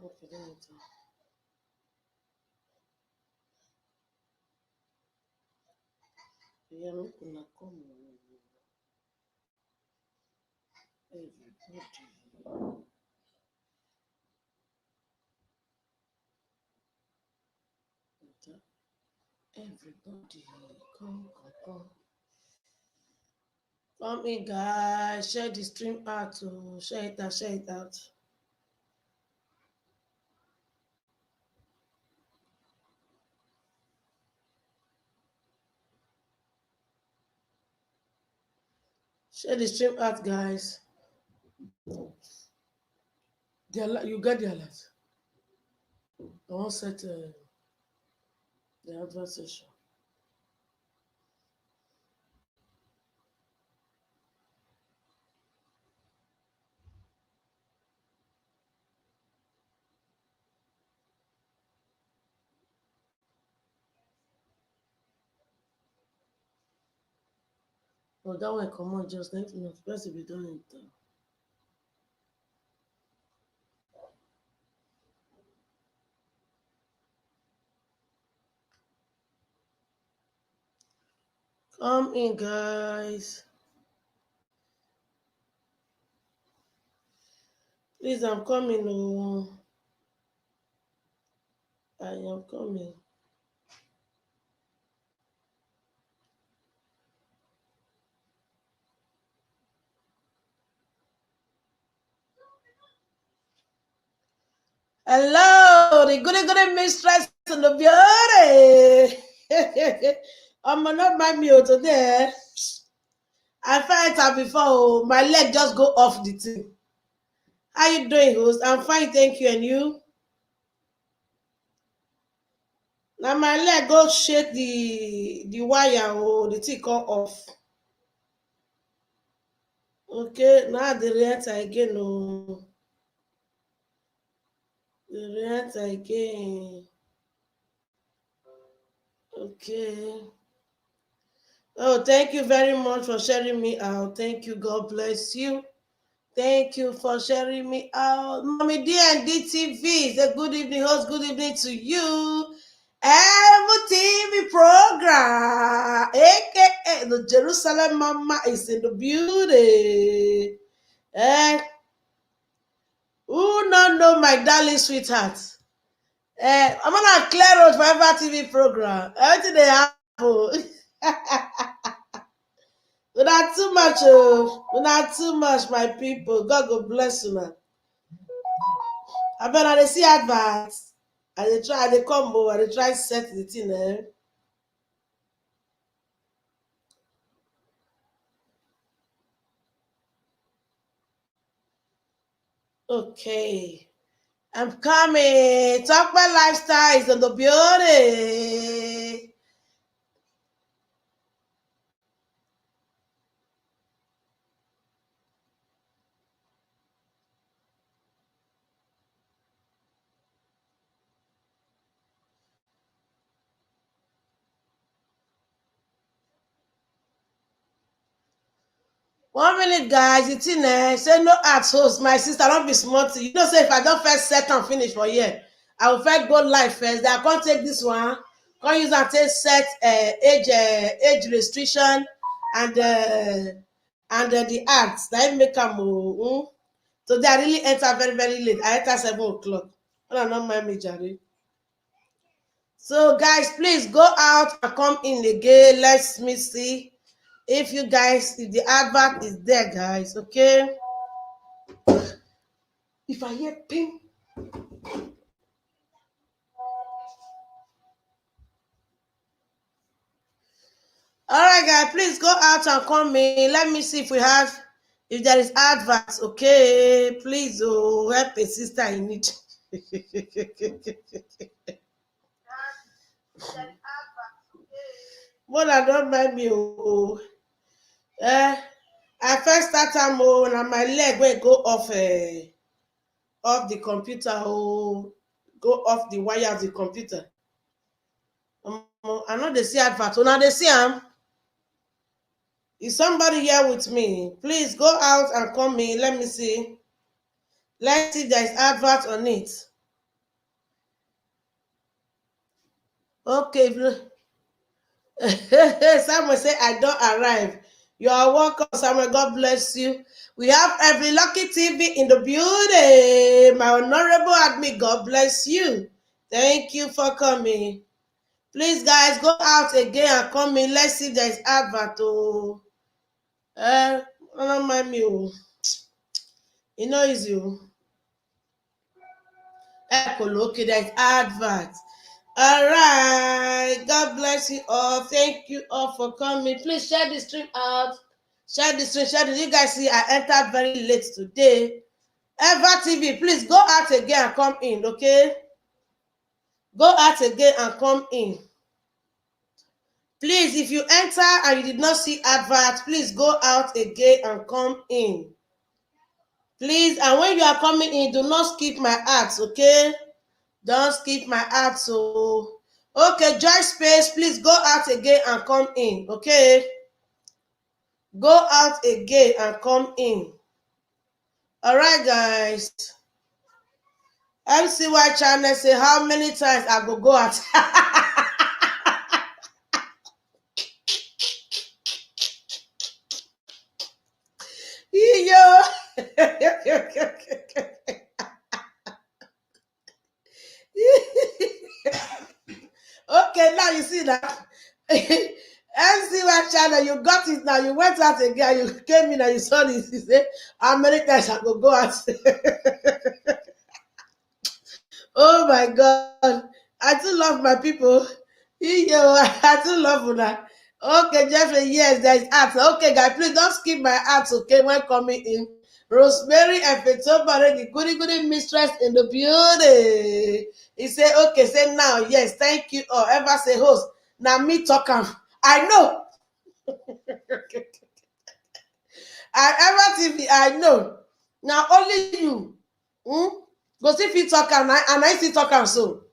Okay, let me tell. Yeah, make una come. Everybody. Everybody, come, come, come. Come in, guys. Share the stream out. Oh. Share it out, share it out. Share the stream out, guys. You get the alert. I won't set the advert session. Oh, that one come on just not supposed to be done in time. Come in, guys. Please, I'm coming. Oh, I am coming. Hello, the goody mistress in the beauty. I'm not my mute today. I felt her before. My leg just go off the thing. How you doing, host? I'm fine, thank you. And you? Now my leg go shake the wire or the thing come off. Okay, now the rent again. Oh, the rent again. Okay. Oh, thank you very much for sharing me out. Thank you. God bless you. Thank you for sharing me out. Mommy D&D TV, say good evening, host. Good evening to you. Every TV program, aka the Jerusalem Mama, is in the beauty. Eh, who not know my darling sweetheart? I'm gonna clear road for every TV program. Everything they happen. Not too much, oh, not too much, my people. God go bless you, man. I better they see adverts. And they try, they come over, they try set the thing. Eh? Okay, I'm coming. Talk about lifestyle is on the beauty. 1 minute, guys. It's in there. Say no at host. My sister, don't be smart. You know, say if I don't first set and finish for here, I will first go live first. Then I can't take this one. Can't use and take set age restriction and the ads. That make them so they really enter very very late. I enter 7 o'clock. I don't mind me, Jerry. So guys, please go out and come in again. Let me see if you guys, if the advert is there, guys. Okay. If I hear ping, all right, guys, please go out and come in. Let me see if we have, if there is adverts. Okay, please, oh, help a sister in need. More than don't mind me, oh. I first start time, oh, and my leg will go off the computer, oh, go off the wire of the computer. I know they see advert. Now they see them. Is somebody here with me? Please go out and come in. Let me see. Let's see if there is advert on it. Okay. Someone say I don't arrive. You are welcome, Samuel. God bless you. We have every lucky TV in the building. My honorable admin, God bless you. Thank you for coming. Please, guys, go out again and come in. Let's see if there's advert. Oh, don't mind me. Oh. You know, it's you. Okay, there's advert. All right. God bless you all. Thank you all for coming. Please share the stream out. Share the stream. Share the. You guys see, I entered very late today. Eva TV, please go out again and come in, okay? Go out again and come in. Please, if you enter and you did not see advert, please go out again and come in. Please, and when you are coming in, do not skip my ads, okay? Don't skip my ads. So, okay, Joy Space, please go out again and come in, okay? Go out again and come in. All right, guys. MCY channel say how many times I go out. Yo. Okay, now you see that. MCY channel, you got it now. You went out again, you came in and you saw this. You say, how many times I go out? Oh my God. I too love my people. Yo, I too love that. Okay, Jeffrey, yes, there is ads. Okay, guys, please don't skip my ads, okay, when coming in. Rosemary and Fetoba, the goody mistress in the building. He said, okay, say now, yes, thank you. Or ever say host. Now me talk I know. I ever TV, I know. Now only you. Because if you talk and I see talk so.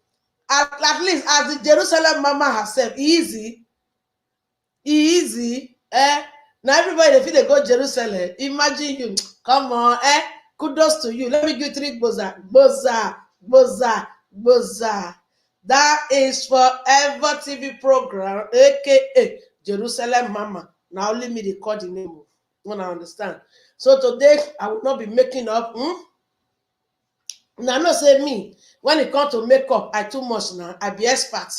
At least as the Jerusalem mama herself, easy, now everybody they feel they go Jerusalem. Imagine you, come on, kudos to you. Let me give you three boza. That is Forever TV program, aka Jerusalem mama. Now only me they call the name. When I understand. So today I will not be making up. Now no say me when it comes to makeup, I too much now. I be expert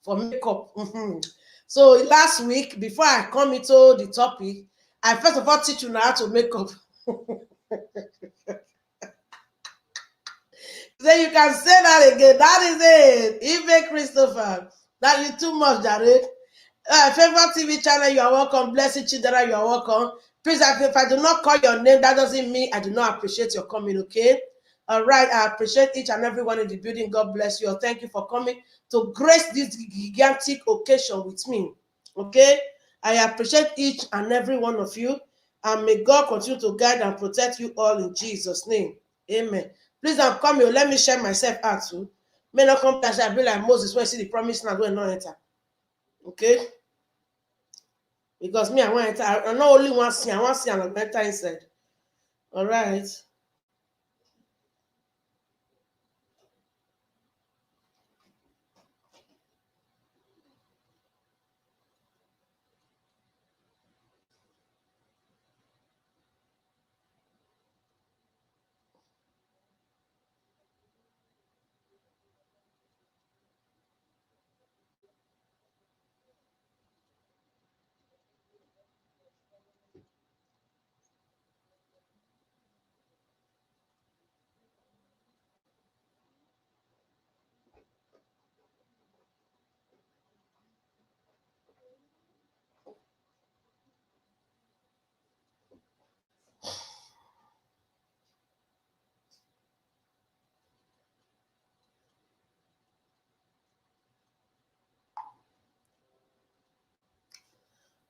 for makeup. So last week, before I come into the topic, I first of all teach you now how to make up. So you can say that again. That is it. Even Christopher, that you too much, Jared. Favorite TV channel, you are welcome. Blessed children, you are welcome. Please, if I do not call your name, that doesn't mean I do not appreciate your coming, okay? All right, I appreciate each and everyone in the building. God bless you. Thank you for coming to grace this gigantic occasion with me, okay? I appreciate each and every one of you, and may God continue to guide and protect you all in Jesus' name. Amen. Please, I'm coming. Let me share myself out too. May not come as I be like Moses when I see the promised land when not enter. Okay? Because me, I want to enter. I not only want to see, I want to see and enter inside. All right.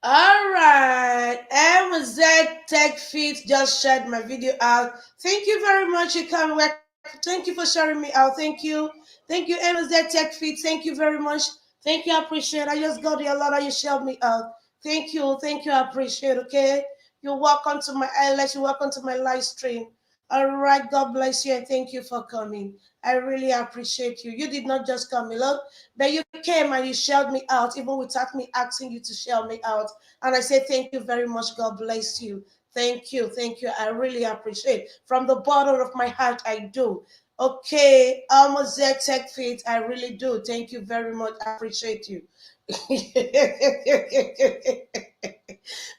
All right. MZ Tech Fit just shared my video out. Thank you very much. You can work. Thank you for sharing me out. Thank you. Thank you, MZ Tech Fit. Thank you very much. Thank you. I appreciate it. I just got a lot of you shared me out. Thank you. Thank you. I appreciate it. Okay. You're welcome to my highlights. You're welcome to my live stream. All right, God bless you and thank you for coming. I really appreciate you. You did not just come alone, but you came and you shelled me out, even without me asking you to shell me out. And I say thank you very much. God bless you. Thank you. Thank you. I really appreciate. From the bottom of my heart, I do. Okay, almost Tech Fit. I really do. Thank you very much. I appreciate you.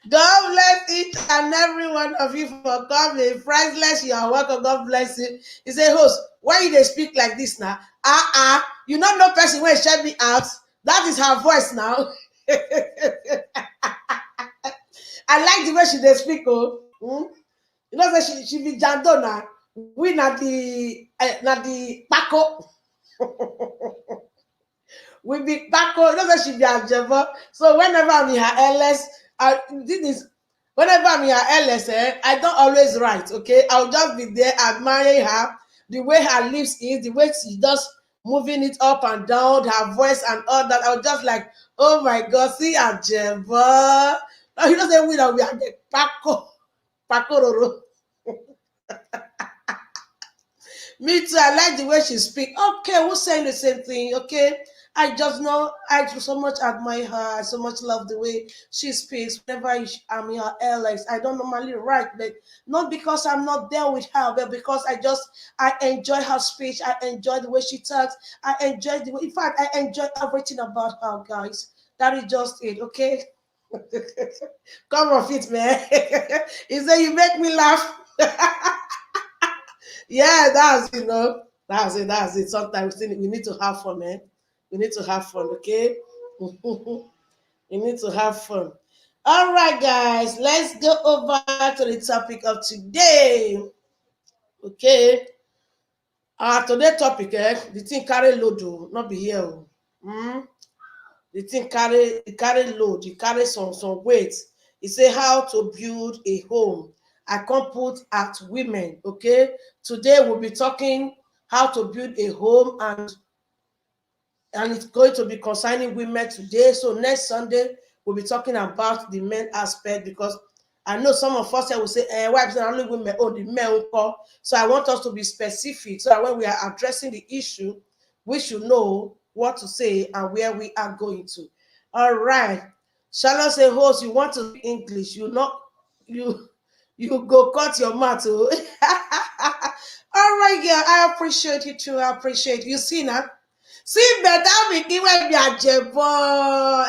God bless each and every one of you for coming. Priceless, you are welcome. God bless you. He said, host, why you they speak like this now? You not know person when shut me out. That is her voice now. I like the way she they speak. Oh, you know, say she be jando now. We not the Paco. We be Paco. You know, say she be Ajebo. So whenever I'm in her LS, this is whenever I'm in her LS, I don't always write. Okay, I'll just be there admiring her, the way her lips is, the way she just moving it up and down, her voice and all that. I'll just like, oh my God, see Ajebo. Now you know, say we are the Paco, Paco Roro. Me too. I like the way she speak. Okay, who's saying the same thing? Okay. I just know I so much admire her. I so much love the way she speaks. Whenever I'm in her airlines, I don't normally write, but not because I'm not there with her, but because I enjoy her speech. I enjoy the way she talks. I enjoy the way. In fact, I enjoy everything about her, guys. That is just it. Okay. Come off it, man. He said you make me laugh. Yeah, that's that's it. That's it. Sometimes we need to have fun, man. We need to have fun, okay? We need to have fun. All right, guys, let's go over to the topic of today. Okay. Today topic, the thing carry load, not be here. Mm? The thing carry load, it carry some weight. It say how to build a home. I can't put at women. Okay. Today we'll be talking how to build a home, and it's going to be concerning women today. So next Sunday we'll be talking about the men aspect, because I know some of us will say, wives are only women, oh, the men will call. So I want us to be specific so that when we are addressing the issue, we should know what to say and where we are going to. All right. Shalom say, host, you want to speak English? You you go cut your mouth. Oh. All right, girl. I appreciate you too. I appreciate you. See now. See better pikin wey be ajebo.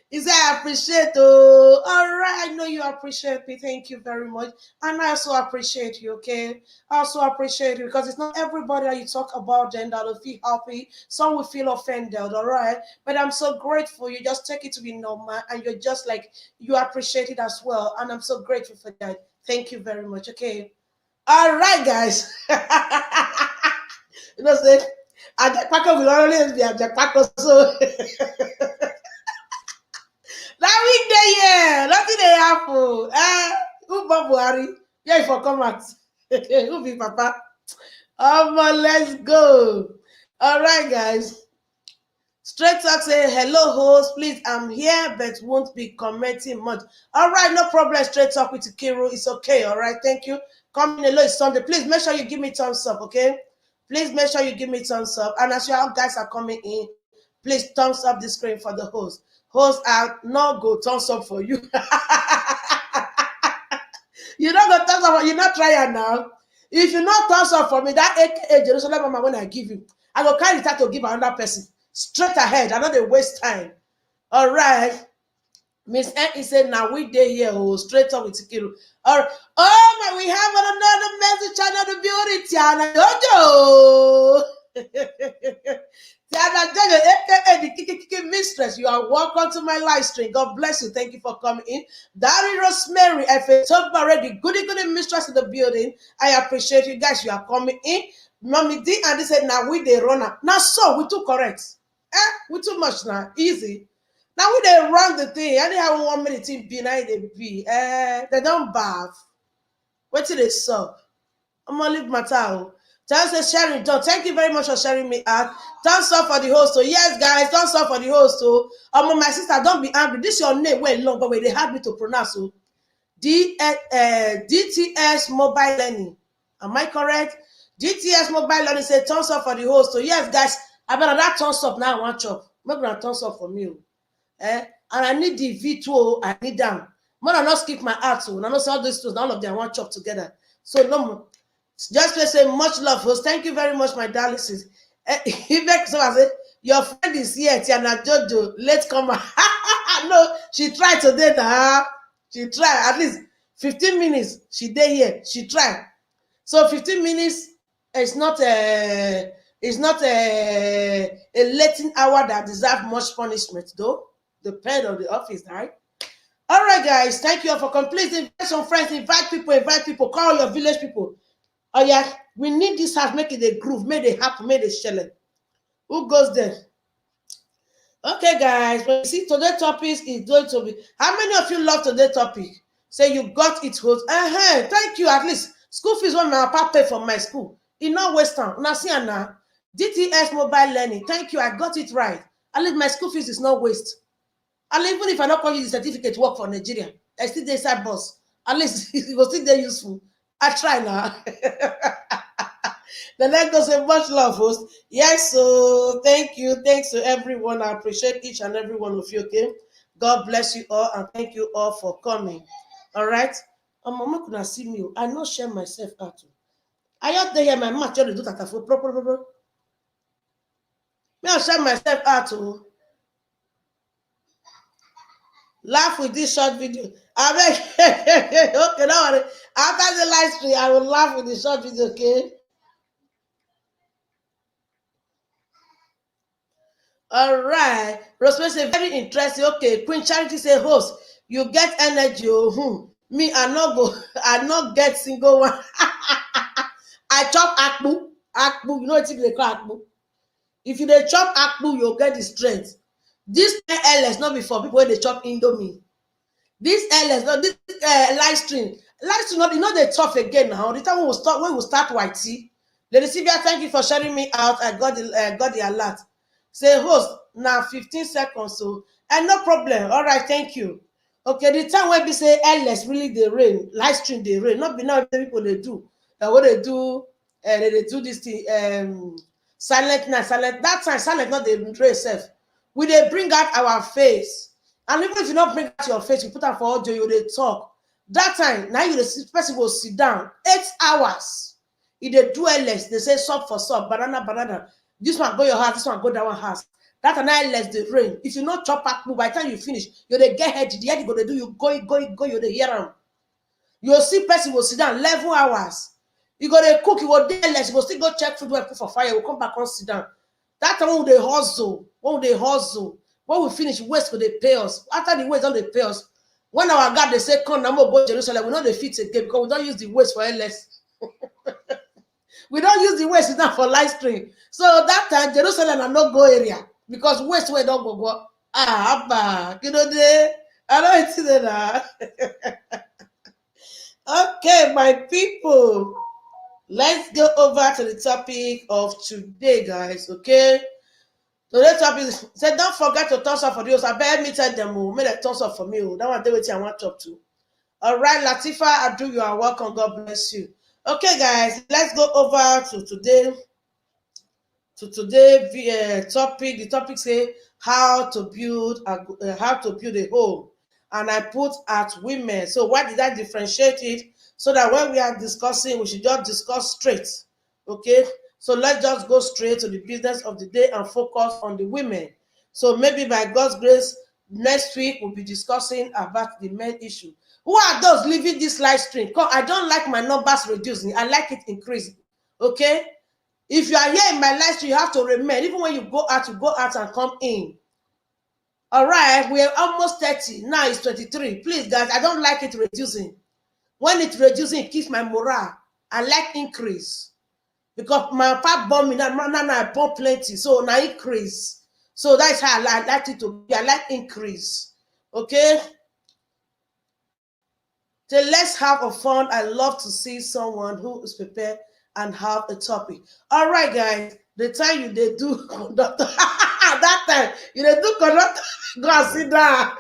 He say I appreciate. Oh, all right. I know you appreciate me. Thank you very much. And I also appreciate you. Okay, I also appreciate you, because it's not everybody that you talk about then that will feel happy. Some will feel offended. All right, but I'm so grateful. You just take it to be normal, and you're just like you appreciate it as well. And I'm so grateful for that. Thank you very much. Okay. All right, guys. You know, say Ajapako will always be Ajapako. So that week day, yeah, nothing they happen. Who Bob Buhari? Yeah, for come out. Who be Papa? Let's go. All right, guys. Straight talk say hello, host. Please, I'm here, but won't be commenting much. All right, no problem. Straight talk with Kiru. It's okay. All right, thank you. Coming alone is Sunday. Please make sure you give me thumbs up, okay? Please make sure you give me thumbs up. And as you all guys are coming in, please thumbs up the screen for the host. Host, I'll not go thumbs up for you. You don't go thumbs up. You're not trying now. If you not thumbs up for me, that AKA Jerusalem Mama when I give you, I will carry that to give another person. Straight ahead. I know they waste time. All right. Miss N said, now we day here, straight up with Kiru. All right. Oh my, we have another message, another beauty, Tiana Jojo. Tiana Jojo, aka the Kiki mistress. You are welcome to my live stream. God bless you. Thank you for coming in. Dari Rosemary, if it's already goody mistress in the building. I appreciate you guys. You are coming in. Mommy D and they said, now we they run up. Now so we too correct. We too much now. Easy. Now we they run the thing. Anyhow, 1 minute team be now they be. They don't bath. Wait till they suck. I'm gonna leave my towel. Thanks for sharing, John. Thank you very much for sharing me out. Thanks up for the host. So yes, guys, thanks up for the host. So my sister, don't be angry. This is your name well long, but they had me to pronounce. So DTS mobile learning. Am I correct? GTS Mobile Learning say thumbs up for the host. So yes, guys, I better that thumbs up now. I want chop. Make una thumbs up for me. And I need the V2. I need them. More than not skip my art. So I know all these two, all of them I want chop together. So no, just to say much love, host. Thank you very much, my darling sis. If someone say your friend is here, Tiana Jojo, let's come. No, she tried today. She tried at least 15 minutes. She did here. She tried. So 15 minutes is not a letting hour that deserve much punishment, though. Depend on the office, right? All right, guys. Thank you all for completing. Invite some friends, invite people, call your village people. Oh yeah, we need this house, make it a groove, make it happen, make it shell. Who goes there? Okay, guys. But you see, today's topic is going to be. How many of you love today's topic? Say you got it, host. Thank you. At least school fees when my papa pay for my school. In not Western. Now see now. DTS Mobile Learning. Thank you. I got it right. At least my school fees is not waste. And even if I not call you the certificate to work for Nigeria, I still decide boss. At least it was still there useful. I try now. The leg goes say much love, host. Yes, so thank you. Thanks to everyone. I appreciate each and every one of you, okay? God bless you all and thank you all for coming. All right? Mama could not see me. I not share myself out. I out there my match to do that for proper. Me I share myself out. Laugh with this short video. I beg. Okay, don't worry. After the live stream, I will laugh with the short video, okay? All right. Rosemary say very interesting. Okay. Queen Charity say host, you get energy. Oh, me, I not go, I not get single one. I chop akpu. Akpu, you know what they call akpu? If you dey chop akpu, you'll get the strength. This LS not before people when they chop indomie. This LS, not this live stream. Live stream, not, you know they tough again now. The time when we start YT. Lady Sylvia, thank you for sharing me out. I got the alert. Say host now 15 seconds. So and no problem. All right, thank you. Okay, the time when we say LS really the rain, live stream the rain. Not be now people they do. What they do, they do this thing. Silent night, silent. That time, silent not the rain self. We they bring out our face. And even if you not bring out your face, you put out for audio, you they talk. That time, now you the person will sit down 8 hours. If they do LS, they say sub for sub, banana. This one go your house, this one go that one house. That and I less the rain. If you not chop back move, by the time you finish, you they get head. The head you go to do, you go, you they hear them. You'll see person will sit down 11 hours. You go to cook, you will day less, you will still go check food, put for fire, you will come back and sit down. That time when they hustle, when we finish, West go they pay us. After the West, don't they pay us. When our God they say, come, now go Jerusalem, we know they fit again because we don't use the West for LS. We don't use the West now for live stream. So that time, Jerusalem are not go area because West way don't go. Abba, you know they. I don't see that. Okay, my people, let's go over to the topic of today, guys. Okay, today's topic is say don't forget to thumbs up for those. I better me tell them, make a thumbs up for me. That one they wait I want to talk to. All right, Latifa Adu, you are welcome. God bless you. Okay, guys, let's go over to today. Topic. The topic say how to build a home, and I put at women. So why did I differentiate it? So that when we are discussing, we should just discuss straight. Okay. So let's just go straight to the business of the day and focus on the women. So maybe by God's grace, next week we'll be discussing about the men issue. Who are those leaving this live stream? Because I don't like my numbers reducing. I like it increasing. Okay. If you are here in my live stream, you have to remain. Even when you go out and come in. All right, we are almost 30. Now it's 23. Please, guys, I don't like it reducing. When it's reducing, it keeps my morale. I like increase. Because my papa born me, now I born plenty. So now increase. So that's how I like it to be. I like increase. Okay? So let's have a fun. I love to see someone who is prepared and have a topic. All right, guys. The time you they do conductor, that time you they do conductor, go and sit down.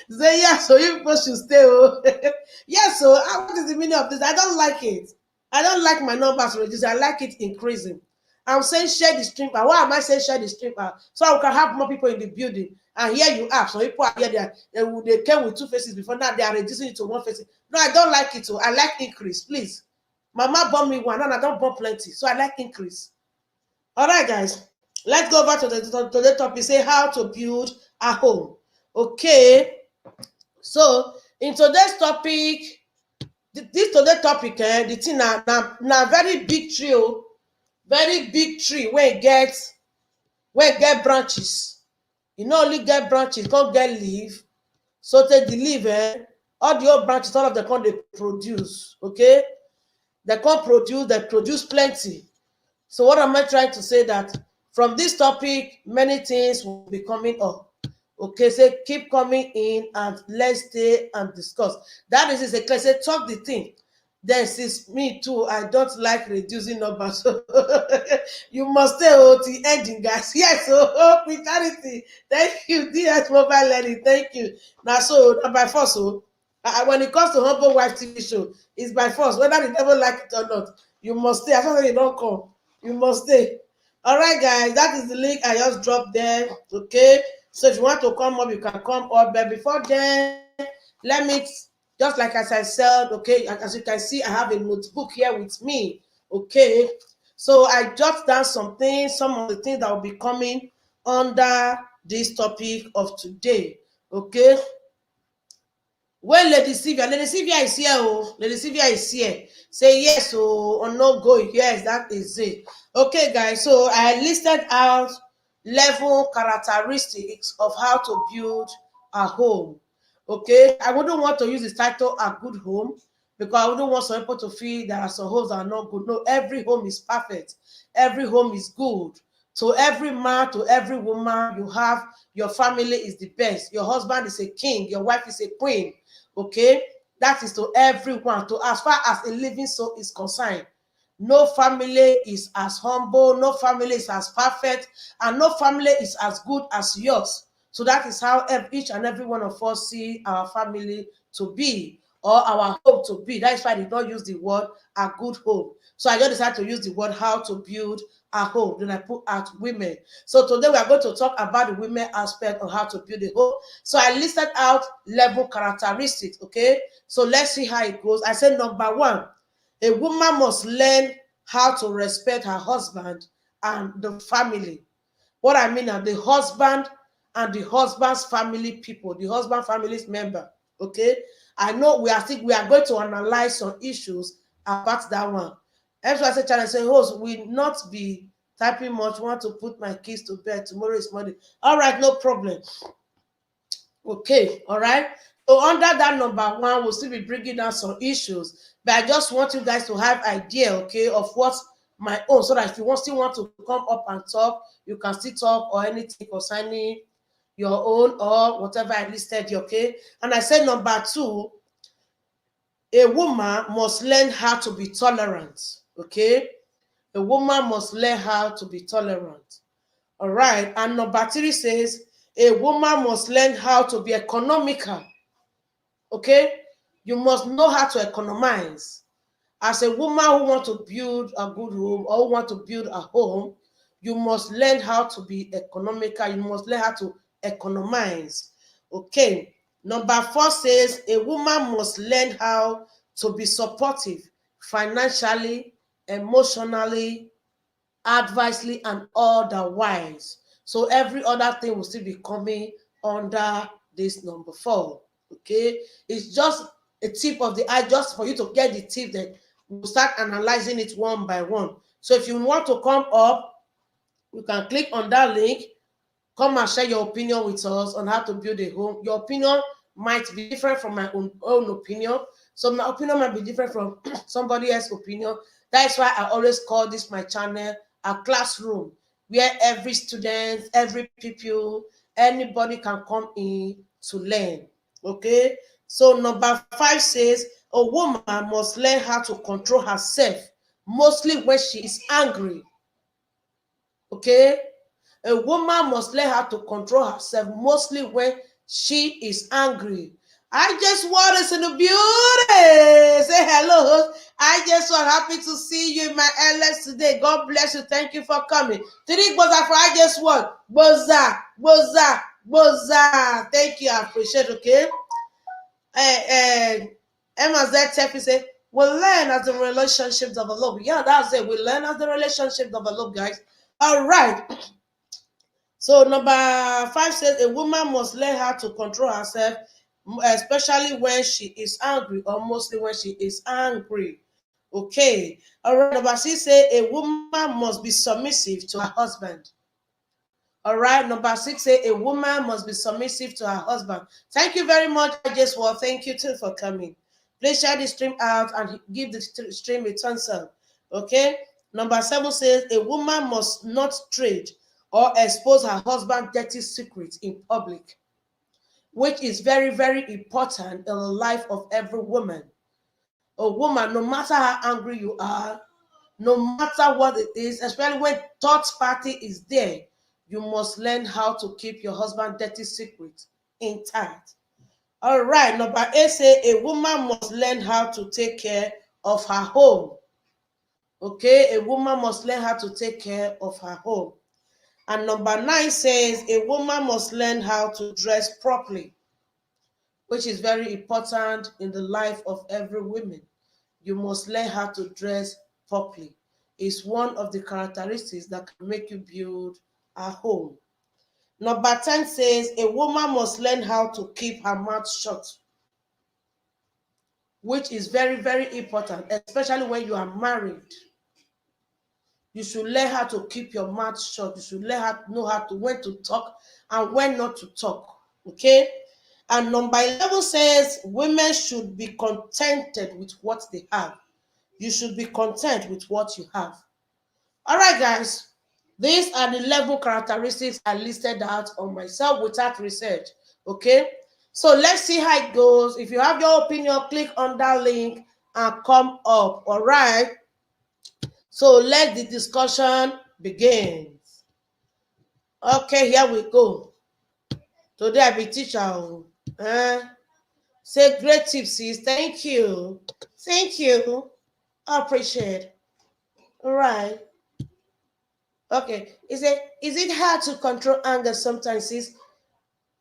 Say yes, so you people should stay. Yes, so what is the meaning of this? I don't like it. I don't like my numbers reducing. I like it increasing. I'm saying share the stream. Why am I saying share the stream? So I can have more people in the building. And here you are. So people are here. They came with two faces before. Now they are reducing it to one face. No, I don't like it. I like increase. Please. Mama bought me one, and I don't buy plenty. So I like increase. All right, guys. Let's go back to the topic. Say how to build a home. Okay. So in today's topic, today's topic, the thing na very big tree, very big tree wey get branches. E no only get branches, come get leaf. So take the leaf, all the old branches, all of them come dey produce. Okay, they come produce, they produce plenty. So what am I trying to say? That from this topic, many things will be coming up. Okay, say keep coming in and let's stay and discuss. That is a clear. Say talk the thing. Then since me too, I don't like reducing numbers. So you must stay till ending, guys. Yes, so hospitality. Thank you, DS Mobile Learning. Thank you. Now, so by force, so when it comes to Humble Wife TV show, it's by force. Whether the devil like it or not, you must stay. As long as you don't come, you must stay. All right, guys, that is the link I just dropped there. Okay, so if you want to come up, you can come up. But before then, let me, just like as I said, okay, as you can see, I have a notebook here with me. Okay, so I jot down some things, some of the things that will be coming under this topic of today. Okay. When Lady Sylvia is here, Lady Sylvia is here. Say yes, or no go. Yes, that is it. Okay, guys. So I listed out 11 characteristics of how to build a home. Okay, I wouldn't want to use the title "A Good Home" because I wouldn't want some people to feel there are some homes that are not good. No, every home is perfect. Every home is good. To every man, to every woman, you have your family is the best. Your husband is a king. Your wife is a queen. Okay, that is to everyone. To as far as a living soul is concerned, no family is as humble, no family is as perfect, and no family is as good as yours. So that is how each and every one of us see our family to be, or our home to be. That is why I did not use the word "a good home." So I just decided to use the word "how to build a home." Then I put out women. So today we are going to talk about the women aspect of how to build a home. So I listed out 11 characteristics. Okay, so let's see how it goes. I said number 1, a woman must learn how to respect her husband and the family. What I mean are the husband and the husband's family people, the husband family's member. Okay, I know we are going to analyze some issues about that one. FYC channel saying, host will not be typing much. Want to put my kids to bed. Tomorrow is Monday. All right, no problem. Okay, all right. So under that number 1, we'll still be bringing down some issues, but I just want you guys to have idea, okay, of what's my own, so that if you still want to come up and talk, you can still talk or anything concerning your own or whatever I listed. Okay, and I said number 2, a woman must learn how to be tolerant. Okay, a woman must learn how to be tolerant. All right, and number 3 says a woman must learn how to be economical. Okay, you must know how to economize. As a woman who wants to build a good home or want to build a home, you must learn how to be economical. You must learn how to economize. Okay, number 4 says a woman must learn how to be supportive financially, emotionally, advisely, and otherwise. So every other thing will still be coming under this number 4. Okay, it's just a tip of the eye, just for you to get the tip. That we'll start analyzing it one by one. So if you want to come up, you can click on that link. Come and share your opinion with us on how to build a home. Your opinion might be different from my own opinion. So my opinion might be different from somebody else's opinion. That's why I always call this my channel a classroom, where every student, every pupil, anybody can come in to learn. Okay, so number 5 says a woman must learn how to control herself, mostly when she is angry. Okay, a woman must learn how to control herself, mostly when she is angry. I just want us in the beauty. Say hello. I just so happy to see you in my LS today. God bless you. Thank you for coming. Three boza for I just want. Boza, boza, boza. Thank you. I appreciate it, okay? Emma Z say, we learn as the relationship develop. Yeah, that's it. We learn as the relationship develop, guys. All right. So number 5 says a woman must learn how to control herself, especially when she is angry, or mostly when she is angry. Okay. All right. Number 6 says a woman must be submissive to her husband. All right. Number 6 says a woman must be submissive to her husband. Thank you very much, Jeswell. Thank you too for coming. Please share the stream out and give the stream a thumbs up. Okay. Number 7 says a woman must not trade or expose her husband's dirty secrets in public, which is very, very important in the life of every woman. A woman, no matter how angry you are, no matter what it is, especially when third party is there, you must learn how to keep your husband's dirty secrets intact. All right, number 8 says a woman must learn how to take care of her home. Okay, a woman must learn how to take care of her home. And number 9 says a woman must learn how to dress properly, which is very important in the life of every woman. You must learn how to dress properly. It's one of the characteristics that can make you build a home. Number 10 says a woman must learn how to keep her mouth shut, which is very, very important, especially when you are married. You should learn how to keep your mouth shut. You should know how to when to talk and when not to talk. Okay? And number 11 says women should be contented with what they have. You should be content with what you have. All right, guys. These are the 11 characteristics I listed out on myself without research. Okay? So let's see how it goes. If you have your opinion, click on that link and come up. All right? So let the discussion begin. Okay, here we go. Today I be teacher. Say great tips, sis. Thank you. Thank you. I appreciate it. All right. Okay. Is it hard to control anger sometimes, sis?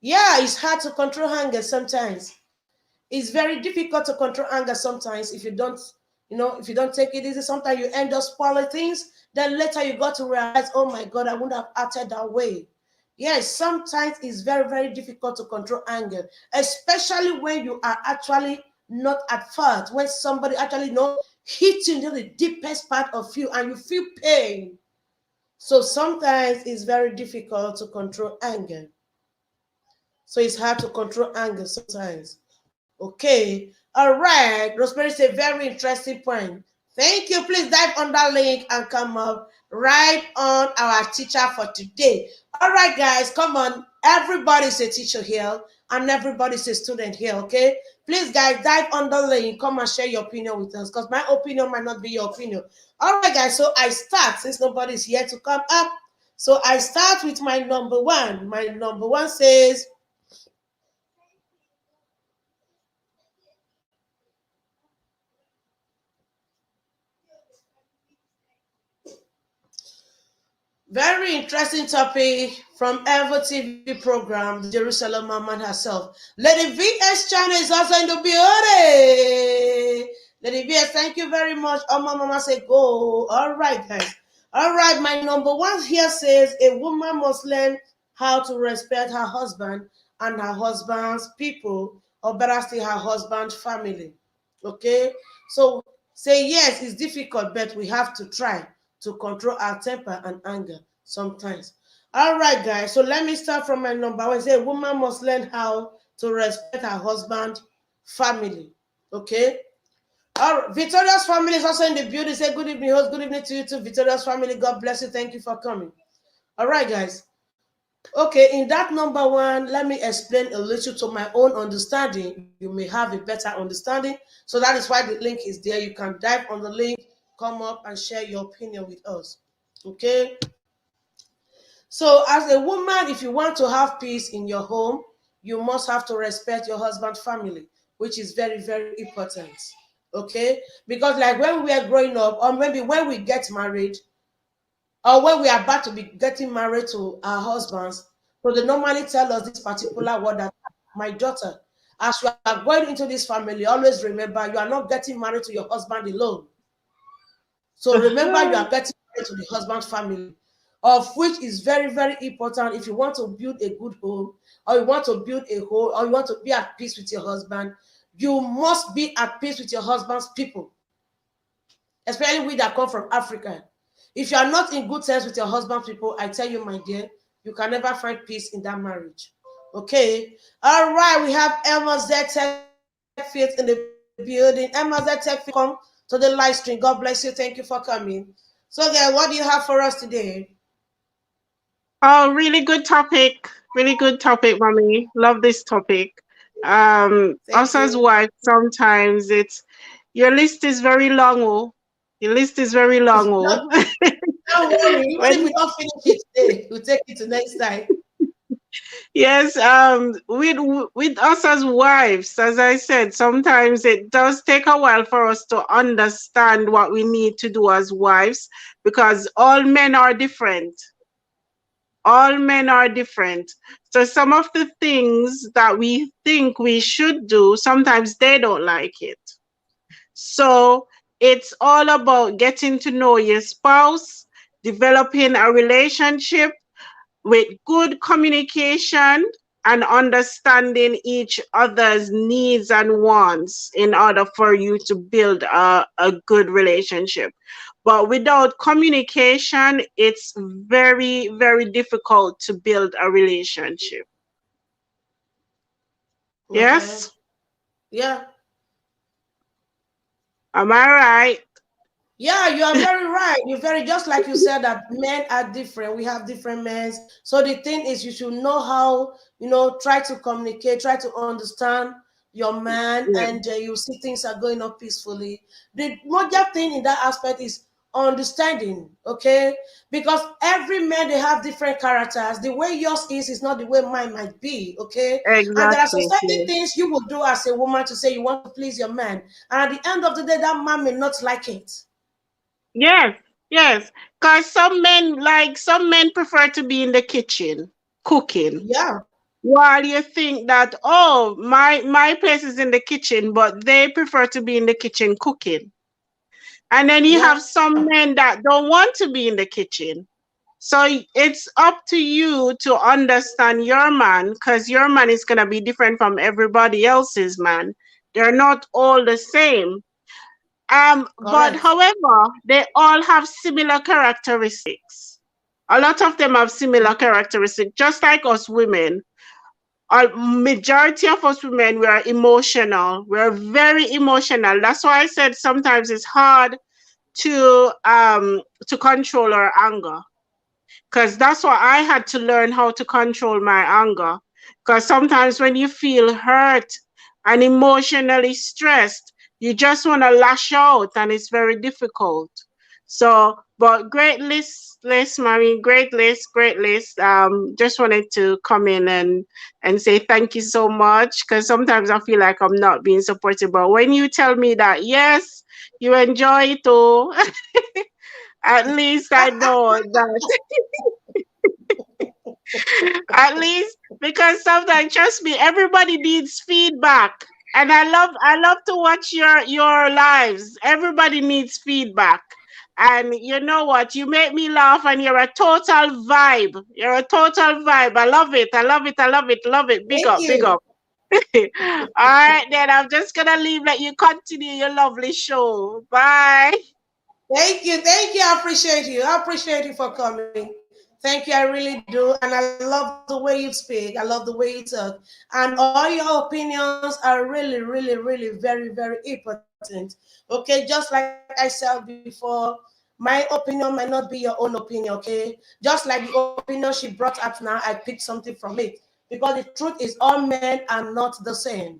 Yeah, it's hard to control anger sometimes. It's very difficult to control anger sometimes if you don't, if you don't take it easy. Sometimes you end up spoiling things. Then later you got to realize, oh my God, I wouldn't have acted that way. Yes, sometimes it's very, very difficult to control anger, especially when you are actually not at fault, when somebody actually hits you into the deepest part of you and you feel pain. So sometimes it's very difficult to control anger. So it's hard to control anger sometimes. Okay. All right. Rosemary said very interesting point. Thank you. Please dive on that link and come up right on our teacher for today. All right, guys, come on. Everybody's a teacher here and everybody's a student here, okay? Please, guys, dive on the link. Come and share your opinion with us because my opinion might not be your opinion. All right, guys, so I start since nobody's here to come up. So I start with my number 1. My number 1 says, very interesting topic from Ever TV program, the Jerusalem Mama herself. Lady VS channel is also in the building. Lady VS, thank you very much. Oh, Mama say go. All right, guys. All right, my number 1 here says a woman must learn how to respect her husband and her husband's people, or better still, her husband's family. Okay? So say yes, it's difficult, but we have to try to control our temper and anger sometimes. All right, guys. So let me start from my number 1. Say a woman must learn how to respect her husband, family. Okay. All right. Victoria's family is also in the building. Say good evening, host. Good evening to you too, Victoria's family. God bless you. Thank you for coming. All right, guys. Okay, in that number 1, let me explain a little to my own understanding. You may have a better understanding. So that is why the link is there. You can dive on the link, come up and share your opinion with us. Okay. So as a woman, if you want to have peace in your home, you must have to respect your husband's family, which is very, very important. Okay, because like when we are growing up, or maybe when we get married, or when we are about to be getting married to our husbands, so they normally tell us this particular word that my daughter, as you are going into this family, always remember you are not getting married to your husband alone. So remember you are getting married to the husband's family, of which is very, very important if you want to build a good home, or you want to build a home, or you want to be at peace with your husband. You must be at peace with your husband's people, especially we that come from Africa. If you are not in good terms with your husband people, I tell you, my dear, you can never find peace in that marriage. Okay. All right. We have Emma Z Tech Fields in the building. Emma Z Tech Fields, welcome to the live stream. God bless you. Thank you for coming. So, then, what do you have for us today? Oh, really good topic. Really good topic, mommy. Love this topic. Thank Us as you. wives, sometimes it's your list is very long. Oh, your list is very long. Don't, Oh, don't worry. Even if when we don't finish it today, we'll take it to next time. yes, with us as wives, as I said, sometimes it does take a while for us to understand what we need to do as wives because all men are different. All men are different. So some of the things that we think we should do, sometimes they don't like it. So it's all about getting to know your spouse, developing a relationship with good communication and understanding each other's needs and wants in order for you to build a good relationship. But without communication, it's very, very difficult to build a relationship. Okay. Yes? Yeah. Am I right? Yeah, you are very right. You're very just like you said that men are different. We have different men. So the thing is, you should know how try to communicate, try to understand your man, Yeah, and you see things are going on peacefully. The major thing in that aspect is understanding. Okay, because every man they have different characters. The way yours is not the way mine might be. Okay, and there are some exactly. certain Yeah. things you will do as a woman to say you want to please your man, and at the end of the day, that man may not like it. Yes, yes. Because some men prefer to be in the kitchen cooking. Yeah, While you think that, oh, my place is in the kitchen, but they prefer to be in the kitchen cooking. And then you yeah, have some men that don't want to be in the kitchen. So it's up to you to understand your man because your man is going to be different from everybody else's man. They're not all the same. But correct. however, they all have similar characteristics. A lot of them have similar characteristics, just like us women. A majority of us women, we are emotional. We're very emotional. That's why I said sometimes it's hard to control our anger because that's why I had to learn how to control my anger. Because sometimes when you feel hurt and emotionally stressed, you just want to lash out, and it's very difficult. So, but great list, mommy, great list. Just wanted to come in and say thank you so much. Because sometimes I feel like I'm not being supported, but when you tell me that yes, you enjoy it too, at least I know that at least because sometimes trust me everybody needs feedback and I love to watch your lives. Everybody needs feedback, and you know what, you make me laugh and you're a total vibe. You're a total vibe. I love it, I love it, I love it, love it. Big Thank up, big you. up. All right, then I'm just gonna leave, let you continue your lovely show. Bye. Thank you. Thank you. I appreciate you. I appreciate you for coming. Thank you. I really do. And I love the way you speak. I love the way you talk. And all your opinions are really, really, really, very, very important. Okay. Just like I said before, my opinion might not be your own opinion. Okay. Just like the opinion she brought up now, I picked something from it. Because the truth is, all men are not the same.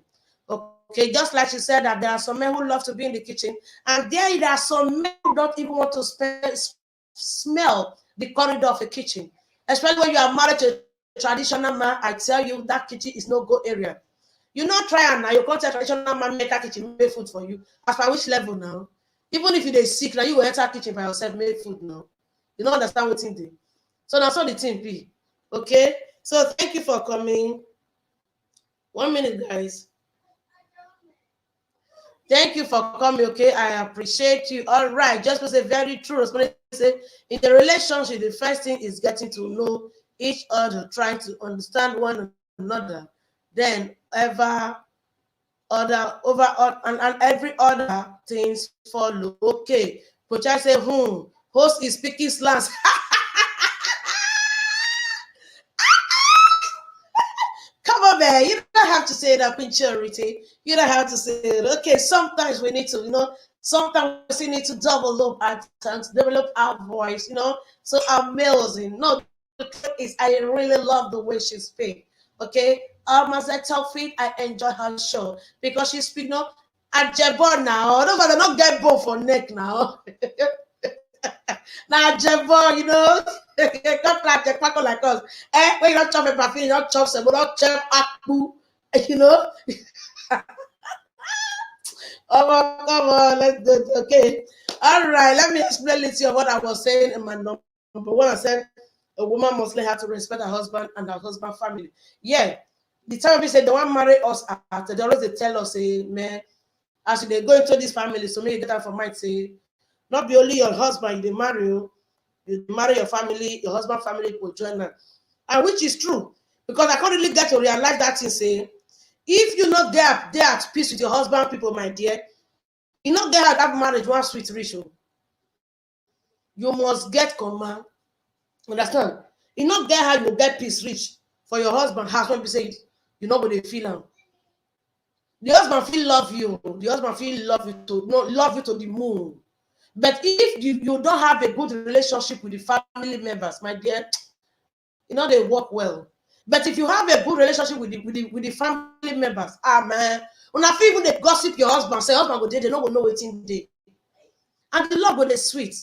Okay, just like she said that there are some men who love to be in the kitchen, and there are some men who don't even want to smell the corridor of a kitchen. Especially when you are married to a traditional man, I tell you that kitchen is no go area. You not try and now you contact traditional man make kitchen make food for you. As for which level now? Even if you dey sick, now you go enter kitchen by yourself, make food now. You don't understand what thing dey. So that's all the thing be. Okay. So thank you for coming. 1 minute, guys. Thank you for coming. Okay, I appreciate you. All right, just to say very true. Say in the relationship, the first thing is getting to know each other, trying to understand one another. Then and every other things follow. Okay, but I say, host is speaking slangs. Come on, man. You don't have to say that in charity. You don't have to say it. Okay, sometimes we need to, sometimes we need to develop our tongues, develop our voice, so our males no, the truth is I really love the way she speaks. Okay. As I tell Faith, I enjoy her show because she speaks, at Jebon now. Nobody not get bone for neck now. Now Jebon, not like the like us. When you don't chop a parfait, you don't chop some, don't chop akpu, Oh, come on, let's do it. Okay. All right, let me explain to you what I was saying in my number one. I said a woman must learn how to respect her husband and her husband family. Yeah. The time we said the one marry us after, they always tell us, say, man, as they go into this family, so maybe get that for mind, say, not be only your husband, you marry your family, your husband family will join them. And which is true. Because I can't really get to realize that thing, say, if you not get there at peace with your husband, people, my dear, you not get that marriage one sweet ratio. You must get command. Understand? You not get how you get peace rich for your husband. House when you say you know what they feel now. The husband feel love you. The husband feel love you to the moon. But if you don't have a good relationship with the family members, my dear, they work well. But if you have a good relationship with the family members, man, when I feel even they gossip your husband, say husband go there, they don't know what's in there. And the love go they sweet.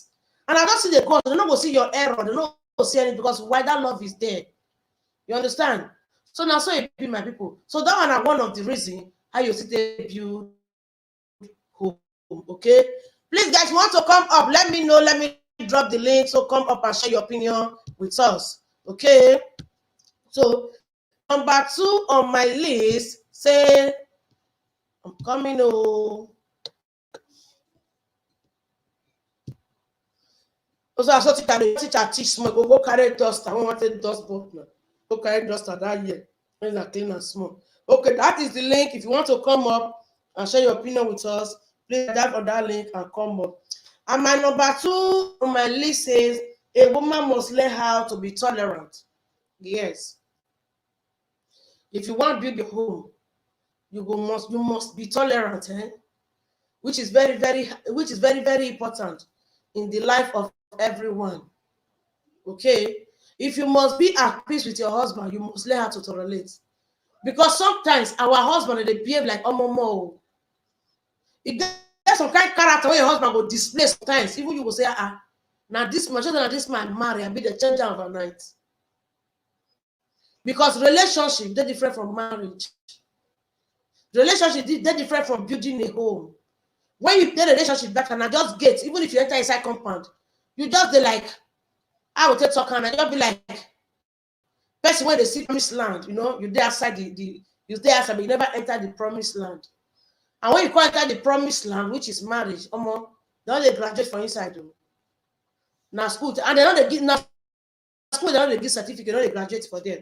And I don't see the cause, they don't go see your error, they don't go see anything because why that love is there. You understand? So now so it be my people. So that one are one of the reasons how you see the build home. Okay. Please, guys, want to come up? Let me know. Let me drop the link. So come up and share your opinion with us. Okay. So number 2 on my list, say I'm coming. Oh, so I saw teacher teach small. Go carry dust. I want to dust book now. Go carry dust that year. When I clean and small. Okay, that is the link. If you want to come up and share your opinion with us, please dive on that link and come up. And my number 2 on my list says a woman must learn how to be tolerant. Yes. If you want to build your home, you must be tolerant, which is very, very important in the life of everyone. Okay. If you must be at peace with your husband, you must learn how to tolerate. Because sometimes our husband they behave like omomo. If there's some kind of character where your husband will display sometimes, even you will say, now this man marry and be the changer overnight. Because relationship they're different from marriage. Relationship they're different from building a home. When you get a relationship back and I just get, even if you enter inside compound, you just be like, I will take talk and I just be like, person when they see promised land, you there outside you there outside, but you never enter the promised land. And when you come enter the promised land, which is marriage, they don't graduate from inside them. Now school, and they don't give school, they don't give certificate, they don't graduate for them.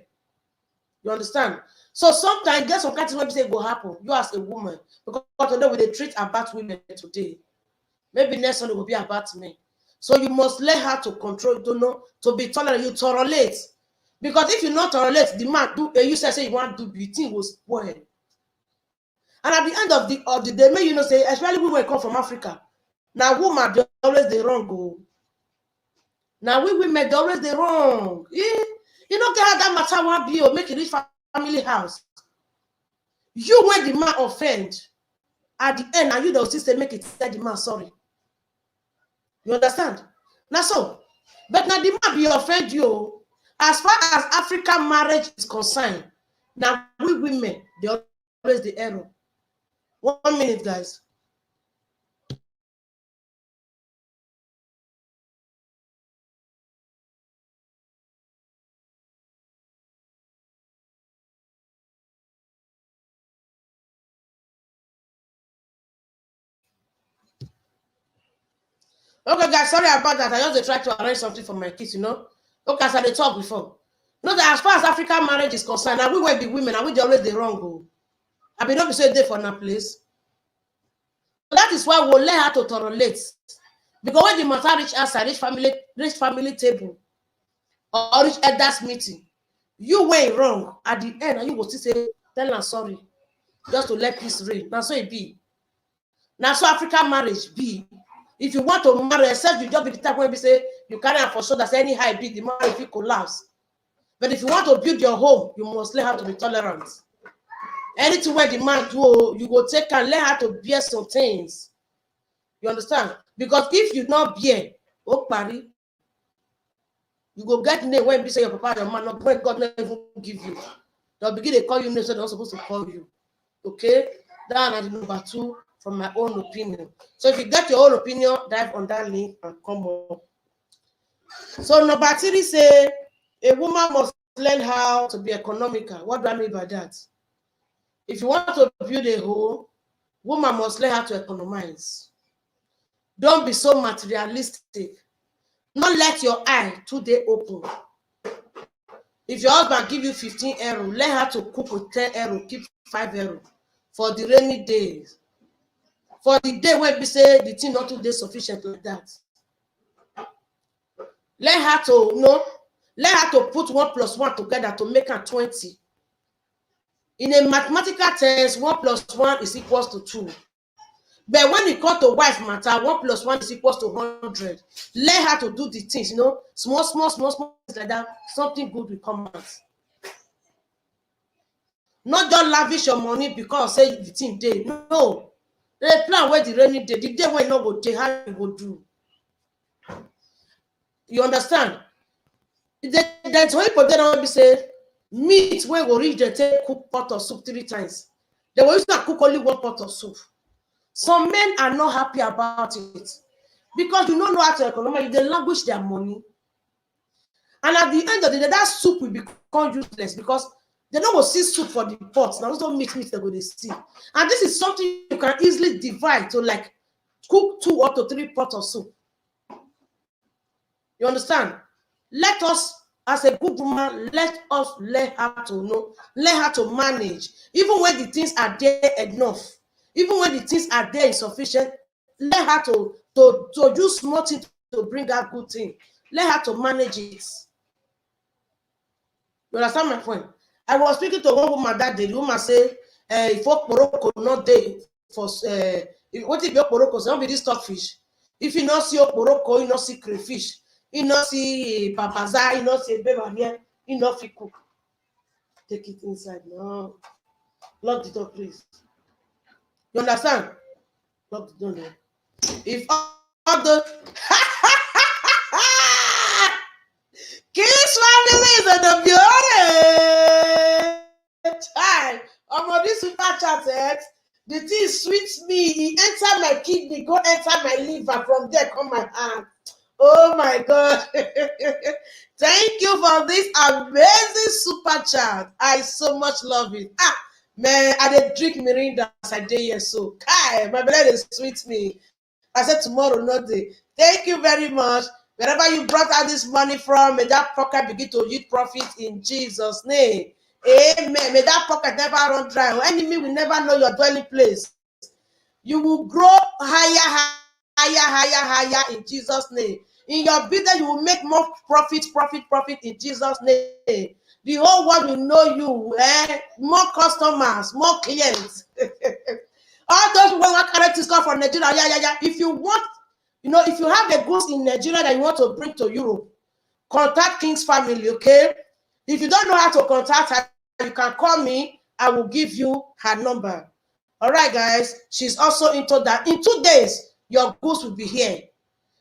You understand? So sometimes there's some kind of things say go happen. You as a woman, because today we they treat about women today. Maybe next one will be about men. So you must learn how to control, to be tolerant. You tolerate. Because if you not tolerate, the man you say you want to do, the thing will spoil. And at the end of the day, may say, especially women come from Africa. Now women they always the wrong go. Now we women they always the wrong. You don't get how that matter one be or make it reach family house. You when the man offend, at the end, and you don't still make it tell the man sorry. You understand? Now so, but now the man be offend you. As far as African marriage is concerned, now we women they always the error. 1 minute, guys. Okay, guys, sorry about that. I just try to arrange something for my kids, Okay, as I talked before. That as far as African marriage is concerned, now we will be women, and we always the wrong go. I be not be say day for that place. That is why we'll learn how to tolerate. Because when the matter reach outside, reach family table, or reach elders meeting, you went wrong at the end, and you will still say, tell them sorry, just to let peace reign. Now so it be. Now so African marriage be. If you want to marry, except you just be the type when we say you carry am for shoulders, any high big, the marriage will collapse. But if you want to build your home, you must learn how to be tolerant. Anything where the man do, you go take and learn how to bear some things. You understand? Because if you not bear, oh party, you go get name when we say your papa, your man, not when God never even give you. They'll begin to call you names that they're not supposed to call you. Okay? That is number 2 from my own opinion. So if you get your own opinion, dive on that link and come up. So number 3 say a woman must learn how to be economical. What do I mean by that? If you want to build a home, woman must learn how to economize. Don't be so materialistic. Not let your eye today open. If your husband give you 15 euro, learn how to cook with 10 euro, keep 5 euro for the rainy days. For the day when we say the thing not too sufficient like that. Learn how to learn how to put 1 + 1 together to make a 20. In a mathematical terms, 1 + 1 is equals to 2. But when it comes to wife matter, 1 + 1 is equals to 100. Learn how to do the things, small like that. Something good will come out. Not just lavish your money because say the thing day. No. They plan where the rainy day, the day when you not go day, how you go do. You understand? That's why people don't be say meat when we reach the take cook pot of soup 3 times. They will used to cook only 1 pot of soup. Some men are not happy about it because you don't know how to economize. They languish their money, and at the end of the day, that soup will become useless because they don't go see soup for the pot. Now, don't meat they're going to see, and this is something you can easily divide to like cook 2 up to 3 pots of soup. You understand? Let us, as a good woman, let us learn how to learn how to manage, even when the things are there enough. Even when the things are there insufficient, learn how to do small things to bring out good thing. Learn how to manage it. You understand my point? I was speaking to one woman that day. The woman say, if Okporoko not there for what if Okporoko don't be this stockfish? If you not see Okporoko, you not see crayfish, you not see papaza, you not see bebania, you not see cook. Take it inside. No. Lock the door, please. You understand? Lock the door. If all the Kiss families in the beauty time. This super chat, the thing sweets me. It enter my kidney, go enter my liver, from there come my hand. Oh my God. Thank you for this amazing super chat. I so much love it. Man, I did drink Mirinda as I did here, so my blood is sweet me. I said tomorrow, not day. Thank you very much. Wherever you brought out this money from, may that pocket begin to yield profit in Jesus' name. Amen. May that pocket never run dry. Your enemy will never know your dwelling place. You will grow higher in Jesus' name. In your business, you will make more profit in Jesus' name. The whole world will know you. More customers, more clients. All those who want characters come from Nigeria, If you want, if you have a goods in Nigeria that you want to bring to Europe, contact King's family, okay? If you don't know how to contact her, you can call me. I will give you her number. All right, guys. She's also into that. In 2 days, your goods will be here.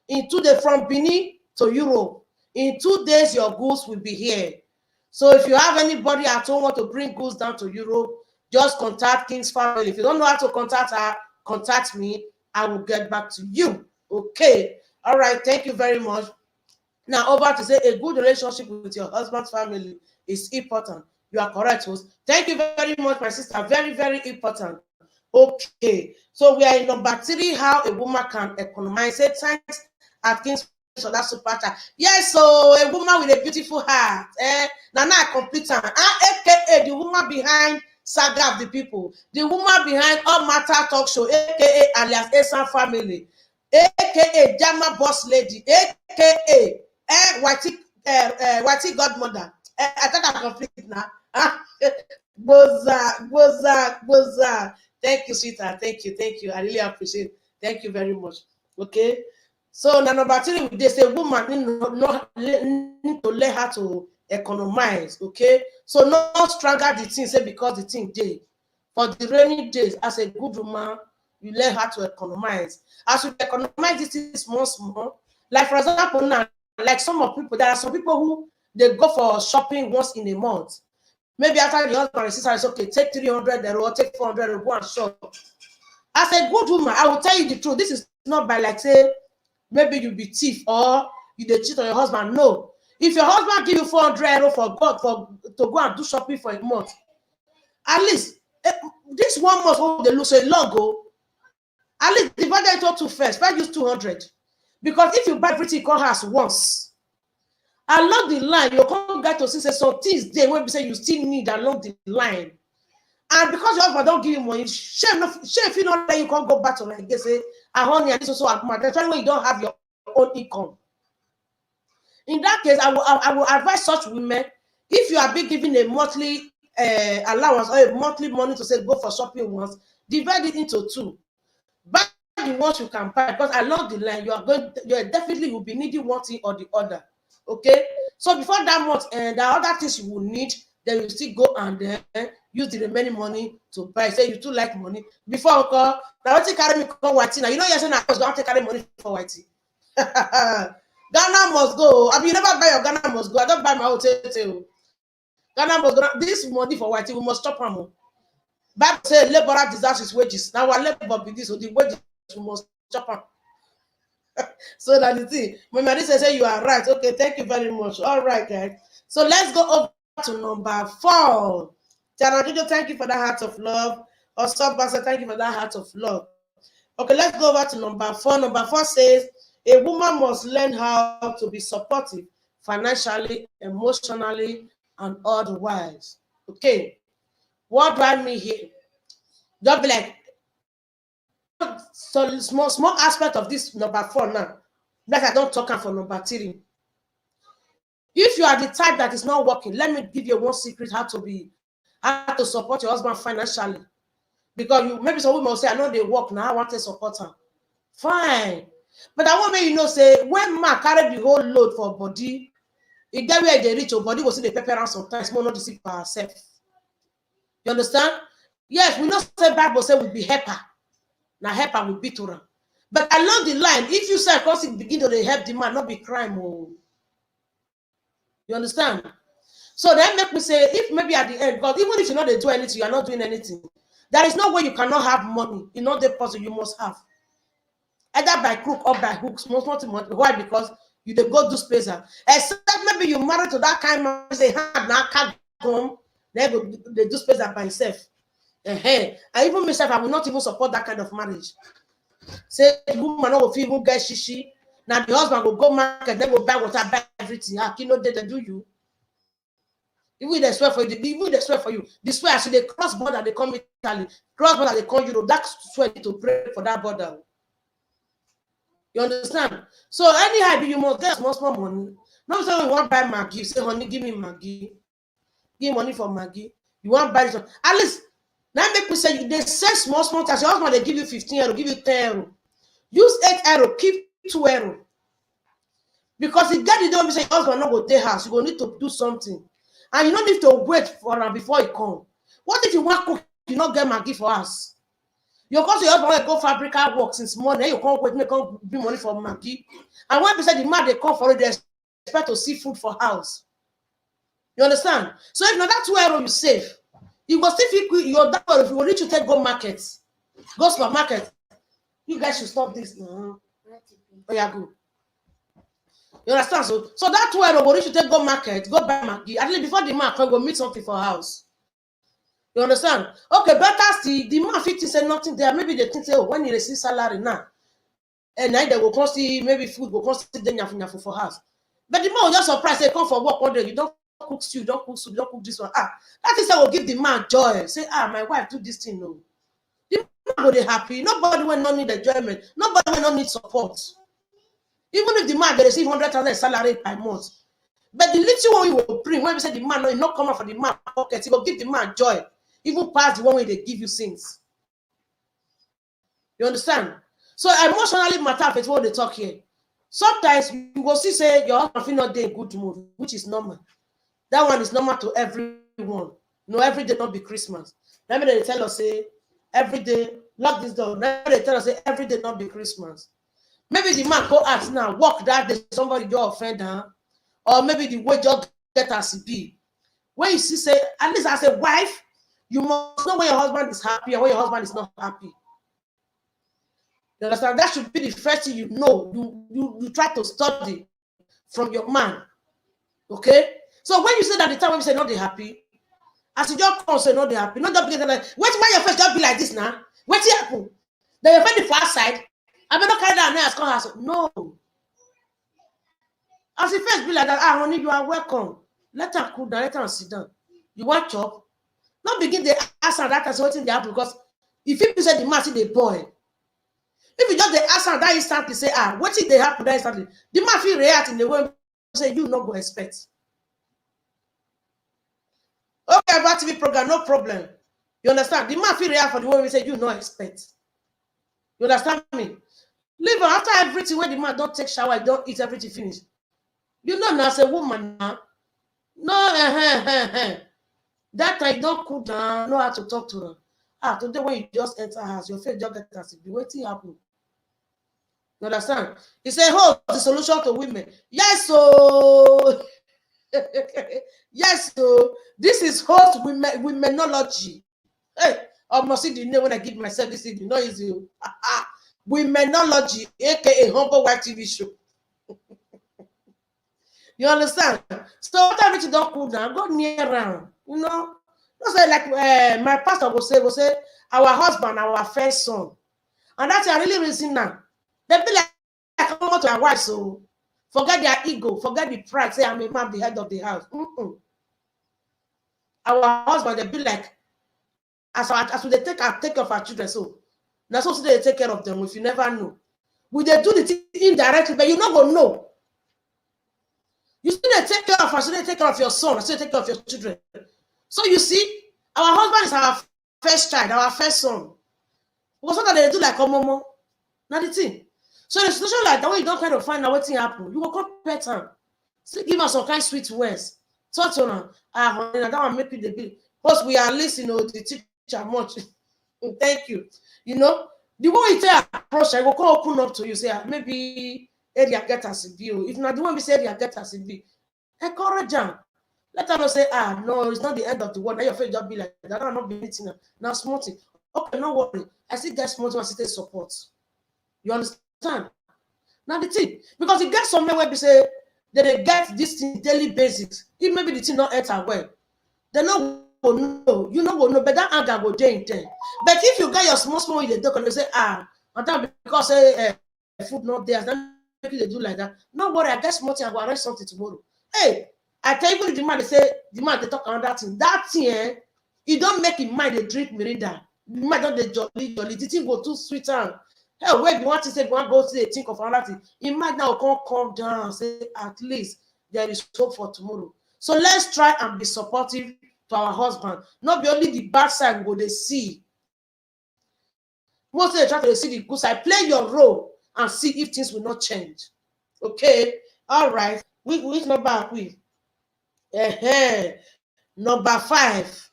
In 2 days, from Benin to Europe. In 2 days, your goods will be here. So if you have anybody at home want to bring goods down to Europe, Just contact King's family. If you don't know how to contact her, contact me. I will get back to you. Okay. All right. Thank you very much. Now, over to say a good relationship with your husband's family is important. You are correct, host. Thank you very much, my sister. Very, very important. Okay. So we are in number 3, how a woman can economize. Say thanks at King's for that super chat. Yes, so a woman with a beautiful heart. Now I complete her. AKA the woman behind Saga of the People. The woman behind All Matter Talk Show, AKA alias Esan Family. AKA Jama Boss Lady. AKA Whitey Godmother. I thought I complete now. Boza. Thank you, sweetheart. Thank you. I really appreciate it. Thank you very much. Okay. So now number 3, they say woman need to learn how to economize. Okay. So not stronger the thing, say because the thing day. For the rainy days, as a good woman, you learn how to economize. As you economize this is small. Like for example, now, like some of people, there are some people who they go for shopping once in a month. Maybe after the husband and sister is okay, take 300 or take 400 or go and shop. As a good woman, I will tell you the truth. This is not by like say maybe you be thief or you dey cheat on your husband. No. If your husband give you 400 for God to go and do shopping for a month, at least this 1 month oh, they lose a logo. At least divide it into 2 first. First use 200. Because if you buy everything come house once, along the line, you come get to see say some things there when we say you still need along the line. And because your husband don't give you money, shame if you don't let you can't go back to like they say, honey, and this also especially when you don't have your own income. In that case, I will advise such women, if you are being given a monthly allowance or a monthly money to say go for shopping once, divide it into 2. Buy the ones you can buy because along the line you definitely will be needing one thing or the other. Okay, so before that month and there are other things you will need, then you still go and use the remaining money to buy. Say you too like money before now what you carry me come whitey now, you know you're saying I was going to carry money for whitey. Ghana must go. I mean, you never buy your Ghana must go. I don't buy my hotel. Ghana must go. This money for whitey we must stop them. Bible say laborer deserves his wages. Now our labor be this, so the wages we must chop them. So that the thing. My mother say you are right. Okay, thank you very much. All right, guys. So let's go over to number 4. Tana Jojo, thank you for that heart of love. Osop Basa, thank you for that heart of love. Okay, let's go over to number 4. Number 4 says a woman must learn how to be supportive financially, emotionally, and otherwise. Okay, what do I mean here? Don't be like, so small aspect of this number 4 now. Like I don't talk for number 3. If you are the type that is not working, let me give you one secret how to support your husband financially. Because you maybe some women will say, I know they work now, I want to support her. Fine. But I want me, say when man carry the whole load for body, it get where they reach your body will see the pepper around sometimes, more not to see for herself. You understand? Yes, we not say Bible say we be helper. Now helper will be to her. But along the line, if you say because it begin to help the man, not be crime. Oh. You understand? So that make me say, if maybe at the end, because even if you know they do anything, you are not doing anything. There is no way you cannot have money. In all the possible, you must have. Either by crook or by hooks. Most money. Why? Because you dey go do space. Except maybe you married to that kind of man, they have now can't come. They do space by himself. I even myself, I will not even support that kind of marriage. Say the woman no go even get shishi. Now the husband will go market, then go buy water, buy everything. You know they do you. Even they swear for you, even they swear for you. The swear as they cross border, they come Italy, cross border, they come Europe. That's swear to pray for that border. You understand? So anyhow, you must get small money. Not say you want to buy Maggi, say honey, give me Maggi. Give money for Maggi. You want to buy this one. At least now make me say they say small tax. Your husband they give you 15 euro, give you 10 euro. Use 8 euro, keep 2 euro. Because if that don't say your husband not go to house, you go need to do something. And you don't need to wait for him before he come. What if you want cook, you not get Maggi for us? You come to your husband go fabrica work since morning, you can't wait, make come bring money for Maggi. And when say the man they come for it, they expect to see food for house. You understand? So if not that 2 euro you save, You go still feel your that if you need to take go market, go supermarket. You guys should stop this now. Oh yeah, go. You understand? So that way nobody should take go market, go buy Maggi. At least before the man can go meet something for house. You understand? Okay, better still, the man fit say nothing there. Maybe they think say, oh, when you receive salary now, and now they will come see maybe food will come see then nyafu for house. But the man will just surprise, say, come for work one day, you don't cook stew, you don't cook soup, you don't cook this one. That is how will give the man joy. Say, my wife do this thing, no. The man will be happy. Nobody will not need enjoyment. Nobody will not need support. Even if the man they receive 100,000 salary per month, but the little one you will bring when we say the man no, it not come out for the man pocket, it will give the man joy, even past the one way they give you things. You understand? So emotionally matter is what they talk here. Sometimes you will see say your husband feel not dey good mood, which is normal. That one is normal to everyone. No, every day not be Christmas. Remember they tell us say every day, lock this door. Remember they tell us say every day not be Christmas. Maybe the man go ask now, work that day, somebody do offend her, or maybe the wage just get as it be. When you see say, at least as a wife, you must know when your husband is happy and when your husband is not happy. You understand? That should be the first thing you know. You try to study from your man. Okay? So when you say that the time when you say not they happy, as you just come say not they happy, not just because like, wait when your face just be like this now. What happen? Then your face the far side. I better carry that now as come house. No. As the face be like that, honey, you are welcome. Let her cool down, let her sit down. You want chop? Not begin the ask her that as waiting the happen because if you say the man see the boy, if you just the ask her that instantly say, what did they happen that instantly? The man feel react in the way say you not go expect. Okay, about TV program, no problem. You understand? The man feel react for the way we say you not expect. You understand me? Leave her after everything when the man don't take shower, don't eat everything finish. You know now as a woman now. No, that time don't cool down, know how to talk to her. Today when you just enter house, your face just get as if be waiting happen. You understand? He say, "Oh, the solution to women." Yes, so yes, so this is host womenology. Hey, I must see the name when I give myself this thing. No easy. Womenology, aka Humble White TV show. You understand? So after everything don't cool down, go near around. You know, don't say like my pastor will say, our husband, our first son, and that's I really reason now. They be like come to our wife, so forget their ego, forget the pride. Say I'm a man, the head of the house. Our husband, they be like as they take care of our children. So now so they take care of them. If you never know, we they do the thing indirectly, but you not gonna know. You still take care of us, you take care of your son, still take care of your children. So you see, our husband is our first child, our first son. Because what they do like a momo, not the thing. So in a situation like that, when you don't kind of find out what thing happen, you will come pet her. Still give us some kind of sweet words. Talk to her. Honey, that one make you the bill. Because we are listening to the teacher much. Thank you. You know, the way you tell approach, I will come open up to you, say maybe area get as a view. If not the one we say area get as a view, encourage them. Let them not say, no, it's not the end of the world. Now your face just be like that. I'm not be meeting now small thing. Okay, no worry. I still get small thing, I still support. You understand? Now the thing, because you get somewhere where we say that they get this thing daily basics. If maybe the thing not enter well, they not go know. You know go know, but that anger go there in there. But if you get your small in the dog and they say, and that because food not there, then they do like that. No worry, I guess small thing I go arrange something tomorrow. Hey, I tell you the man they say the man they talk on that thing. That thing, it don't make him mind they drink Mirinda. The man don't they jolly. The thing go too sweet and hell, where you want to say you want to go to the think of another thing. It might now come calm down and say at least there is hope for tomorrow. So let's try and be supportive to our husband. Not be only the bad side go they see. Mostly they try to see the good side. Play your role and see if things will not change. Okay, all right. Which number are we? Number 5.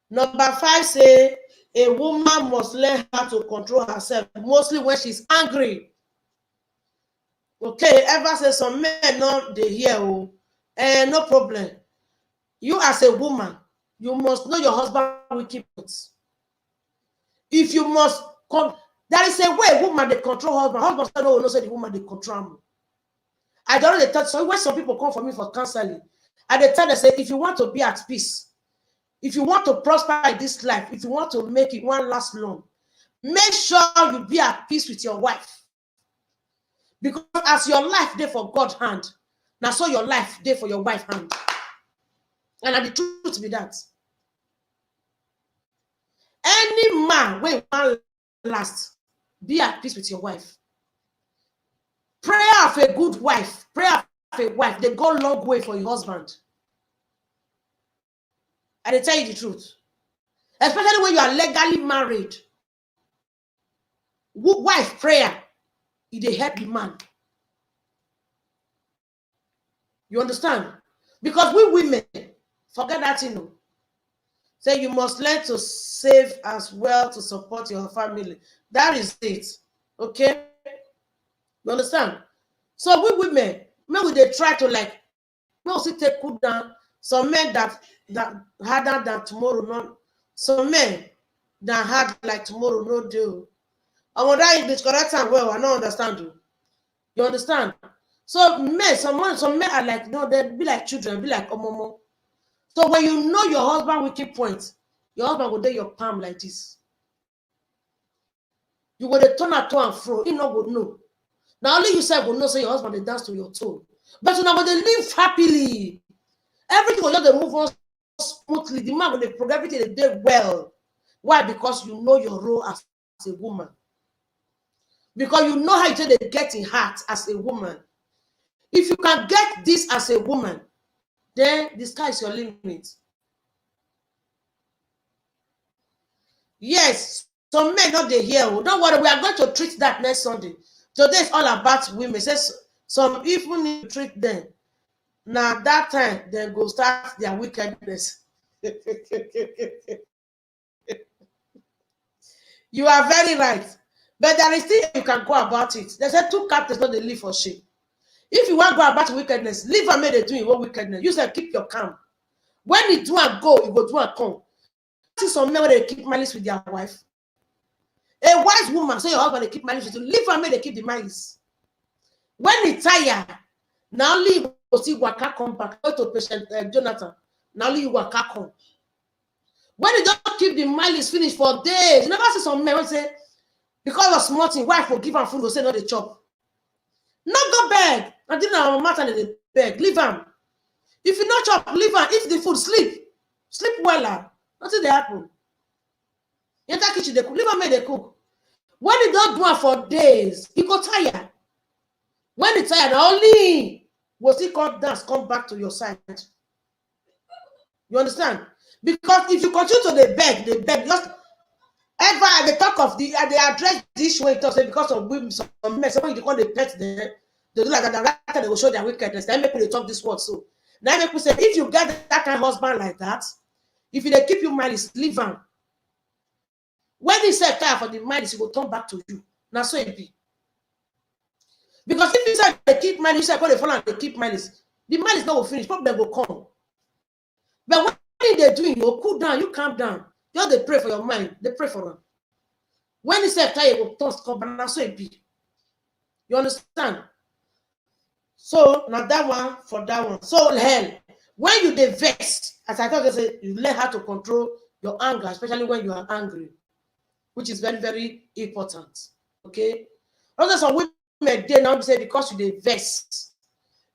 Number 5 say a woman must learn how to control herself, mostly when she's angry. Okay, ever say some men no they hear no problem. You as a woman, You must know your husband will keep it. If you must come, there is a way woman they control husband. Husband say no, no say the woman they control him. I don't know the thought. So when some people come for me for counseling, at the time they say, if you want to be at peace, if you want to prosper in this life, if you want to make it one last long, make sure you be at peace with your wife. Because as your life there for God's hand, now so your life there for your wife's hand. And the truth be that. Any man when one last, be at peace with your wife. Prayer of a good wife, prayer of a wife, they go a long way for your husband. And they tell you the truth. Especially when you are legally married. Wife prayer, it help the man. You understand? Because we women, forget that, you know. Say you must learn to save as well to support your family. That is it. Okay? You understand? So we women, maybe they try to like, maybe take cool down. Some men that harder than tomorrow, not some men that hard like tomorrow, no do. I want that English correct and well, I don't understand you. You understand? So men, some men are like, no, they be like children, be like omomo. So when you know your husband will keep points, your husband will do your palm like this. You go to turn at to and fro, you know go know. Now only you say go know, say your husband they dance to your tone. But you know they live happily. Everything will just move on smoothly. The man will progress everything they do well. Why? Because you know your role as a woman. Because you know how you get in heart as a woman. If you can get this as a woman, then the sky is your limit. Yes, some men not they hear. Don't worry, we are going to treat that next Sunday. Today is all about women. Says some even if you treat them. Now that time they go start their wickedness. You are very right. But there is still you can go about it. They say two captains not they live for sheep. If you want to go about wickedness, leave and make they do your wickedness. You say keep your calm. When you do and go, you go do and come. See some men when they keep malice with their wife. A wise woman, so your husband they keep malice with you. Leave and make they keep the malice. When he tired, now leave go see Waka come back. Go to patient Jonathan. Now leave Waka come. When you don't keep the malice finish for days, you never see some men when say because of small thing, wife will give her food, go say no they chop. Not go beg. I didn't know matter they beg. Leave him. If you not chop, leave him. Eat the food, sleep. Sleep well. Nothing they happen. Enter kitchen, they cook. Leave him make they cook. When you don't do it for days, you go tired. When you tired, only will still come dance, come back to your side. You understand? Because if you continue to they beg, just ever they talk of they address this way talk because of women, some men, some you call the pet there, they do like that, they will show their wickedness. Then make people talk this word. So now make people say, if you get that kind of husband like that, if they keep you malice, leave him. When he said time for the malice, he will turn back to you. Now so it be. Because if you say they keep malice, you say call the phone and they keep malice, the malice not will finish, problem will come. But what they're doing, you cool down, you calm down. Just they pray for your mind, they pray for them. When he said time, will turn come back, now so it be. You understand? So now that one for that one. So hell, when you dey vex, as I thought I said, you learn how to control your anger, especially when you are angry, which is very, very important. Okay. Also, some women they now say because you dey vex,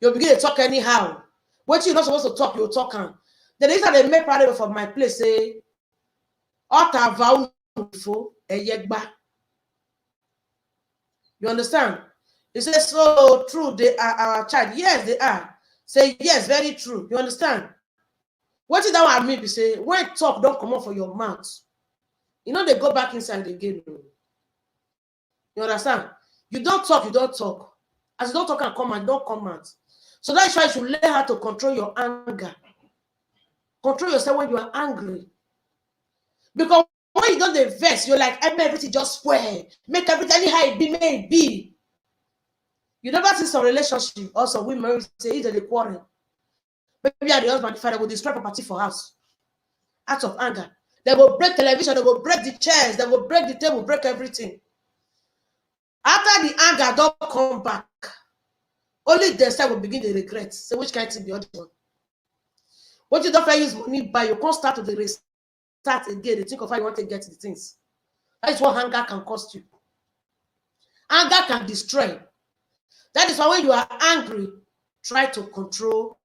you begin to talk anyhow. What you're not supposed to talk, you talk on. Then they say they make parable from my place say, "Ota vow before a yegba." You understand? He says, so true, they are our child. Yes, they are. Say, yes, very true. You understand? What is that what I mean? Say, when talk don't come out for your mouth, you know they go back inside again. You understand? You don't talk, you don't talk. As you don't talk and come out, don't come out. So that's why you should learn how to control your anger. Control yourself when you are angry. Because when you don't invest, you're like, everything just spoil. Make everything anyhow it be, may it be. You never see some relationship also women say either they quarrel. Maybe the husband the father will destroy property for house. out of anger. They will break television, they will break the chairs, they will break the table, break everything. After the anger don't come back, only themselves will begin to regret. So which kind of be other one? What you don't use money buy, you can't start to the restart again. They think of how you want to get the things. That is what anger can cost you. Anger can destroy. That is why when you are angry, try to control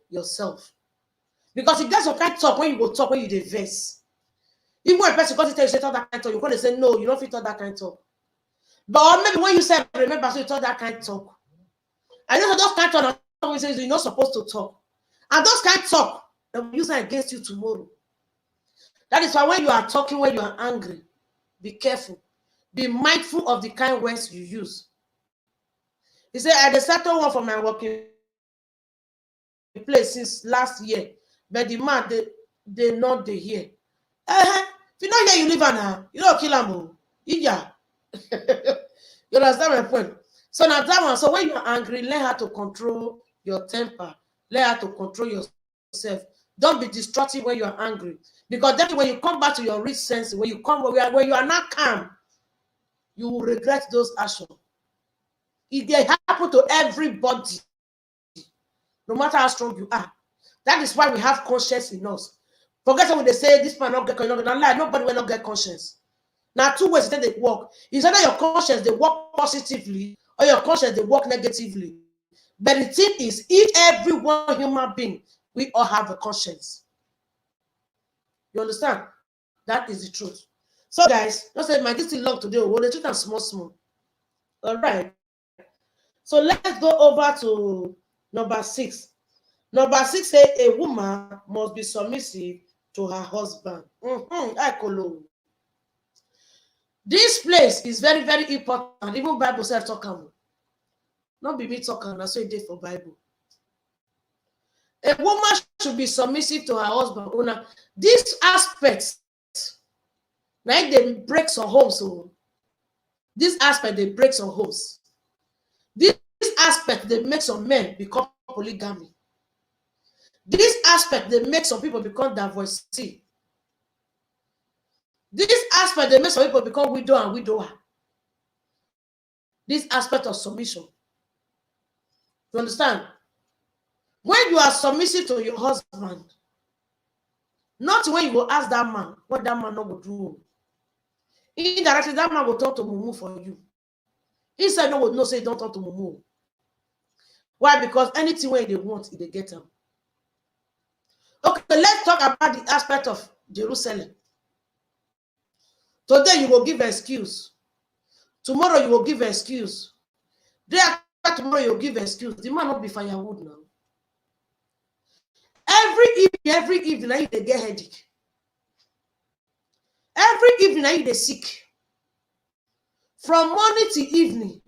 yourself. Because if there's some kind of talk when you go talk, when you diverse. Even when a person comes to tell you, say that kind of talk, you're going to say, no, you don't fit that kind of talk. But or maybe when you say, remember, so you talk that kind of talk. I know those kind of talk, says you're not supposed to talk. And those kind of talk, they will use that against you tomorrow. That is why when you are talking, when you are angry, be careful. Be mindful of the kind words you use. He said, I settled one for my working place since last year, but the man, they not they hear. If you not hear, you leave her now. You don't kill him. Yeah. You understand my point? So now that one, so when you're angry, learn how to control your temper. Learn how to control yourself. Don't be destructive when you're angry. Because then when you come back to your rich sense, when you are not calm, you will regret those actions. It they happen to everybody, no matter how strong you are. That is why we have conscience in us. Forget when they say this man not get conscience. Nobody will not get conscience. Now, two ways that they work. Is either your conscience they work positively or your conscience they work negatively. But the thing is, every one human being, we all have a conscience. You understand? That is the truth. So, guys, don't say my this is long today. We'll treat them small. All right. So let's go over to number 6. Number 6 says a woman must be submissive to her husband. This place is very, very important. Even Bible says talk about. Not be me talking, that's what it did for Bible. A woman should be submissive to her husband. These aspects, like they break some homes. So this aspect they break some homes. This aspect they make some men become polygamy. This aspect they make some people become divorcee. This aspect they make some people become widow and widower. This aspect of submission. You understand? When you are submissive to your husband, not when you go ask that man what that man not will do. Indirectly, that man will talk to Mumu for you. He said no, no say don't talk to Mumu. Why? Because anything where they want, they get them. Okay, let's talk about the aspect of Jerusalem. Today you will give an excuse. Tomorrow you will give an excuse. Day after tomorrow you will give an excuse. The man not be firewood now. Every evening they get headache. Every evening they sick. From morning to evening.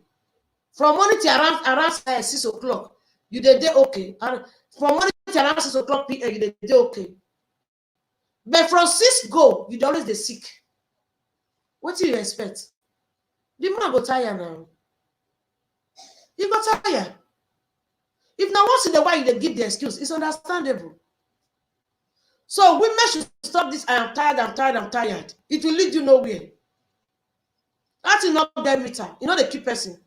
From morning to around 6 o'clock, you did okay. And from morning to around 6 o'clock p.m., you did okay. But from 6 go, you always the sick. What do you expect? The man go tired now. He got tired. If now once in a while they give the excuse, it's understandable. So women should stop this. I am tired. It will lead you nowhere. That's not get meter. You know the key person.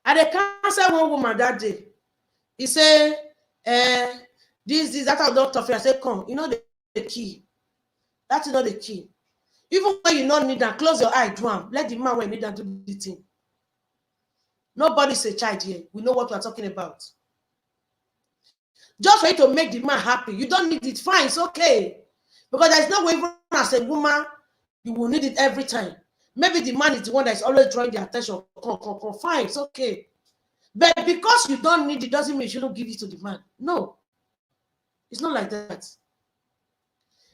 And they cancel one woman that day. He said, this, that I don't talk. I said, come, you know the key. That's not the key. Even when you don't need that, close your eye, do them. Let the man when you need that do the thing. Nobody's a child here. We know what we're talking about. Just for you to make the man happy. You don't need it. Fine, it's okay. Because there's no way, even as a woman, you will need it every time. Maybe the man is the one that's always drawing the attention. Come. Fine, it's okay. But because you don't need it, doesn't mean you shouldn't give it to the man. No. It's not like that.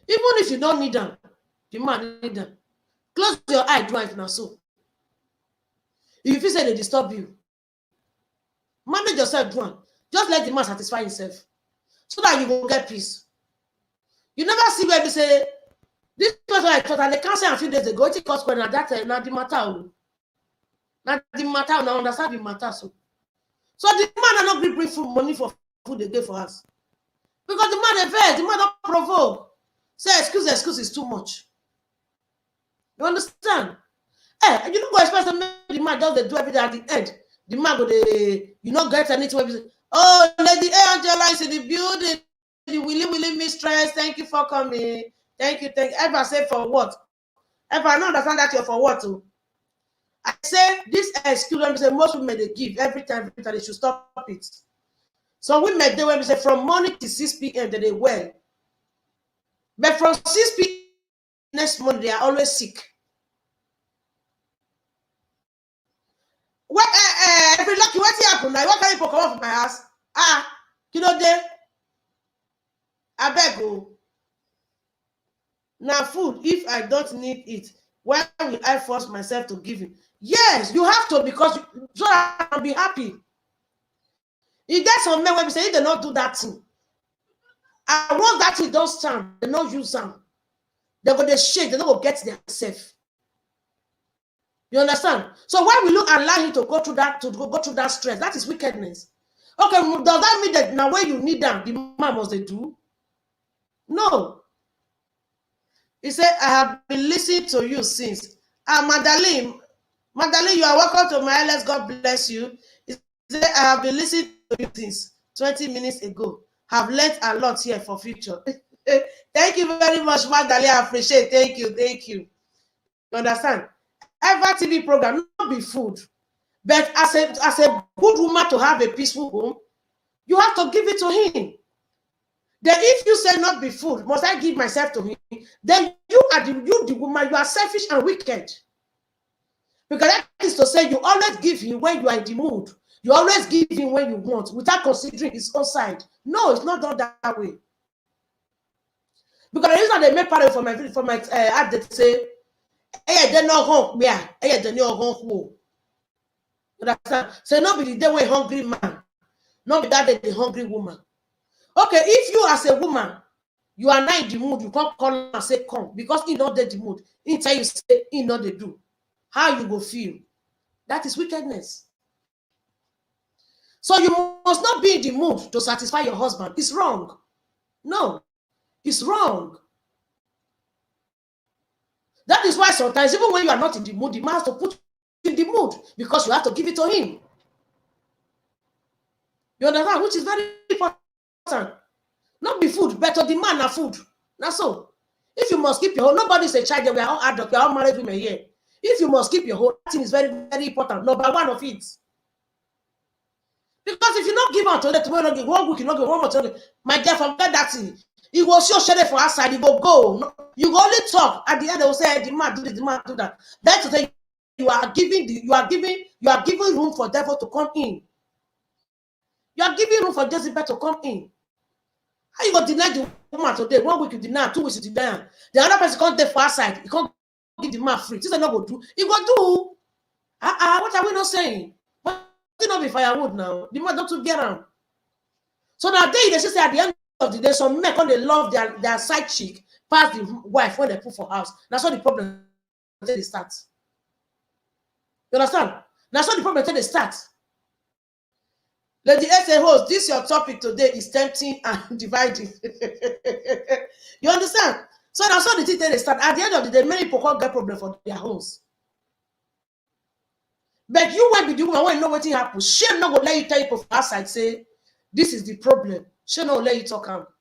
Even if you don't need them, the man need them. Close your eye, drive now so. If you feel say they disturb you, manage yourself, do one. Just let the man satisfy himself. So that you will get peace. You never see where they say, this person I thought, and they can't say a few days ago, it costs when that now the matter. Now the matter, now understand the matter. So the man are not bring food money for food they give for us. Because the man vex, the man don't provoke. Say excuse is too much. You understand? Eh, you don't go expect the man just they do everything at the end. The man go you not get anything. Oh, Lady Angela is in the building. The Willie mistress. Thank you for coming. Thank you. Ever say for what? Ever I don't understand that you're for what too. I say this excuse when we say most women they give every time they should stop it. Some women they when we say from morning to 6 p.m. they well. But from 6 p.m. next morning they are always sick. What every lucky what happen now? What can you come off from my house? You know there. I beg you. Now food, if I don't need it, why will I force myself to give it? Yes, you have to because so I can be happy. You get some men when we say they not do that thing. And once that thing don't stand, they not use them. They go they shake, they don't go get themselves. You understand? So why will you allow him to go through that stress? That is wickedness. Okay, does that mean that now when you need them, the man must they do? No. He said, I have been listening to you since. Magdalene, you are welcome to my LS. God bless you. He said, I have been listening to you since 20 minutes ago. Have learned a lot here for future. Thank you very much, Magdalene. I appreciate it. Thank you. You understand? Every TV program, not be food. But as a good woman to have a peaceful home, you have to give it to him. Then if you say not be food, must I give myself to him? Then you the woman, you are selfish and wicked. Because that is to say you always give him when you are in the mood. You always give him when you want, without considering his own side. No, it's not done that way. Because the reason they make part for my ad they say, hey, they're not home. Yeah, hey, they're not home. Understand? So not be the day when hungry man, not be that day the hungry woman. Okay, if you as a woman, you are not in the mood, you can't call and say come because he not in the mood. He tell you say he not they do. How you go feel? That is wickedness. So you must not be in the mood to satisfy your husband. It's wrong. No, it's wrong. That is why sometimes even when you are not in the mood, the man has to put you in the mood because you have to give it to him. You understand? Which is very important. Not be food, but to the man na food. That's so. If you must keep your home, nobody's a child, we are all adults, we are all married women here. If you must keep your home, that thing is very, very important. Number one of it. Because if you not give out to tomorrow, 1 week, you not give 1 month, my dear, forget that thing. You go show shade for outside, you go. You go only talk. At the end, they will say, the man do this, the man do that. That's to say you are giving room for devil to come in. You are giving room for Jezebel to come in. How you go deny the woman today? 1 week you deny, 2 weeks you deny. The other person can't there for outside. You can't give the man free. This is not go do. You go do. What are we not saying? But it not be firewood now. The man don't get around. So now they say at the end of the day, some men when they love their side chick past the wife when they put for house. That's what the problem they start. You understand? That's what the problem they start. Lady SA host, this your topic today is tempting and dividing. You understand? So that's what the thing they start. At the end of the day, many people can't get problem for their homes. But you won't be the woman when you know what happens. She not gonna let you tell people from outside say, this is the problem. She not let you talk out.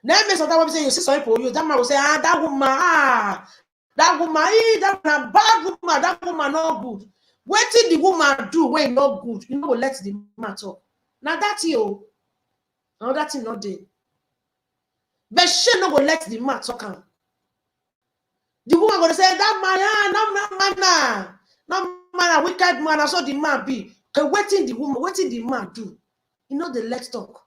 Now sometimes when say you see some people, that man will say, that woman, that bad woman, that woman not good. What did the woman do when not good? You know, let the man talk. Now that's you. Now that's not there. But she not gonna let the man talk. The woman gonna say that man, wicked man. I saw the man be. Okay, waiting the woman, what did the man do? You know the let talk.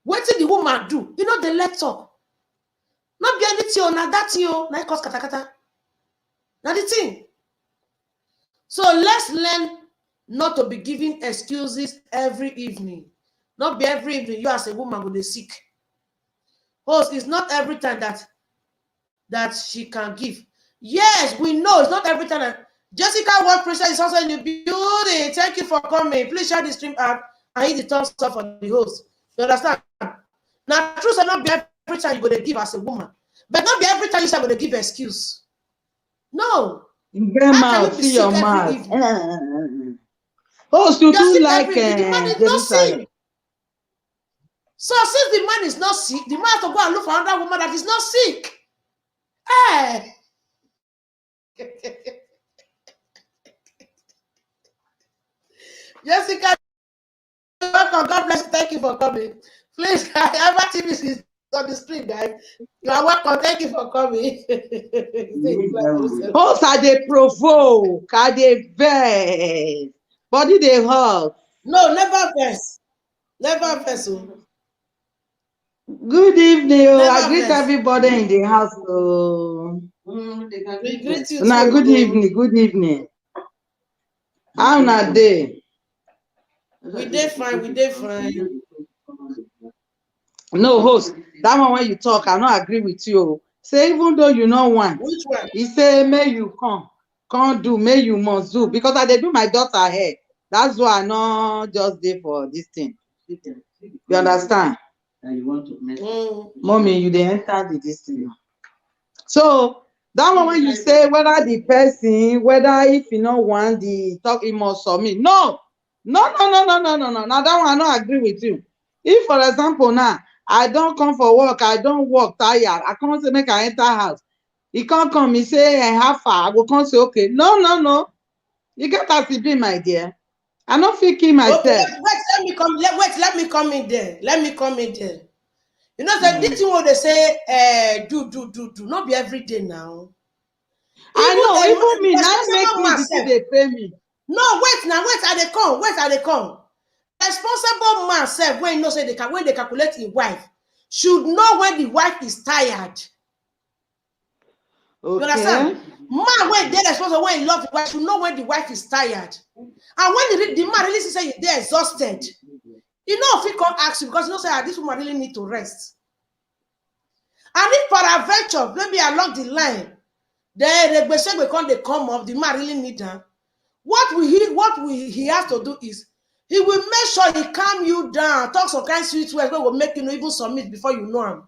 What did the woman do? You know the let talk. Not be anything. Now that's you. Now cause kata. Now the thing. So let's learn not to be giving excuses every evening. Not be every evening you as a woman go sick. Host, it's not every time that she can give. Yes, we know it's not every time that Jessica World Princess is also in the building. Thank you for coming. Please share the stream out and eat the thumbs up for the host. You understand? Now, truth will not be every time you're going to give as a woman, but not be every time you're going to give excuse. No. Get mouth, see your mouth. Oh, you too like Jerusalem. So since the man is not sick, the man has to go and look for another woman that is not sick. Hey. Jessica, welcome. God bless you. Thank you for coming. Please, Eva TV is on the screen, guys. You are welcome. Thank you for coming. Host are they provoke? Are they vex? Body they hurt? No, never vex. Never vex. Good evening. I greet everybody in the house. We greet you. Now, good evening. Good evening. How na day? We dey fine. We dey fine. No, host. That one when you talk, I not agree with you. Say even though you know one. Which one? He say may you can't do, may you must do, because I dey do my daughter hair. That's why I not just there for this thing. You understand? You want to Mommy, you dey enter this thing. So that one when you say whether the person, whether if you know one the talk, he must submit. No. Now that one I not agree with you. If for example now I don't come for work, I don't work tired, I can't say make I enter house. He can't come, he say how far, I will come say okay. No. You get as it be, my dear. I not thinking myself. Okay, let me come in there. Let me come in there. You know that this thing what they say, do. Not be every day now. I know, even me, now make me they pay me. No, wait, are they come? Responsible man self, when you know say when they calculate his wife, should know when the wife is tired. Okay. You understand? Man, when they responsible, when he love the wife, should know when the wife is tired. And when the man really say they're exhausted, you know if he can't ask you because you know say this woman really need to rest. And if peradventure, maybe along the line, then they come up, the man really need her. What he has to do is he will make sure he calm you down, talk some kind of sweet words that will make you know even submit before you know him.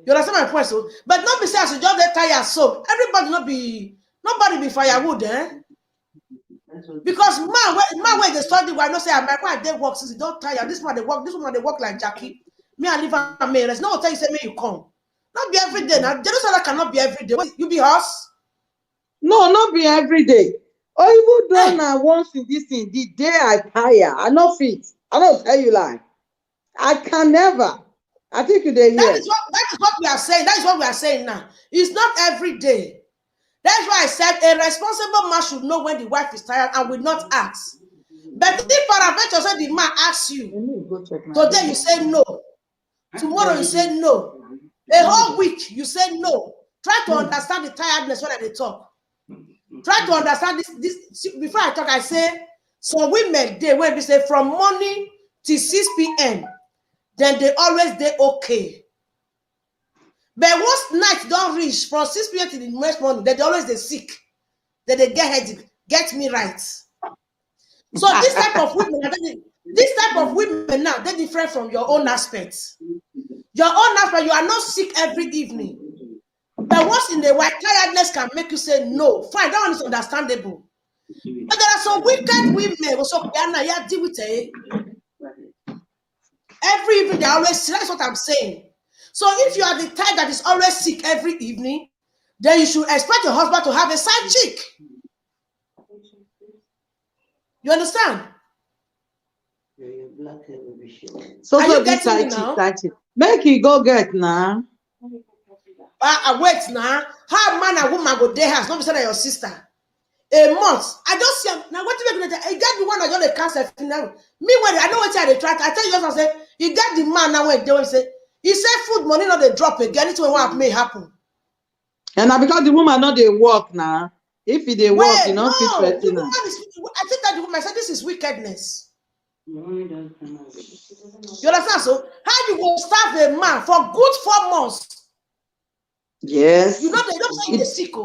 You understand my point? So, but not be say as you just get tired so nobody be firewood, eh? Because man when they study, why not say my wife they work since he don't tire. This woman they work like Jackie. Me and leave her me. There's no tell you say me you come. Not be every day. Now Jerusalem cannot be every day. You be us? No, not be every day. Or even though now once in this thing, the day I tire, I not fit. I don't tell you lie. I can never. I think you did. That is what we are saying. That is what we are saying now. It's not every day. That's why I said a responsible man should know when the wife is tired and will not ask. But if peradventure say the man asks you, today you say no. Tomorrow you say no. A whole week you say no. Try to understand the tiredness when they talk. Try to understand this. Before I talk, I say some women they when we say from morning till 6 p.m. then they always they okay. But once night don't reach from 6 p.m. to the next morning, they always they sick. Then they get headache. Get me right. So this type of women now, they're different from your own aspects. Your own aspect, you are not sick every evening. But once in a while, tiredness can make you say no. Fine, that one is understandable. But there are some wicked women, so yeah, deal with it. Every evening they always sick. That's what I'm saying. So if you are the type that is always sick every evening, then you should expect your husband to have a side chick. You understand? So this side chick. Make you go get now. Wait now. How man and woman go there has not be said that your sister. A month. I just see now what you make I get the one that you're the cancer now. Me when I know what I try. I tell you just I say you get the man now when they say he said food money not they drop again. It's what may happen. And now because the woman not they work now. If they work, you know, I think that the woman said this is wickedness. You understand? So how you will starve a man for good 4 months? Yes. You know they don't say they're sick.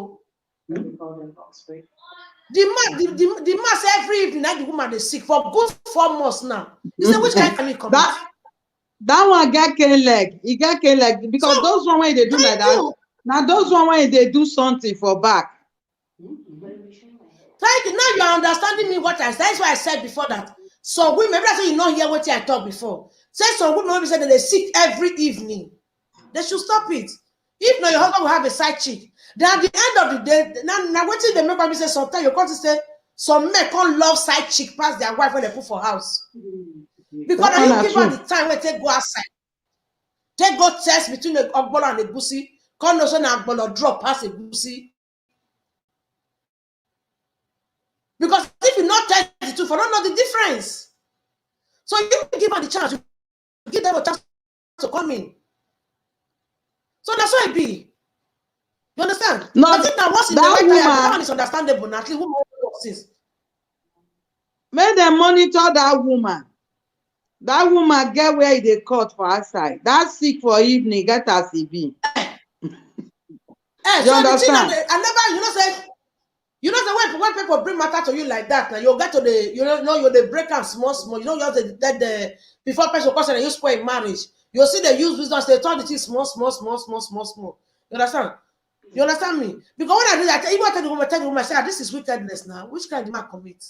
The man say every evening that the woman is sick for good 4 months now. He said, which kind of family come? That one get cane leg. He get cane leg because so, those one when they do like that. Now those one when they do something for back. Thank you. Now you are understanding me what I said. That's why I said before that. So women, maybe that's why you not hear what I talked before. Say some women maybe say that they sick every evening. They should stop it. If not, your husband will have a side chick. Then at the end of the day, now what if they make me say sometimes you can't say some men can't love side chick past their wife when they put for house. Because now you give her the time when they go outside. They go test between the Ogbolo and the Egusi. Can't know so now Ogbolo drop past the Egusi. Because if you not test the two, for don't know the difference. So you give her the chance, you give them a chance to come in. So that's why it be. You understand? No, I think that once in the right time, that one is understandable. Now, at least woman works. Make them monitor that woman. That woman get where they cut for outside. That sick for evening, get her CB. You so understand? You know when people bring matter to you like that, now you get to the you're the break and small. You know you have the before person question and you spoil marriage. You see they use wisdom, they turn it small. You understand? You understand me? Because when I do that, even tell the woman, say, this is wickedness now. Which kind of man commit?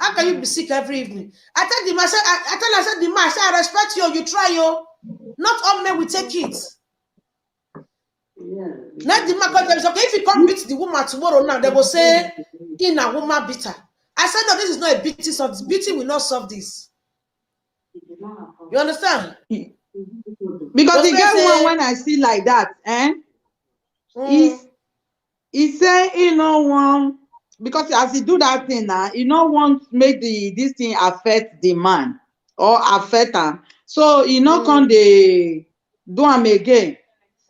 How can you be sick every evening? I tell the man, I said the man, I say I respect you, you try you. Not all men will take it. Let the man come say, okay, if you come beat the woman tomorrow now, they will say, in a woman bitter. I said, no, this is not a beating, so this beating will not solve this. You understand? Because the girl one when I see like that, he say he no want, because as he do that thing now, he no want make this thing affect the man or affect him. So he no come dey do him again.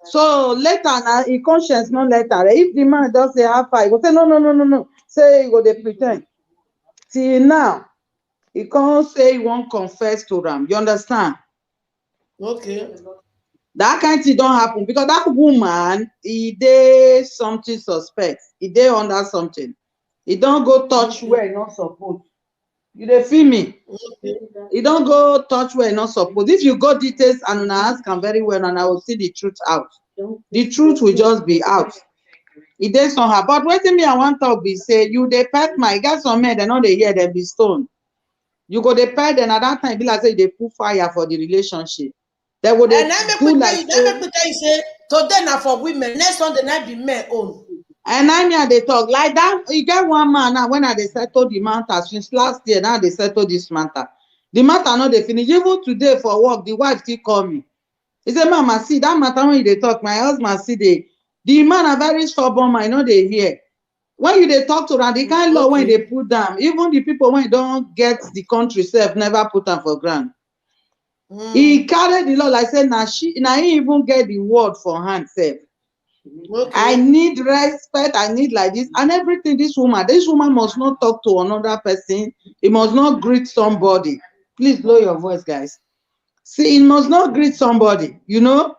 So later now, he conscience no later. If the man does say how far, he go say no. Say he go dey pretend. Till now, he can't say he won't confess to them. You understand? Okay. That kind of thing don't happen because that woman, he did something suspect. He did under something. He don't go touch where he not supposed. You dey feel me? Okay. He don't go touch where he not supposed. If you go details and una ask him very well, and I will see the truth out. The truth will just be out. It did somehow. But waiting me, I want to be say you dey pet my guys on men, they know they hear them be stoned. You go dey pet them at that time, be like say they put fire for the relationship. They would and I make me tell you say today now for women, next Sunday night be men own. And I mean they talk like that. You get one man now when they settle the matter since last year, now they settle this matter. The matter not they finish. Even today for work, the wife still call me. He said, Mama, see that matter when they talk, my husband see the man are very stubborn, I know they hear. When you they talk to them, the kind law when they put them, even the people when don't get the country self never put them for grant. He carried the law like say now he even get the word for hand self. I need respect, I need like this and everything. This woman must not talk to another person. He must not greet somebody. Please lower your voice, guys. See, he must not greet somebody, you know.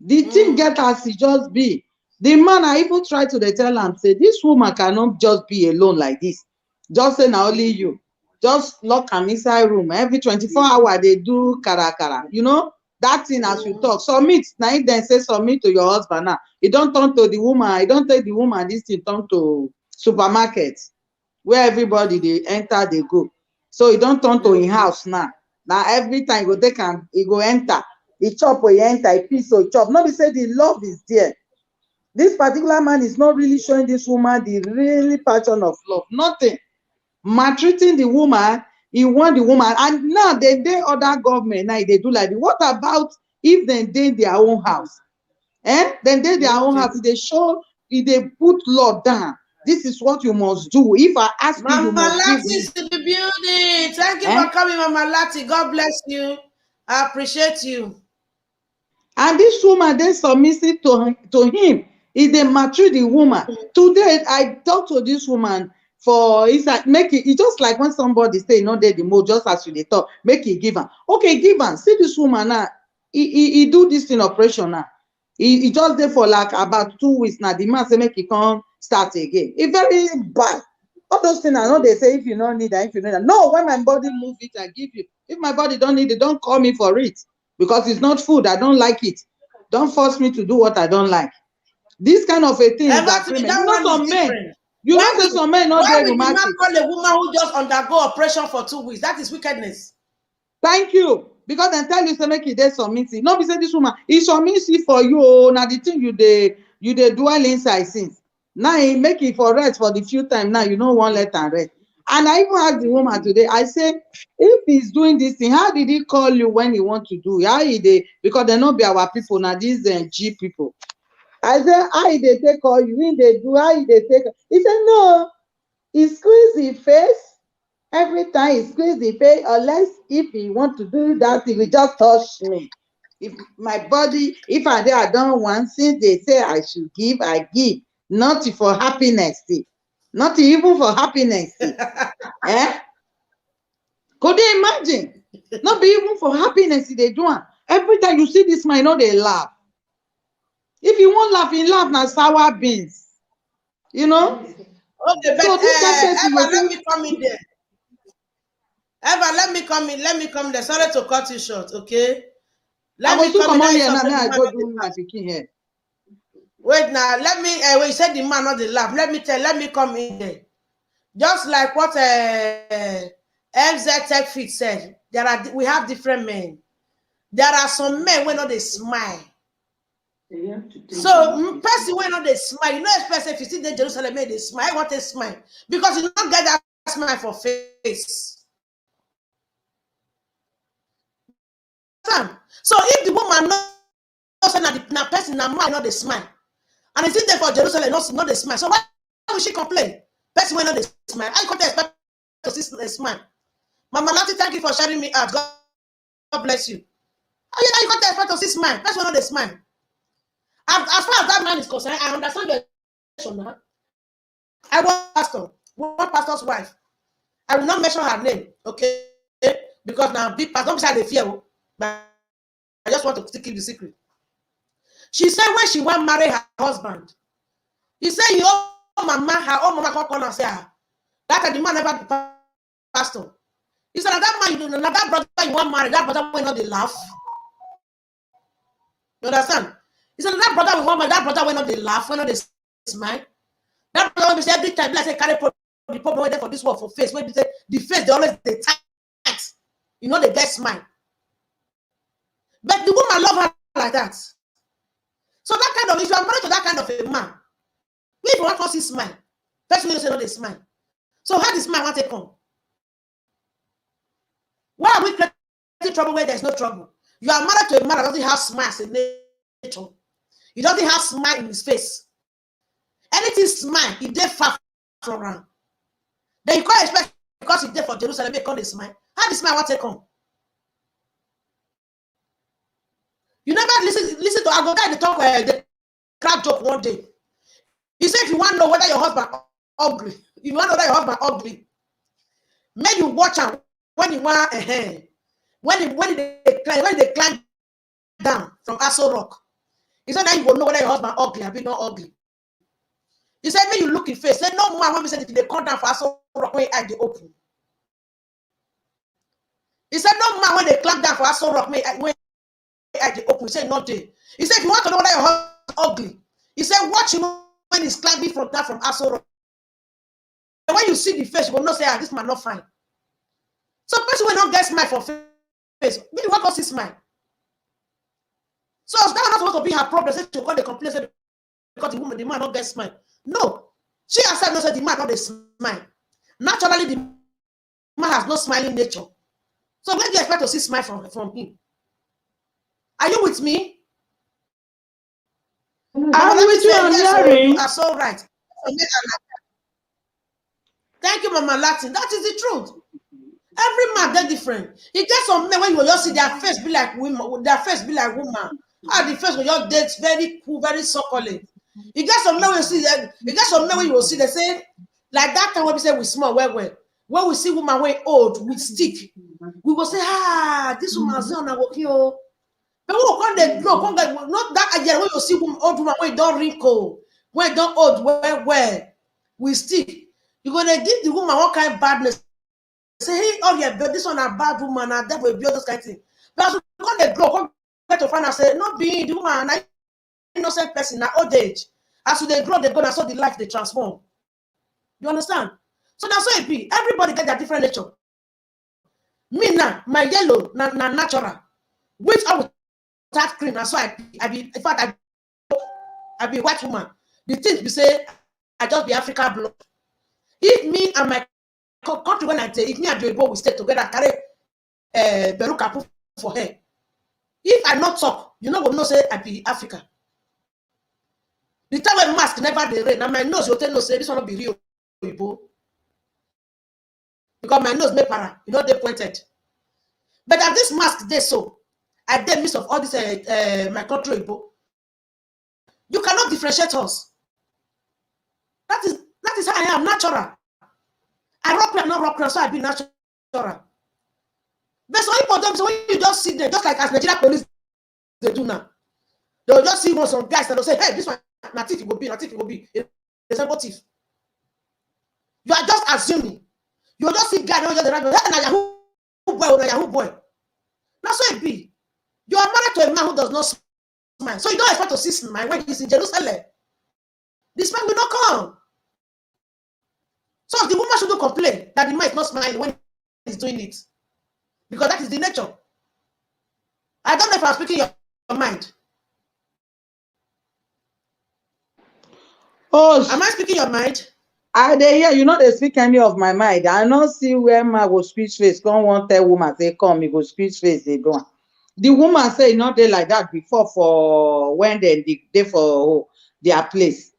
The thing get as he just be. The man I even try to tell him, say this woman cannot just be alone like this. Just say now only you. Just lock him inside room. Every 24 hours they do kara. You know, that thing as you talk. Submit. Now if they say submit to your husband now. It don't turn to the woman. It don't take the woman, this thing turn to supermarket. Where everybody they enter, they go. So it don't turn to in house now. Now every time you go take him, he go enter. He chop or he enter, he piece or chop. Nobody say the love is there. This particular man is not really showing this woman the really passion of love. Nothing. Maltreating the woman, he want the woman. And now they other government, now they do like this. What about if they did their own house? Then they their own house, they show, if they put law down. This is what you must do. If I ask you, you must Mama Lati is in the building. Thank you for coming, Mama Lati. God bless you. I appreciate you. And this woman then submissive to him. If they maltreat the woman. Today, I talked to this woman for it's like make it. It's just like when somebody say no, they the mode just as you they talk, make it give her. Okay, give her. See this woman now. He do this in operation now. He just there for like about 2 weeks now. The man say make it come start again. It's very bad. All those things I know they say if you don't need that, if you need that. No, when my body move it, I give you. If my body don't need it, don't call me for it. Because it's not food. I don't like it. Don't force me to do what I don't like. This kind of a thing is agreement. You know some men. You know that some men not very romantic. Why would you not call a woman who just undergo operation for 2 weeks? That is wickedness. Thank you. Because they tell you to make it there submissive. No, be say this woman is submissive for you. Now the thing you they dwell inside since. Now he make it for rest for the few time. Now you know one let and rest. And I even asked the woman today, I say, if he's doing this thing, how did he call you when he want to do? How he they, because they not be our people now, these G people. I said, how he they take call you? When they do, how he they take? He said, no, he squeeze his face. Every time he squeeze the face, unless if he want to do that, he will just touch me. If my body, if I don't want, since they say I should give, I give. Not for happiness. Not even for happiness. Eh? Could you imagine? Not be even for happiness they do it. Every time you see this man, you know they laugh. If you won't laugh, you laugh now sour beans. You know? Okay, but so Eva, let me come in there. Eva, let me come in. Let me come there. Sorry to cut you short, okay? Let me come on here and I go do my picking here. Wait now, let me when you said the man not the laugh, let me come in there. Just like what MZ Tech Fit said, we have different men. There are some men when not they smile. So person when not they smile, you know, especially if you see the Jerusalem men they smile, what they smile because you don't get that smile for face. So if the woman knows that the person na man not they smile, and it's there for Jerusalem not they smile, so why would she complain? Person when not they smile, I can't expect to see a smile. Mama Lati, thank you for sharing me out. God bless you. You can't expect to see smile. Person when not they smile. As far as that man is concerned, I understand the situation now. I want one pastor's wife. I will not mention her name, okay? Because now big pastor, don't say they fear, but I just want to keep the secret. She said when she want to marry her husband, he said, her own mama come call and say, that the man never be pastor. He said, that man, that brother you want to marry, that brother will not laugh. You understand? He said, that brother will want to marry, that brother will not laugh, will not smile. That brother will say every time, like say, carry the problem there for this one for face. When say the face, they always they tight. You know, they get smile. But the woman love her like that. So that kind of, if you are married to that kind of a man, if you want to see smile, person will say no, they smile. So how does smile want to come? Why are we creating trouble where there's no trouble? You are married to a man that doesn't have smiles in nature. He doesn't have smile in his face. Anything smile, he did far from around. Then you can't expect because he's there for Jerusalem, they call the smile. How does smile want to come? You never listen to Agoda the talk the crap joke one day. He said if you want to know whether your husband ugly, you want to know whether your husband ugly, may you watch him when you want when they climb down from Aso Rock. He said that you will know whether your husband ugly or not ugly. He said when you look in face, say no man when we said if they come down for Aso Rock when eye they open. He said no man when they climb down for Aso Rock when eye they open. He said not there. He said if you want to know whether your husband ugly, he said watch him when he's climbing from Aso Rock. And when you see the face, you will not say this man not fine. So person will not get smile for face. Really want to see smile. So that not supposed to be her problem. Say she got the complaint because the man not get smile. No, she herself knows that the man not the smile. Naturally, the man has no smiling nature. So when do you expect to see smile from him? Are you with me? I'm with you, I'm hearing. You are so right. Thank you, Mama Latin. That is the truth. Every man they're different. You get some men when you will just see their face be like women, their face be like woman. And the face will just date very cool, very succulent. You get some men when you see that, you get some men when you will see they say, like that time when we say we small, when we see woman when old with stick, we will say, this woman's on a walk here. But we will come there, not that again when you see woman, old woman when don't wrinkle, when don't old well, we still, you're gonna give the woman what kind of badness. Say, hey, oh yeah, but this one a bad woman, and that will be all those kind of things. But as we come they grow, come get to find out, say, not being the woman, an innocent person, at old age. As they grow, they go and saw the life they transform. You understand? So that's how it be. Everybody get their different nature. Me now, my yellow, na natural. Which I will start cream. That's why I be, in fact, I be white woman. The things we say, I just be African blood. If me and my country, when I say, if me and Joybo we stay together, carry Beruka for her. If I not talk, you know, we know say I be Africa. The time when mask never dey rain, and my nose will tell no say this one will be real Joybo. Because my nose make para, you know, they pointed. But at this mask they so, I did miss of all this my country Joybo. You cannot differentiate us. That is how I am, natural. I rock and not rock, so I be natural. But so important, so when you just sit there, just like as Nigeria police they do now, they'll just see some guys that will say, hey, this one, native it will be, a simple thief. You are just assuming. You just see guys, just the right, hey, na Yahoo boy. That's how it be. You are married to a man who does not smile, so you don't expect to see smile when he's in Jerusalem. This man will not come. So the woman shouldn't complain that the man is not smiling when he's doing it. Because that is the nature. I don't know if I'm speaking your mind. Oh, am I speaking your mind? I dey hear you know they speak any of my mind. I not see where man go speech face. Come one tell woman say come, he go speech face. They go. The woman say not they like that before for when they for their place.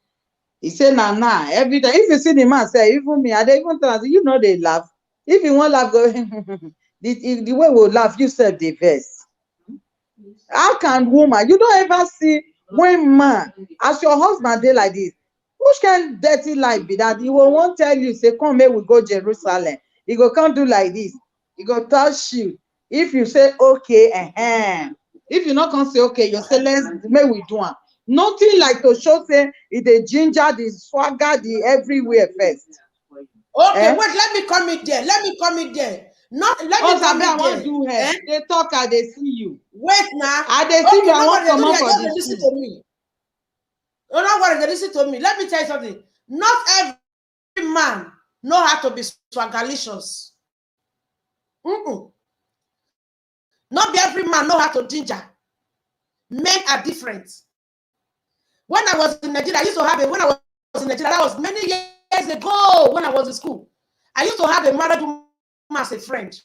He said, nah, every time. If you see the man say, even me, I don't even tell you know they laugh. If you want laugh, go the way we laugh, you said the verse. How can woman? You don't ever see when man, as your husband they like this. Which can dirty life be that? He will won't tell you, say, come, may we go Jerusalem. He go come do like this. He go touch you. If you say okay, if you not come say okay, you say let's may we do it. Nothing like to show say it the ginger, the swagger, the everywhere first. Okay, wait, let me come in there. Not let me come in there. I want do hair. They talk, they see you. Wait now. They see you. I want come up for this. Listen to me. No, not worry, listen to me. Let me tell you something. Not every man know how to be swagalicious. Not every man know how to ginger. Men are different. When I was in Nigeria, I used to have when I was in Nigeria, that was many years ago when I was in school. I used to have a married woman as a friend.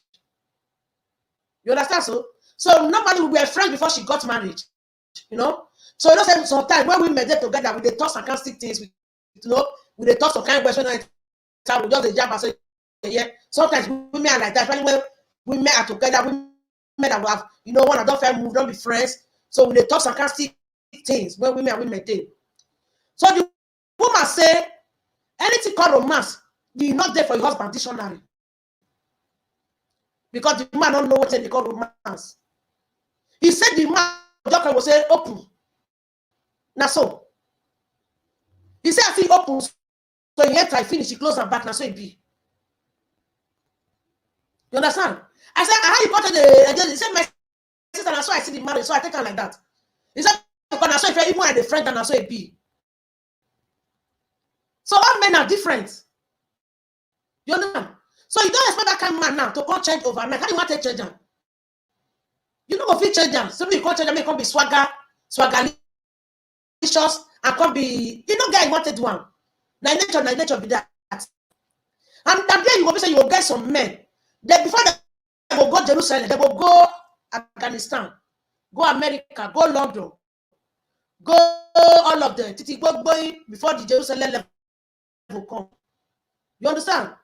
You understand? So nobody would be a friend before she got married. You know? So you know, sometimes when we met together, we talk sarcastic things, we talk some kind of question, we just jump and say, yeah. Sometimes we met like that, especially when we met together, we met and have, one of them move, don't be friends. So we talk sarcastic things when we met them. So the woman say, anything called romance, you're not there for your husband dictionary. Because the man don't know what they call romance. He said the man will say open. Now so. He said I think open. So he enter, I finish, he close and back. Now so it be. You understand? I said, how you got to the he said my sister, and so I see the marriage, so I take her like that. He said, because I saw if even at the friend, and I saw it be. So all men are different. You understand? So you don't expect that kind of man now to come change overnight. How do you want to change them? You know if you change them. So you can't change them, it can't be swaggerlicious, and can't be, guy wanted one. Now nature be that. And then you will say you will get some men. Then before they will go Jerusalem, they will go Afghanistan, go America, go London, go all of them. Go before the Jerusalem level will come. You understand?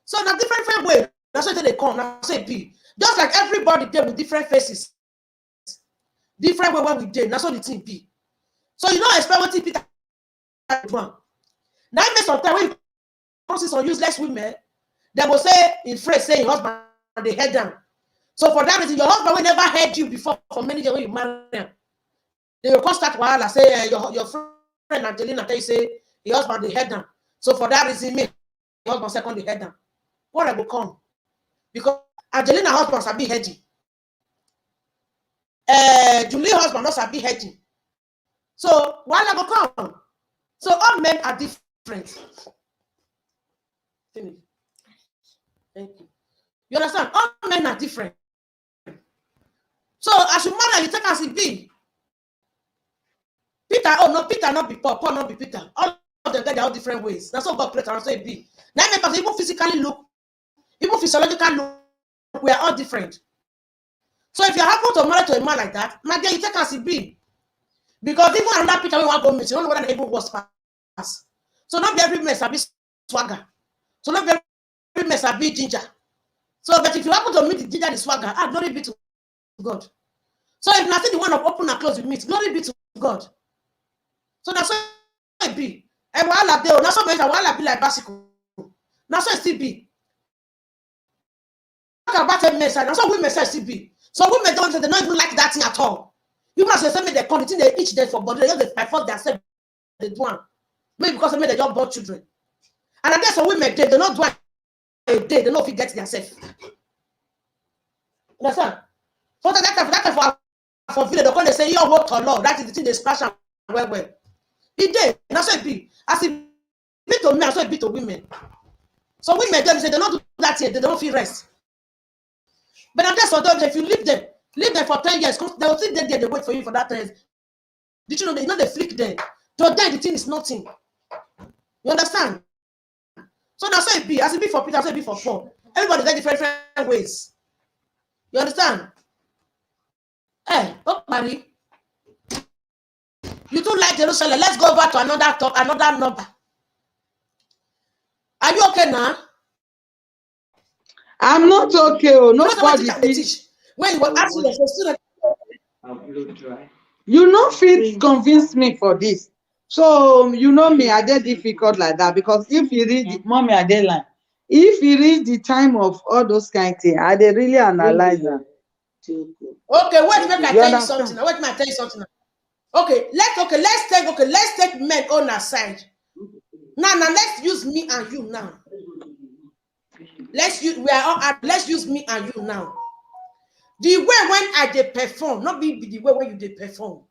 So now different way. That's why they come. Now say be. Just like everybody there with different faces. Different way when we did. That's what the thing be. So you don't expect what people one. Now even sometimes when you come see some useless women, they will say in phrase, say your husband they head down. So for that reason, your husband will never heard you before for many years when you marry them. They will come start while say your friend friend Angelina tell you say the husband dey head down. So for that reason, me the husband second dey head down. What I go come? Because Angelina husband sabi heading. Julie husband not sabi heading. So why I go come? So all men are different. Thank you. You understand? All men are different. So as you marry, you take as it be. Peter, oh no, Peter not be Paul, Paul not be Peter. All of them get their own different ways. That's what God created and so it be. Now make us even physically look, even physiologically look, we are all different. So if you happen to marry to a man like that, my dear, you take as it be. Because even another Peter we want to go meet, you don't know whether the even was pass. So not be every mess a be swagger. So not be every mess a be ginger. So but if you happen to meet the ginger the swagger, glory be to God. So if nothing the one of open and close with meet, glory be to God. So that's what it be. And while I do, that's what I be like bicycle. That's what it still be. Talk about a message. That's what women say still be. So women don't say they don't even like that thing at all. You must say something they come, the thing they each day for, but they just by force themselves they do one. Maybe because they just born children. And I guess some women they not do a day, they don't forget themselves. Understand? So that for village, they come they say, your work or law, that is the thing they splash and well. It did. That's what it be. As it be to men, so it be to women. So women them say they don't do that yet, they don't feel rest. But I'm just for them, if you leave them for 10 years, they will sit there, they wait for you for that 10 years. Did you know they flick them? To them, the thing is nothing. You understand? So that's how it be. As it be for Peter, that's how it be for Paul. Everybody got different ways. You understand? Hey, oh, Marie. You don't like Jerusalem. Let's go over to another number. Are you okay now? I'm not okay. Oh, nobody teach. When you were asking the student, you know, fit convince me for this. So you know me, I did difficult like that because if you read mommy, I did line. If you read the time of all those kind of things, I did really analyze them. Okay, wait, make I tell you something. Wait, make I tell you something. Okay, let's take men on our side. Now let's use me and you now. Let's use me and you now. The way when I dey perform, not be the way when you dey perform.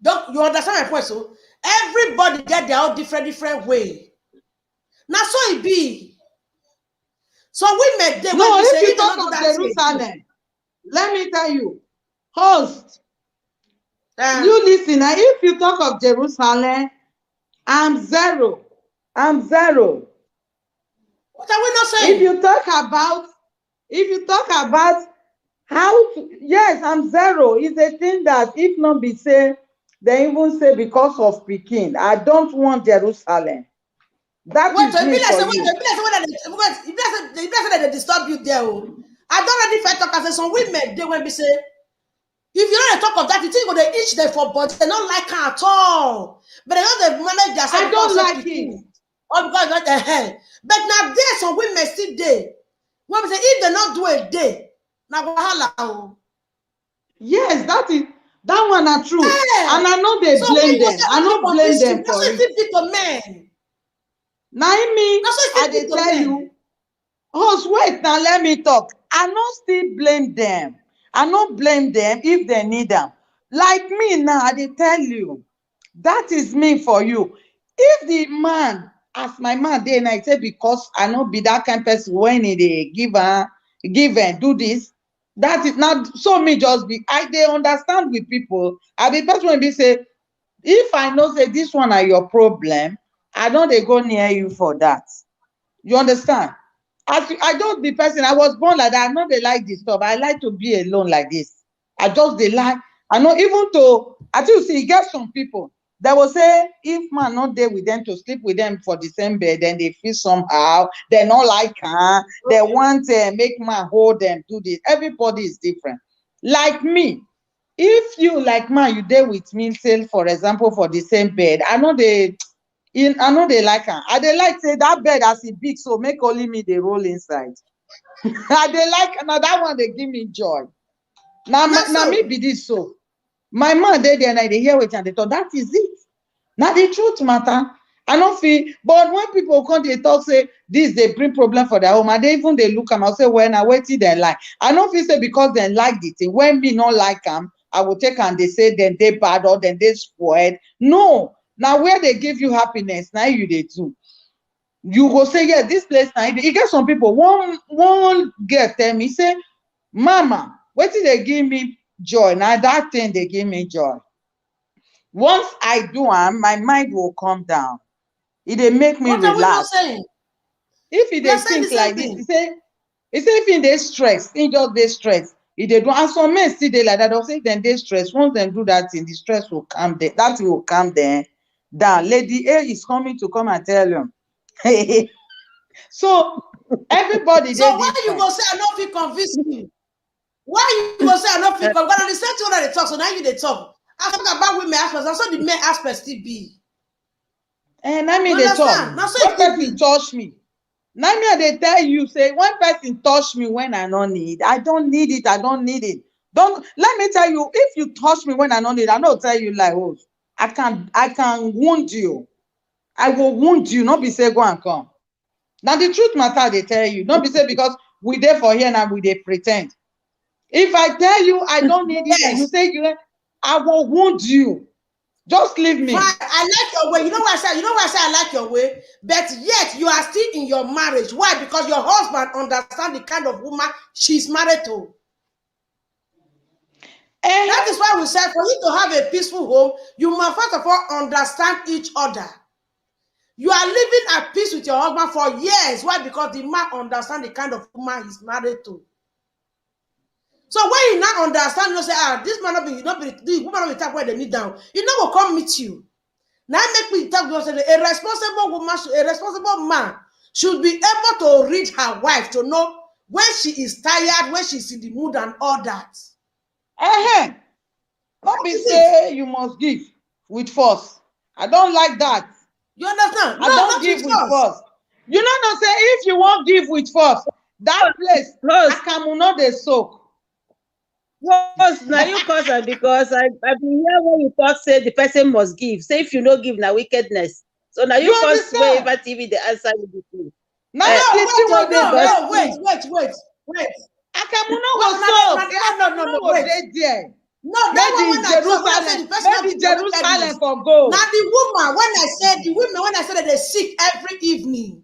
Don't you understand my point? So everybody get their own different way. Now so it be. So we met them. No, if you talk of Jerusalem, let me tell you, host. You listen. Now, if you talk of Jerusalem, I'm zero. What are we not saying? If you talk about how to, yes, I'm zero. It's a thing that if not be say, they even say because of Peking, I don't want Jerusalem. That is me for you. They disturb you there. I don't already fight talk as some women they when be say, if you don't talk of that, you think they each day for but they don't like her at all. But they don't manage their I don't like it. Oh, because not the hell. But now there's some women still there. When we say if they not do a day, now wahala. Yes, that one are true. Yeah. And I know they blame them. I don't blame them for it. Now me, I dey tell you, host, wait now, let me talk. I not still blame them. I not blame them if they need them. Like me now, I dey tell you, that is me for you. If the man, as my man dey and I say because I not be that kind of person when they give and do this, that is not so me just be. They understand with people. I be person when they say, if I know say this one are your problem, I don't they go near you for that. You understand? I don't be person. I was born like that. I know they like this stuff. I like to be alone like this. I just they like. I know even to. I think you see, get some people that will say if man not there with them to sleep with them for the same bed, then they feel somehow they not like her. They want to make man hold them, do this. Everybody is different. Like me, if you like man, you there with me, say for example for the same bed. I know they like her. I they like say that bed as it big, so make only me they roll inside. I they like now that one they give me joy. Now me be this so. My man dey there and they hear wetin they talk. That is it. Now the truth matter. I don't feel, but when people come, they talk, say this, they bring problem for their home, and they even they look and I say, well, now wait till they like. I don't feel say because they like the thing. When me not like them, I will take and they say then they bad or then they spoiled. No, now where they give you happiness, now you they do. You go say, yeah, this place now. You get some people. One girl tell me, say, Mama, what did they give me joy? Now that thing they give me joy. Once I do, my mind will calm down. It make me what relax. What are we not saying? If they think like this, he say if they stress, he just they stress. If they do, and some men still they like that, they'll say then they stress. Once they do that thing, the stress will calm there. That will calm there down. Lady A is coming to come and tell you. So everybody. So why you go say I don't feel convinced you? Why you go say I don't feel convinced? But the same thing that they talk, so now you they talk. I talk about women aspects, also the men aspects still be. And I mean they talk. Now so one person touch me. Now me they tell you say one person touch me when I don't need. I don't need it. I don't need it. Don't let me tell you. If you touch me when I don't need, I don't tell you like oh I can wound you. I will wound you. Not be say go and come. Now the truth matter. They tell you. Not be say because we there for here now we they pretend. If I tell you I don't need it, and you say I will wound you. Just leave me. Fine. I like your way. You know what I say? I like your way. But yet you are still in your marriage. Why? Because your husband understands the kind of woman she's married to. That is why we said for you to have a peaceful home, you must first of all understand each other. You are living at peace with your husband for years. Why? Because the man understands the kind of woman he's married to. So when you now understand, you say, this man the woman not be type where they need down. He not will come meet you. Now make me talk to say a responsible woman, a responsible man should be able to read her wife to know when she is tired, when she's in the mood and all that. Don't be say you must give with force. I don't like that. You understand? I don't give with force. You know, say if you won't give with force, that place, Akamuno they soak. Yes, now you cause her because I've been here when you talk say the person must give. Say if you no give now wickedness. So now you cause wherever TV the answer will be true. No, wait. Akamuno was so wait there. No, maybe Jerusalem for gold. Now the woman when I said that they sick every evening.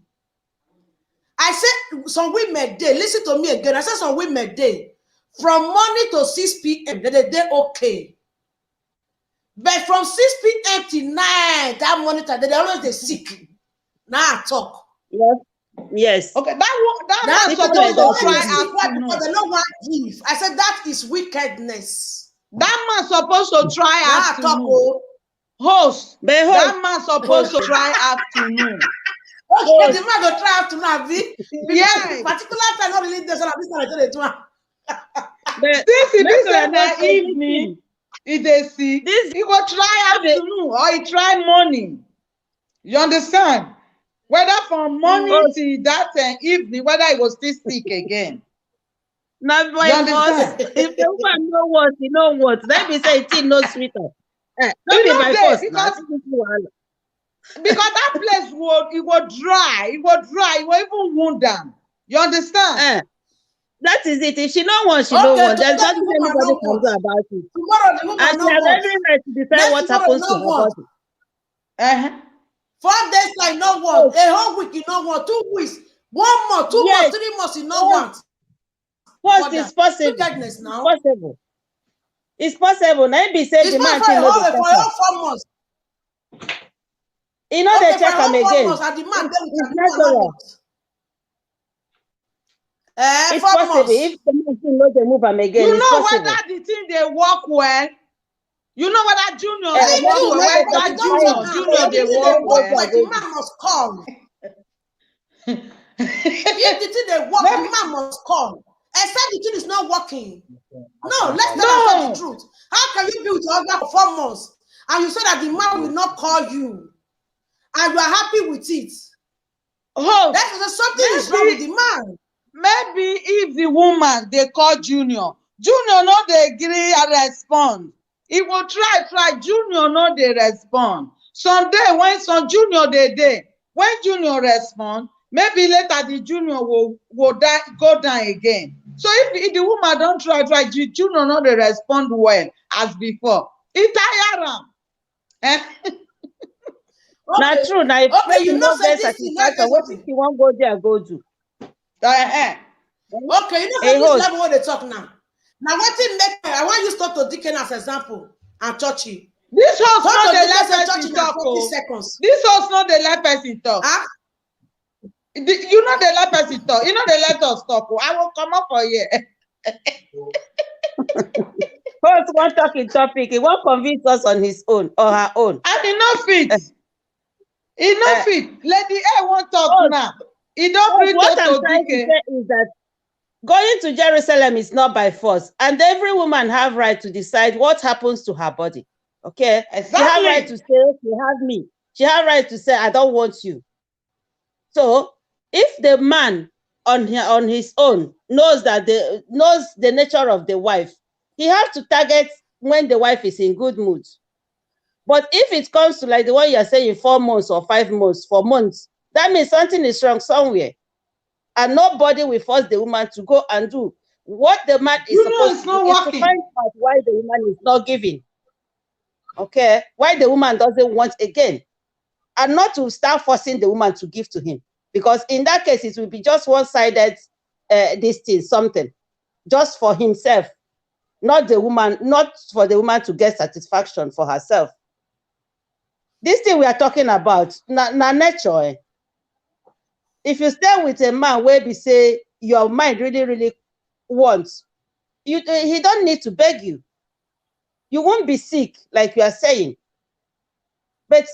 I said some women they listen to me again. I said some women they from morning to 6 p.m. They're okay. But from 6 p.m. to 9, that morning, they always sick. Now I talk. Yes. Okay, that man supposed to try afternoon. Because they don't want to give. I said that is wickedness. That man supposed to try afternoon. Host. That man supposed to try afternoon. Okay, the man go try afternoon. Yeah. Particular time not really this one. Since it is an evening, they see he will try afternoon or he try morning. You understand? Whether from morning to that evening, whether he was still sick again. Now, you understand? If the woman know what, you know what. Let me say it's no sweeter. Don't be my first. Because that place will dry. It will even wound down. You understand? That is it. If she don't want, she don't want. There's nothing anybody can do about it. Tomorrow the woman and she has every right to decide what happens to her body. 4 days like no want. A whole week you don't want. 2 weeks. 1 month, 2 months, 3 months you don't want. First, it's possible. Wickedness now. It's possible. It's possible. Now be said the man for all 4 months. You know they check him again. It's possible if the man know they move him again. You know whether the thing they work well. You know whether Junior they work well. Junior they work well. The man must come. If the thing they work, the man must come. Except the thing is not working. No, let's tell the truth. How can you be with your husband for 4 months and you say that the man will not call you and you are happy with it? That is something is wrong with the man. Maybe if the woman they call Junior no they agree and respond. He will try. Junior no dey respond. Someday when some Junior dey, when Junior respond, maybe later the Junior will go down again. So if the woman don't try, the Junior no dey respond well as before. It tire am. Not true. Now, okay, you know, say get this, satisfaction, what if you won't go there, go do? Okay, you know, Hey, say this host. level what they talk now. Now, what thing make I want you start to Deacon as example and Churchy. This house Talk not to the Deacon let say person Churchy na talk. 40 seconds. This house not the let person talk. Huh? You know they let person talk. You know they let us talk. I will come up for here. Host one talking topic. He won't convince us on his own or her own. And he no fit. He no fit. Lady A won't talk Host, now. He don't read what I'm trying to DK. say is that going to Jerusalem is not by force, and every woman have right to decide what happens to her body. Okay, Exactly. She have right to say, "You have me." She have right to say, "I don't want you." So, if the man on his own knows the nature of the wife, he has to target when the wife is in good mood. But if it comes to like the one you're saying 4 months or 5 months, 4 months, that means something is wrong somewhere. And nobody will force the woman to go and do what the man is supposed to do, is to find out why the woman is not giving. Okay? Why the woman doesn't want again. And not to start forcing the woman to give to him. Because in that case, it will be just one-sided this thing, something. Just for himself. Not for the woman to get satisfaction for herself. This thing we are talking about, na nature. If you stay with a man where we say your mind really, really wants, he don't need to beg you. You won't be sick, like you are saying. But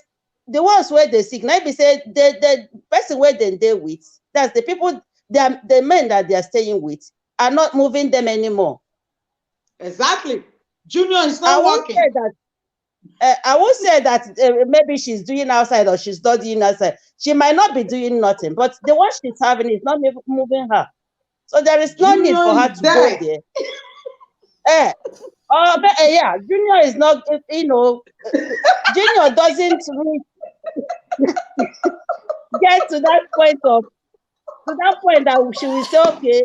the ones where they sick, now be say the person where they deal with, that's the people, the men that they are staying with are not moving them anymore. Exactly. Junior is not working. I won't say that maybe she's doing outside or she's not doing outside. She might not be doing nothing, but the one she's having is not moving her. So there is no need for her to go there. Yeah, Junior is not, Junior doesn't really get to that point that she will say, okay,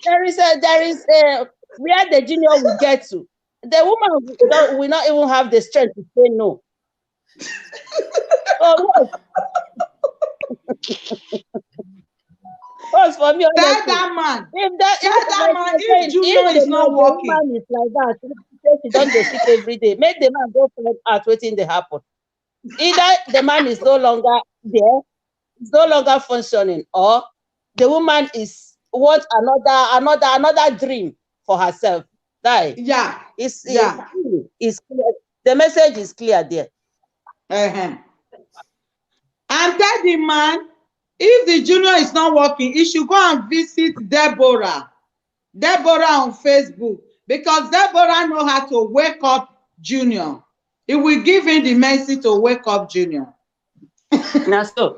there is where the Junior will get to. The woman will not even have the strength to say no. For me, tell that man. If Junior is not working, the woman is like that. She don't dey sick every day. Make the man go find out wetin dey happen. Either the man is no longer there, is no longer functioning, or the woman is want another dream for herself. It's clear. The message is clear there. And tell the man, if the Junior is not working, he should go and visit Deborah on Facebook, because Deborah know how to wake up Junior. It will give him the mercy to wake up Junior. Now so.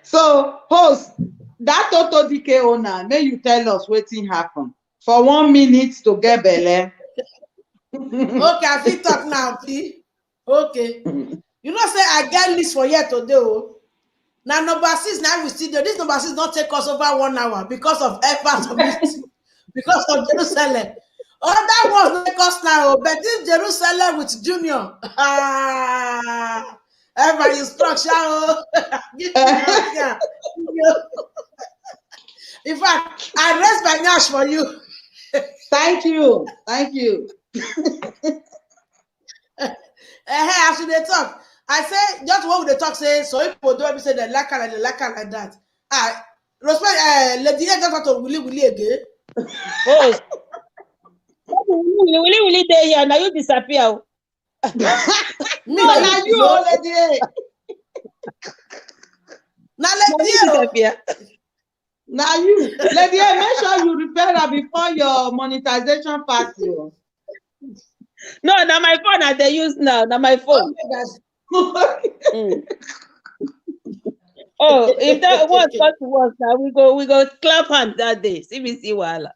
So, host, that Toto DK owner, may you tell us wetin happen for 1 minute to get belle. Okay, I fit talk now, please. Okay. You know, say I get list for here today. Now number 6, now we still there. This number 6 don't take us over 1 hour because of efforts of because of Jerusalem. That was take us now, but this Jerusalem with Junior. Everybody instruction. In fact, I rest my nash for you. Thank you. As they talk, I say just what would they talk say. So if people don't say they like that. Rosemary, Lady A just want to willy again. Oh, willy there here now. You disappear. No, now you, Lady A. Now Lady A disappear. Now you, Lady A, make sure you repair her before your monetization pass you. No, now my phone that they use now. Now my phone. Oh, if that was what was now, we go clap hand that day. CBC Wala.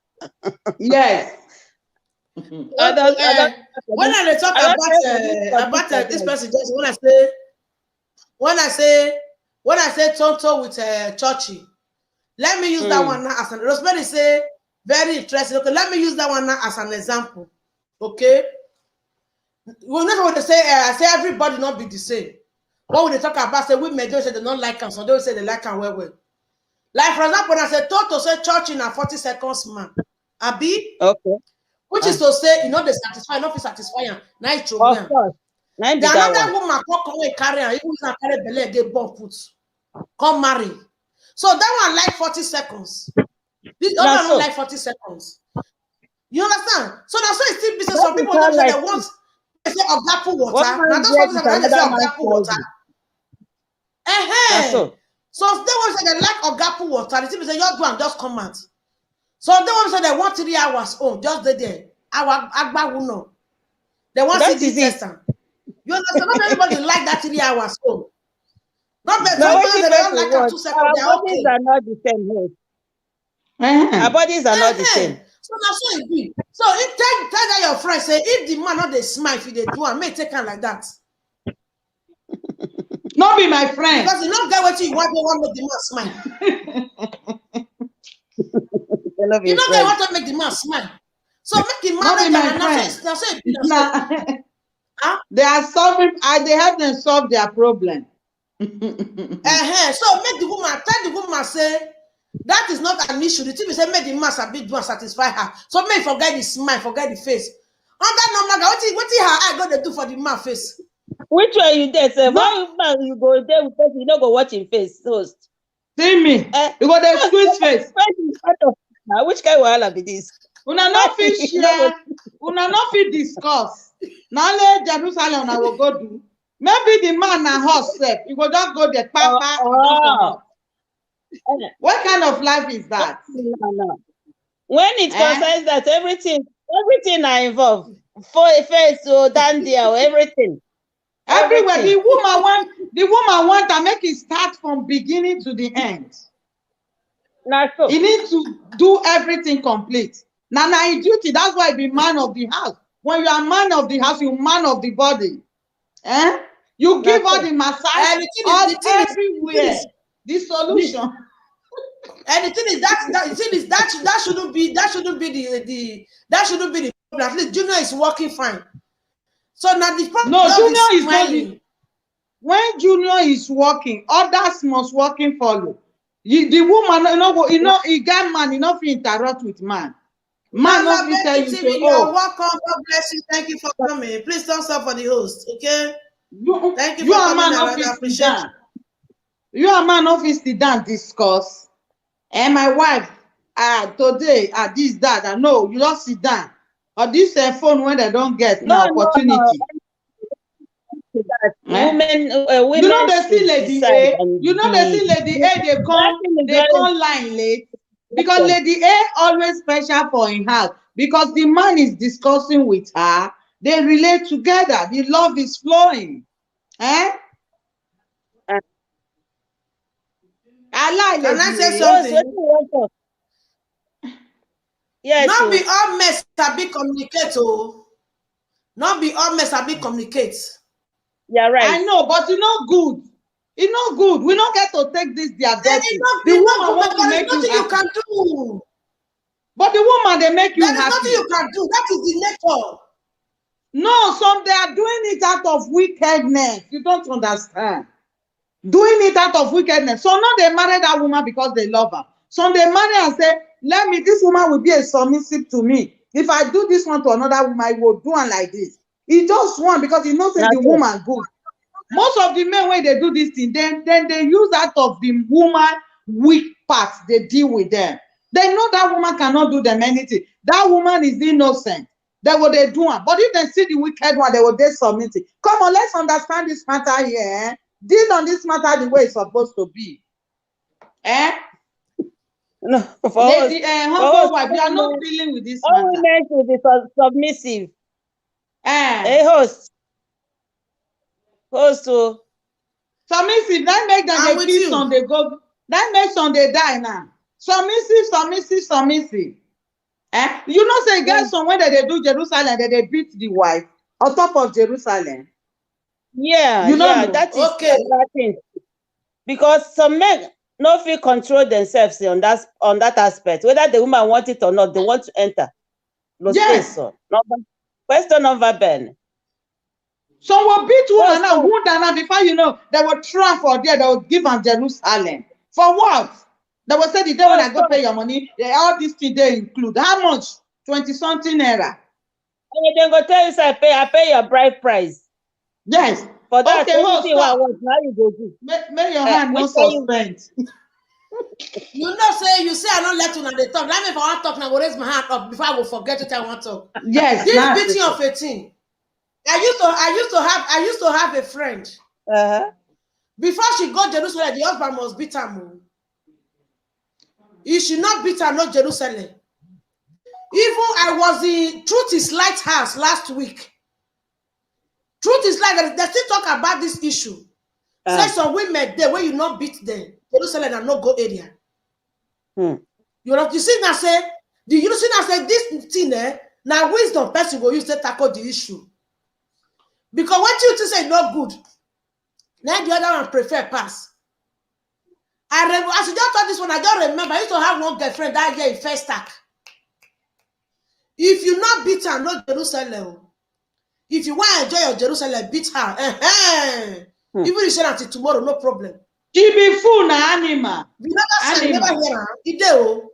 Yes. When I talk about this person, just when I say Tonto with Churchy, let me use that one now as an Rosemary say very interesting. Okay, let me use that one now as an example. Okay, we're not going to say I say everybody not be the same. What would they talk about? Say women don't say they don't like them, so they will say they like them well. Like for example, when I say Tonto say Churchy in a 40 seconds man, Abi. Okay. Which is to say, you know, they satisfy, not satisfying. Night to Of course. The another woman come away carry her, even if carry belly get bomb put, come marry. So that one like 40 seconds. This other one like 40 seconds. You understand? So that's why it's still business. Some people don't say they want they say Ogapu water. Now that's what they say Ogapu water. So if they want to say they like Ogapu water, the people say you do and just come out. So they want to say they want 3 hours. Oh, just there. Our Agba will know. They want to see this test. You understand? Not everybody like that 3 hours. Oh, not that they don't like 2 seconds. Our bodies are not the same. Our bodies are not the same. So that's what it be. So if tell that your friend say if the man not they smile, if they do, I may take her like that. Not be my friend. Because you don't get what you want make the man smile. You don't get what to make the man smile. So make the man they are solving. They help them solve their problem. So make the woman tell the woman say that is not an issue. The thing is say make the man do and satisfy her. So make forget the smile, forget the face. On that number, what her eye go to do for the man face? Which way you there? Say why you go there with face? You don't go watch him face host. See me. You go there squeeze face. Which kind of wahala be this? Una no fit share. Una no fit discuss. Now let Jerusalem una will go do. Maybe the man na horse sef. You go just go there. What kind of life is that? When it concerns that everything are involved. For face or dandy or everything. Everywhere. The woman want to make it start from beginning to the end. So. You need to do everything complete. Now his duty. That's why be man of the house. When you are man of the house, you man of the body. You give all the massage everywhere. The solution. And the thing is that shouldn't be the problem. At least Junior is working fine. So now the problem Junior is smiling. When Junior is working, others must working follow. The woman, he get man, he not interrupt with man. Man not tell you say, you're welcome. God bless you. Thank you for coming. Please don't stop for the host, okay? Thank you for coming. I appreciate it. You are man of sit down discuss. And my wife, today, this, that. No, you don't sit down. Or this phone when they don't get opportunity. Women, you know they see Lady A. You know they see Lady A. They come line late because Lady A always special for in house because the man is discussing with her. They relate together. The love is flowing. I like Lady A. Can I say something? Yes. Not be all mess a bit communicate. Not be all mess a bit communicate. Yeah, right. I know, but it's not good. It's not good. We don't get to take this their dirty. The woman wants to make you happy. You can do. But the woman they make you happy. There's nothing you can do. That is the nature. No, some they are doing it out of wickedness. You don't understand. Doing it out of wickedness. So now they marry that woman because they love her. Some they marry and say, this woman will be a submissive to me. If I do this one to another woman, I will do one like this. He just want because he knows that the woman good. Most of the men when they do this thing, then they use out of the woman weak parts. They deal with them. They know that woman cannot do them anything. That woman is innocent. That's what they do. But if they see the wicked one, they will submit it. Come on, let's understand this matter here. Deal on this matter the way it's supposed to be. No, Lady, husband, wife, you are not dealing with this matter. All women should be submissive. Hey, host. Submissive, that make them they kiss on the go. That makes on they die now. Submissive. You know, say get some when they do Jerusalem, they beat the wife on top of Jerusalem. Yeah, You know, that is Okay. another thing. Because some men no feel control themselves on that aspect. Whether the woman want it or not, they want to enter. Yes. Question number Ben. Some will beat one Yes, another, wound another before you know they will try for there, they will give them Jerusalem. For what? They will say the day when I go pay your money, all these things they include. How much? 20-something naira. And then go tell you say I pay your bride price. Yes. For that, Okay, hold, anything I stop. want, now you go do. Make your hand not suspend. You know, say you say I don't let you know the talk. Let me if I want to talk now, I go raise my hand up before I will forget what I want to talk. Yes. This beating of 18. I used to have a friend. Before she got Jerusalem, the husband must beat her. He should not beat her, not Jerusalem. Even I was in Truth is Light house last week. Truth is Light, they still talk about this issue. Say some women there where you not beat them, Jerusalem and not go area. You see now say, this thing now wisdom person will use to tackle the issue. Because what you say not good, now the other one prefer pass. As you just thought this one, I don't remember. I used to have one girlfriend that year in First Stack. If you not beat her, not Jerusalem. If you want to enjoy your Jerusalem, beat her. Even if you say until tomorrow, no problem. She be fool na animal. You never say, never hear her.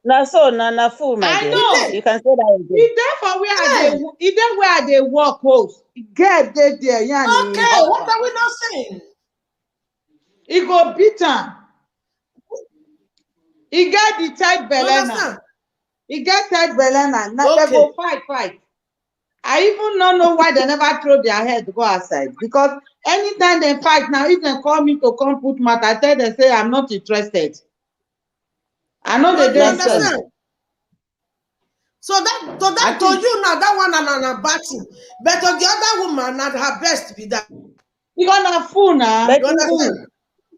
Na so na fool, my dear. I know. You can say that again. It's there for where they work host. Get there, yeah. Okay, what are we not saying? He go beat her. He get the tight belena. He get tight belena. Now they go fight. I even don't know why they never throw their head to go outside. Because anytime they fight now, if they call me to come put matter, I tell them, say I'm not interested. I know they don't understand. So that to you now, that one and a batting. But to the other woman, not her best be that. You gonna fool now. You understand?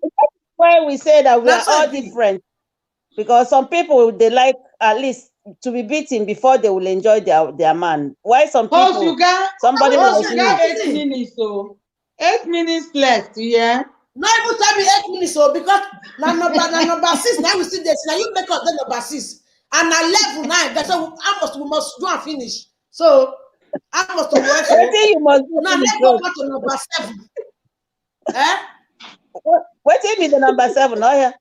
That's why we say that we are all different. Because some people they like at least to be beaten before they will enjoy their man. Why some people? Somebody like you got 8 minutes, so 8 minutes left, yeah. Not even tell me 8 minutes, so because number 6 now we see this. Now you make up the number 6 and now level 9. That's so we must do and finish. So I must work. You must do. Now let's go back to number 7. What is the number 7? Oh yeah.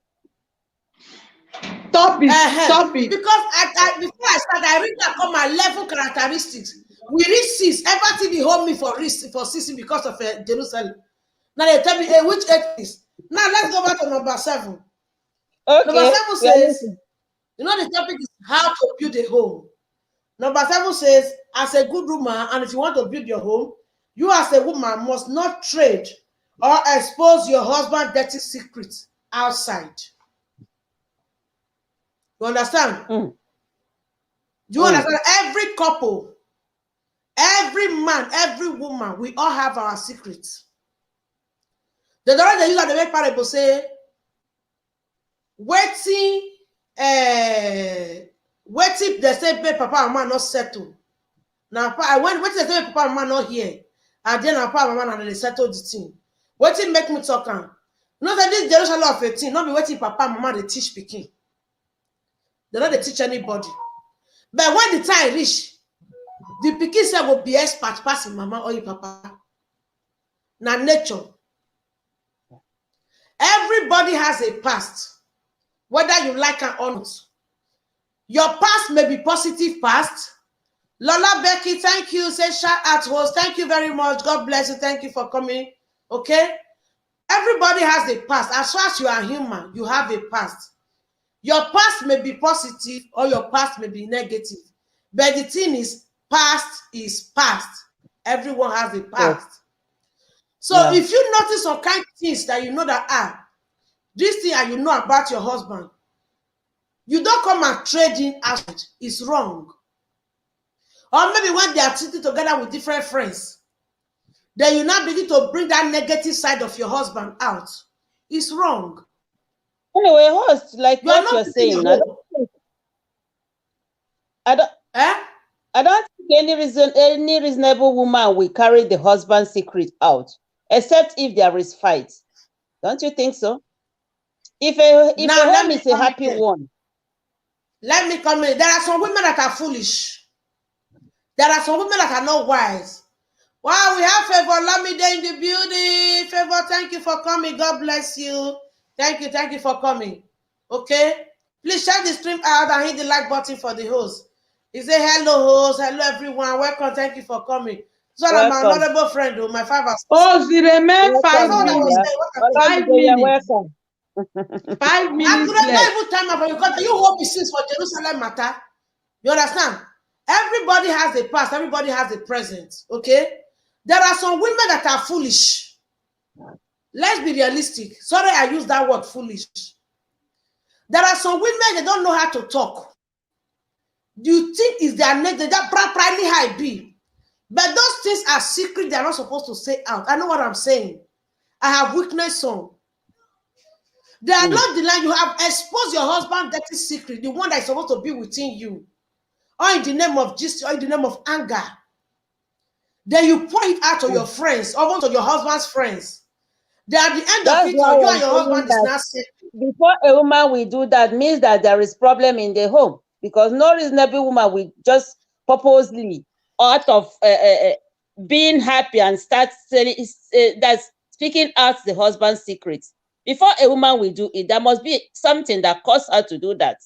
Topic. Because before I start, I read that my 11 characteristics. We reach 6. Everything they hold me for 6 because of Jerusalem. Now they tell me, hey, which 8 is? Now let's go back to number 7. Okay. Number 7 says, you know the topic is how to build a home. Number 7 says, as a good woman, and if you want to build your home, you as a woman must not trade or expose your husband's dirty secrets outside. You understand? Do you understand? Every couple, every man, every woman, we all have our secrets. The way they use at the way parable say, waiting, they say papa and mama not settle. Now when they say papa and mama not here, and then papa and mama they settle the thing. Waiting make me talk on. You know that this Jerusalem of 18, not be waiting papa and mama they teach pikin. They don't teach anybody. But when the time reach, the pikin say will be expert passing mama or your papa. Now nature. Everybody has a past, whether you like it or not. Your past may be positive past. Lola Becky, thank you. Say shout out host. Thank you very much. God bless you. Thank you for coming. Okay. Everybody has a past. As far as you are human, you have a past. Your past may be positive or your past may be negative. But the thing is, past is past. Everyone has a past. So if you notice some kind of things that you know that this thing and you know about your husband, you don't come and trade in outside. It's wrong. Or maybe when they are sitting together with different friends, then you now begin to bring that negative side of your husband out. It's wrong. Anyway, host, like what you're saying, Eh? I don't think any reasonable woman will carry the husband's secret out, except if there is fight. Don't you think so? If a home is a happy one. Let me come in. There are some women that are foolish. There are some women that are not wise. Wow, we have Favor Lamide in the building. Favor, thank you for coming. God bless you. Thank you for coming. Okay? Please share the stream out and hit the like button for the host. He say, hello, host. Hello, everyone. Welcome. Thank you for coming. So I'm my honorable friend, my father. Oh, she remain 5 minutes. 5 minutes. Welcome. 5 minutes I could left. not even time up because you hope it since for Jerusalem matter. You understand? Everybody has a past. Everybody has a present. Okay? There are some women that are foolish. Let's be realistic. Sorry, I use that word, foolish. There are some women, they don't know how to talk. Do you think is their neck? They just properly high be. But those things are secret. They are not supposed to say out. I know what I'm saying. I have witnessed some. They are not denying. You have exposed your husband's dirty secret, the one that is supposed to be within you, or in the name of Jesus, or in the name of anger. Then you pour it out to your friends, or to your husband's friends. Then at the end of it, you and your husband is not safe. Before a woman will do that, means that there is problem in the home, because no reasonable woman will just purposely, out of being happy, and start saying that's speaking out the husband's secrets. Before a woman will do it, there must be something that caused her to do that.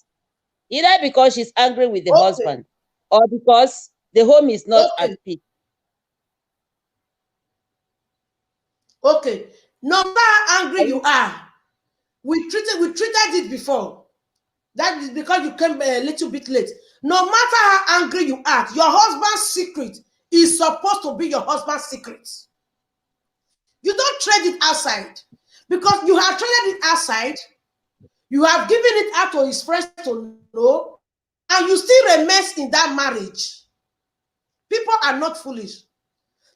Either because she's angry with the husband, or because the home is not at peace. Okay. No matter how angry you are, we treated it before. That is because you came a little bit late. No matter how angry you are, your husband's secret is supposed to be your husband's secret. You don't trade it outside. Because you have traded it outside, you have given it out to his friends to know, and you still remain in that marriage. People are not foolish.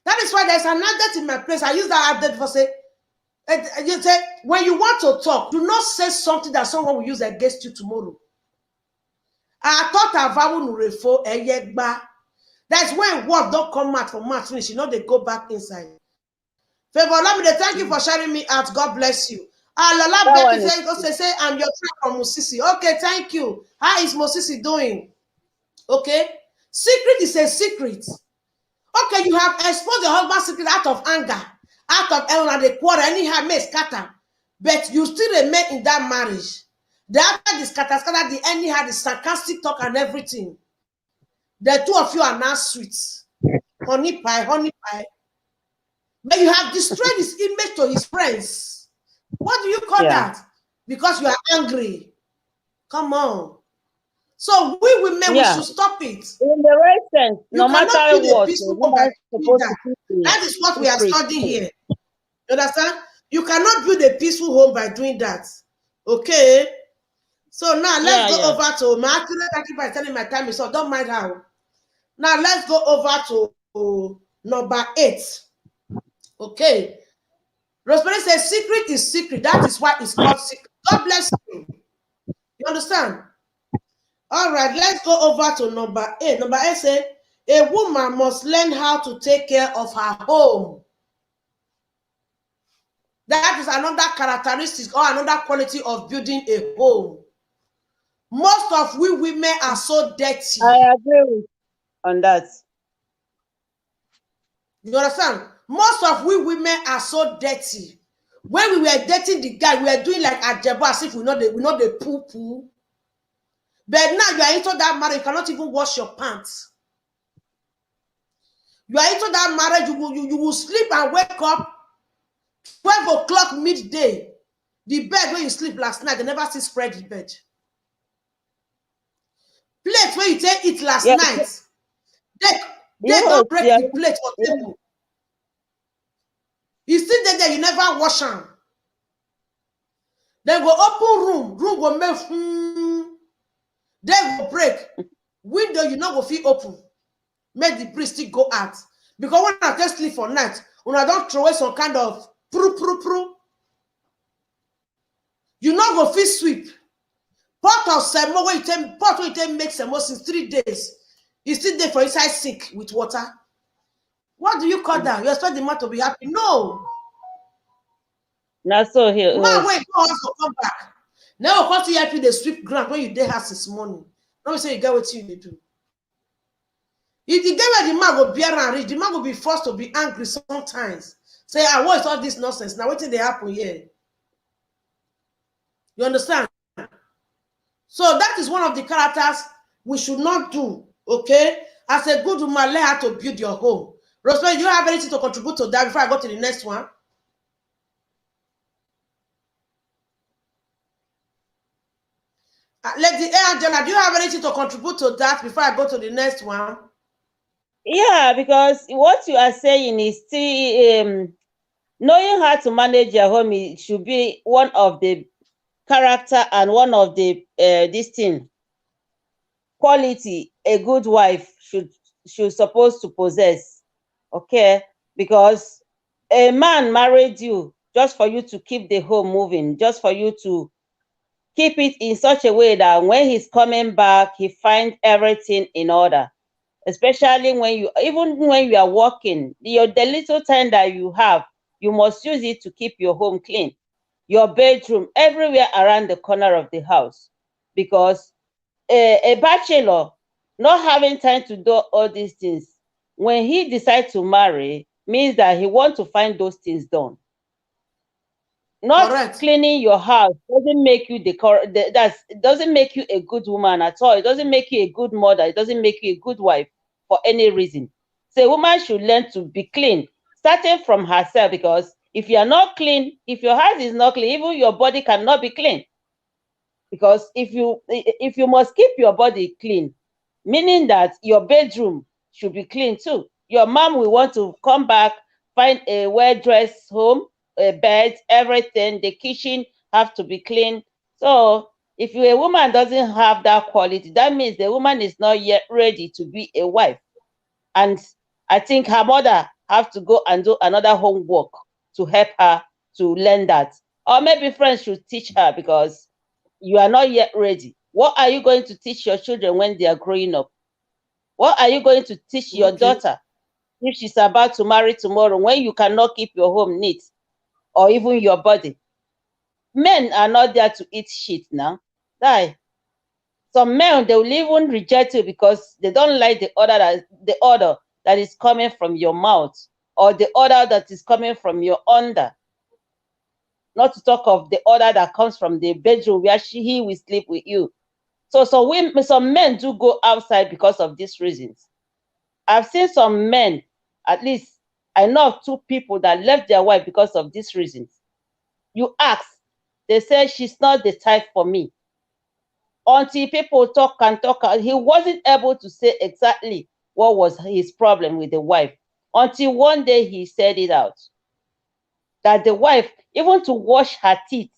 That is why there's an adage in my place. I use that adage for say, you say, when you want to talk, do not say something that someone will use against you tomorrow. I thought I vow refo eyegba. That's when words don't come out from mouth finish. You know they go back inside. Favor Lamide, thank you for sharing me out. God bless you. Lola Becky say I'm your friend from Musisi. Okay, thank you. How is Musisi doing? Okay. Secret is a secret. Okay, you have exposed your husband's secret out of anger, out of the quarrel, anyhow may scatter, but you still remain in that marriage. The after the scatter, the anyhow the sarcastic talk and everything. The two of you are now sweet. Honey pie. But you have destroyed his image to his friends. What do you call that? Because you are angry. Come on. So we women, we should stop it. In the right sense, no matter what. That is what we are studying here. You understand? You cannot build a peaceful home by doing that. Okay? So now let's go over to my by telling my time is up. Don't mind how. Now let's go over to number 8. Okay. Rosemary says secret is secret. That is why it's called secret. God bless you. You understand? All right, let's go over to number 8. Number 8 says a woman must learn how to take care of her home. That is another characteristic or another quality of building a home. Most of we women are so dirty. I agree on that. You understand? Most of we women are so dirty. When we were dating the guy, we were doing like Ajebo as if we know the poo-poo. But now you are into that marriage, you cannot even wash your pants. You are into that marriage, you will sleep and wake up 12 o'clock midday. The bed where you sleep last night, they never see spread the bed. Plate where you take it last night, they don't break the plate or table. You still there, you never wash them. Then go open room go make then go break. Window you know go feel open. Make the breeze still go out. Because when I just sleep for night, when I don't throw away some kind of pru. You know go feel sweep. Pot of semo where you take make semo since 3 days. You sit there for inside sink with water. What do you call that? You expect the man to be happy? No. Now so here. Man, when you go house to come back. Now, of course, you help you the sweep ground when you dey house this morning. Now, say you get what you do. If you get where the man will bear and reach, the man will be forced to be angry sometimes. Say, I watch all this nonsense. Now, what did they happen here? You understand? So that is one of the characters we should not do. Okay? As a good woman, learn how to build your home. Rosemary, do you have anything to contribute to that before I go to the next one? Lady Angela, do you have anything to contribute to that before I go to the next one? Yeah, because what you are saying is still knowing how to manage your home. It should be one of the character and one of the this thing quality a good wife should supposed to possess. Okay, because a man married you just for you to keep the home moving, just for you to keep it in such a way that when he's coming back, he finds everything in order. Especially when you, even when you are working, the little time that you have, you must use it to keep your home clean, your bedroom, everywhere around the corner of the house. Because a bachelor not having time to do all these things, when he decides to marry, means that he wants to find those things done. Not Correct. Cleaning your house doesn't make you it doesn't make you a good woman at all. It doesn't make you a good mother. It doesn't make you a good wife for any reason. So a woman should learn to be clean, starting from herself, because if you are not clean, if your house is not clean, even your body cannot be clean. Because if you must keep your body clean, meaning that your bedroom should be clean too. Your mom will want to come back, find a well-dressed home, a bed, everything. The kitchen have to be clean. So if a woman doesn't have that quality, that means the woman is not yet ready to be a wife. And I think her mother have to go and do another homework to help her to learn that. Or maybe friends should teach her, because you are not yet ready. What are you going to teach your children when they are growing up? What are you going to teach your daughter if she's about to marry tomorrow, when you cannot keep your home neat, or even your body? Men are not there to eat shit now. Die. Some men, they will even reject you because they don't like the order that is coming from your mouth, or the order that is coming from your under. Not to talk of the order that comes from the bedroom where he will sleep with you. So some men do go outside because of these reasons. I've seen some men, at least I know of 2 people that left their wife because of these reasons. You ask, they say she's not the type for me. Until people talk and talk, he wasn't able to say exactly what was his problem with the wife. Until one day he said it out. That the wife, even to wash her teeth,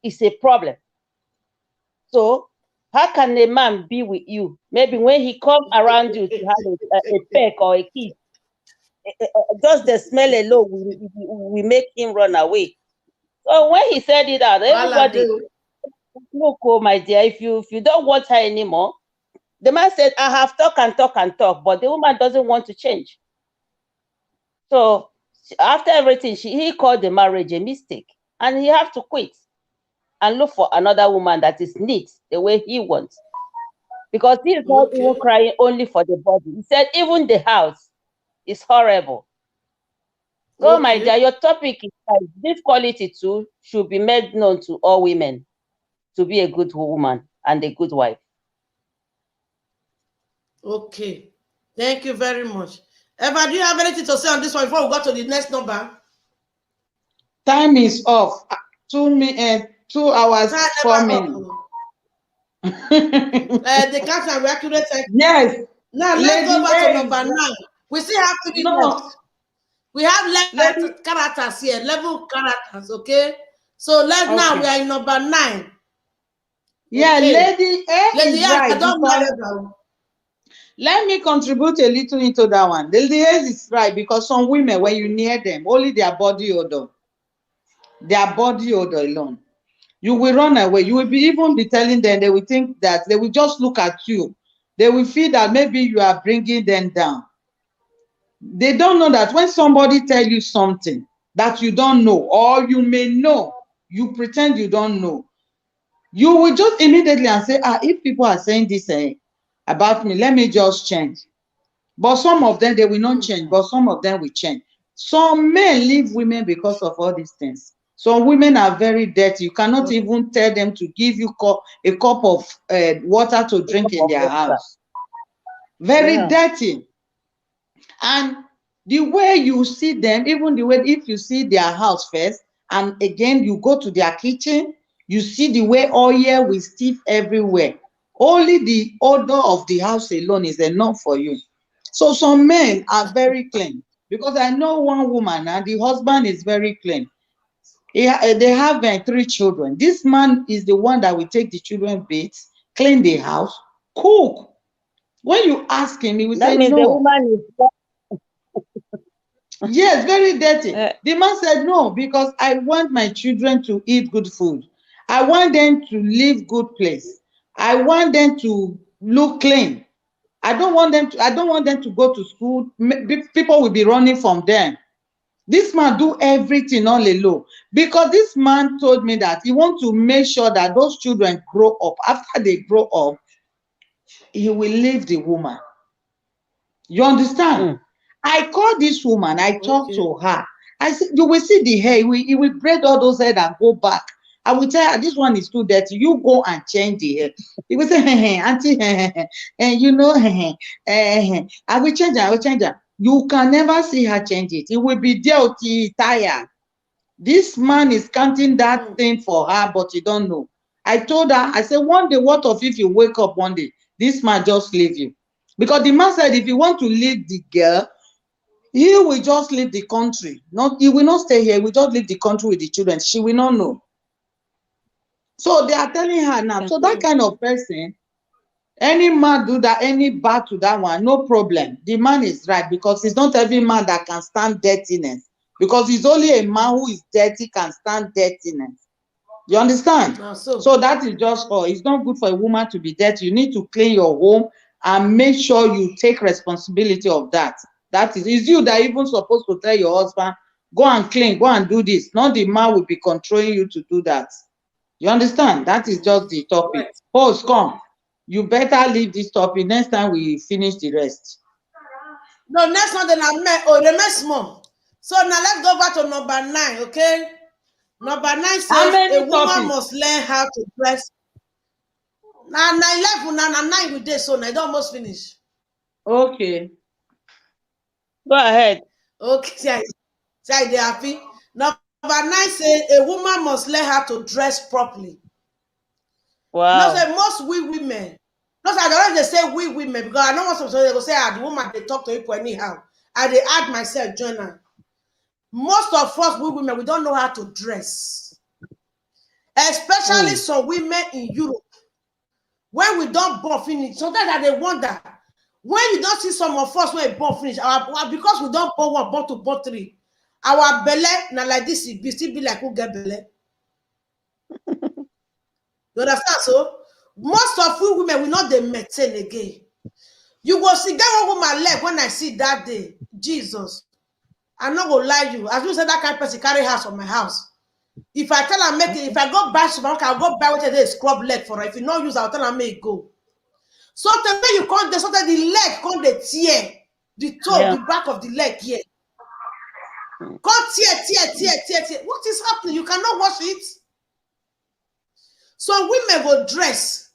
is a problem. So how can a man be with you? Maybe when he comes around you to have a peck or a kiss, just the smell alone we make him run away. So when he said it out, everybody, look, oh my dear, if you don't want her anymore, the man said, I have talk and talk and talk, but the woman doesn't want to change. So after everything, he called the marriage a mistake, and he have to quit and look for another woman that is neat the way he wants. Because he is not even crying only for the body. He said even the house is horrible. So my dear, your topic is that this quality too should be made known to all women to be a good woman and a good wife. Okay. Thank you very much. Eva, do you have anything to say on this one before we go to the next number? Time is off. 2 hours, 4 minutes. The count and accurate. Yes. Now let's go back to number 9. We still have 3 left. We have characters here, level characters, okay? So now we are in number 9. Yeah, okay. Lady A is right. Don't worry. Let me contribute a little into that one. Lady A is right, because some women, when you near them, only their body odor alone, you will run away. You will even be telling them, they will think that they will just look at you they will feel that maybe you are bringing them down. They don't know that when somebody tell you something that you don't know, or you may know, you pretend you don't know, you will just immediately and say, if people are saying this about me, let me just change. But some of them, they will not change, but some of them will change. Some men leave women because of all these things. Some women are very dirty. You cannot even tell them to give you a cup of water to drink in their house. Very dirty. And the way you see them, even the way, if you see their house first, and again you go to their kitchen, you see the way oil will stiff everywhere. Only the odor of the house alone is enough for you. So some men are very clean, because I know one woman and the husband is very clean. They have 3 children. This man is the one that will take the children baths, clean the house, cook. When you ask him, he will say means no. the woman is yes, very dirty. The man said no, because I want my children to eat good food. I want them to live good place. I want them to look clean. I don't want them to go to school. People will be running from them. This man do everything all alone, because this man told me that he wants to make sure that those children grow up. After they grow up, he will leave the woman. You understand? I called this woman, I talked to her. I said, you will see the hair, he will braid all those hair and go back. I will tell her, this one is too dirty, you go and change the hair. He will say, hey, auntie, and you know, I will change her. You can never see her change it. It will be there till tired. This man is counting that thing for her, but you don't know. I told her, I said, one day, what if you wake up one day, this man just leave you? Because the man said, if you want to leave the girl, he will just leave the country. He will not stay here. He will just leave the country with the children. She will not know. So they are telling her now. So that kind of person, any man do that, any bad to that one, no problem. The man is right, because it's not every man that can stand dirtiness. Because it's only a man who is dirty can stand dirtiness. You understand? So that is just all. It's not good for a woman to be dirty. You need to clean your home and make sure you take responsibility of that. That is, it's you that even supposed to tell your husband, go and clean, go and do this. Not the man will be controlling you to do that. You understand? That is just the topic. Host, come. You better leave this topic. Next time we finish the rest. No, next one then the next month. So now let's go back to number 9, okay? Number 9 says a woman must learn how to dress. Now 11, now 9 with this, so now I don't almost finish. Okay. Go ahead. Okay, say they happy. Number 9 says a woman must learn how to dress properly. Wow. No, say most women. No, I don't they say we women, because I know what some they go say the woman they talk to people anyhow. I they add myself join her. Most of us we women, we don't know how to dress. Especially some women in Europe. When we don't born finish, sometimes they wonder. When you don't see some of us when we born finish, because we don't born 1, born 2, born 3, our belly now like this, it still be like who get belly. You understand? So most of we women will not the maintain again. You go see that one woman leg when I see that day. Jesus, I'm not gonna lie you. As you said, that kind of person carry house on my house. If I tell her make it, if I go buy supermarket, I'll go buy what they scrub leg for her. If you not use, I'll tell her make it go. So the way you can't, so the leg can't tear the toe, the back of the leg here. Can't tear. What is happening? You cannot wash it. So women go dress.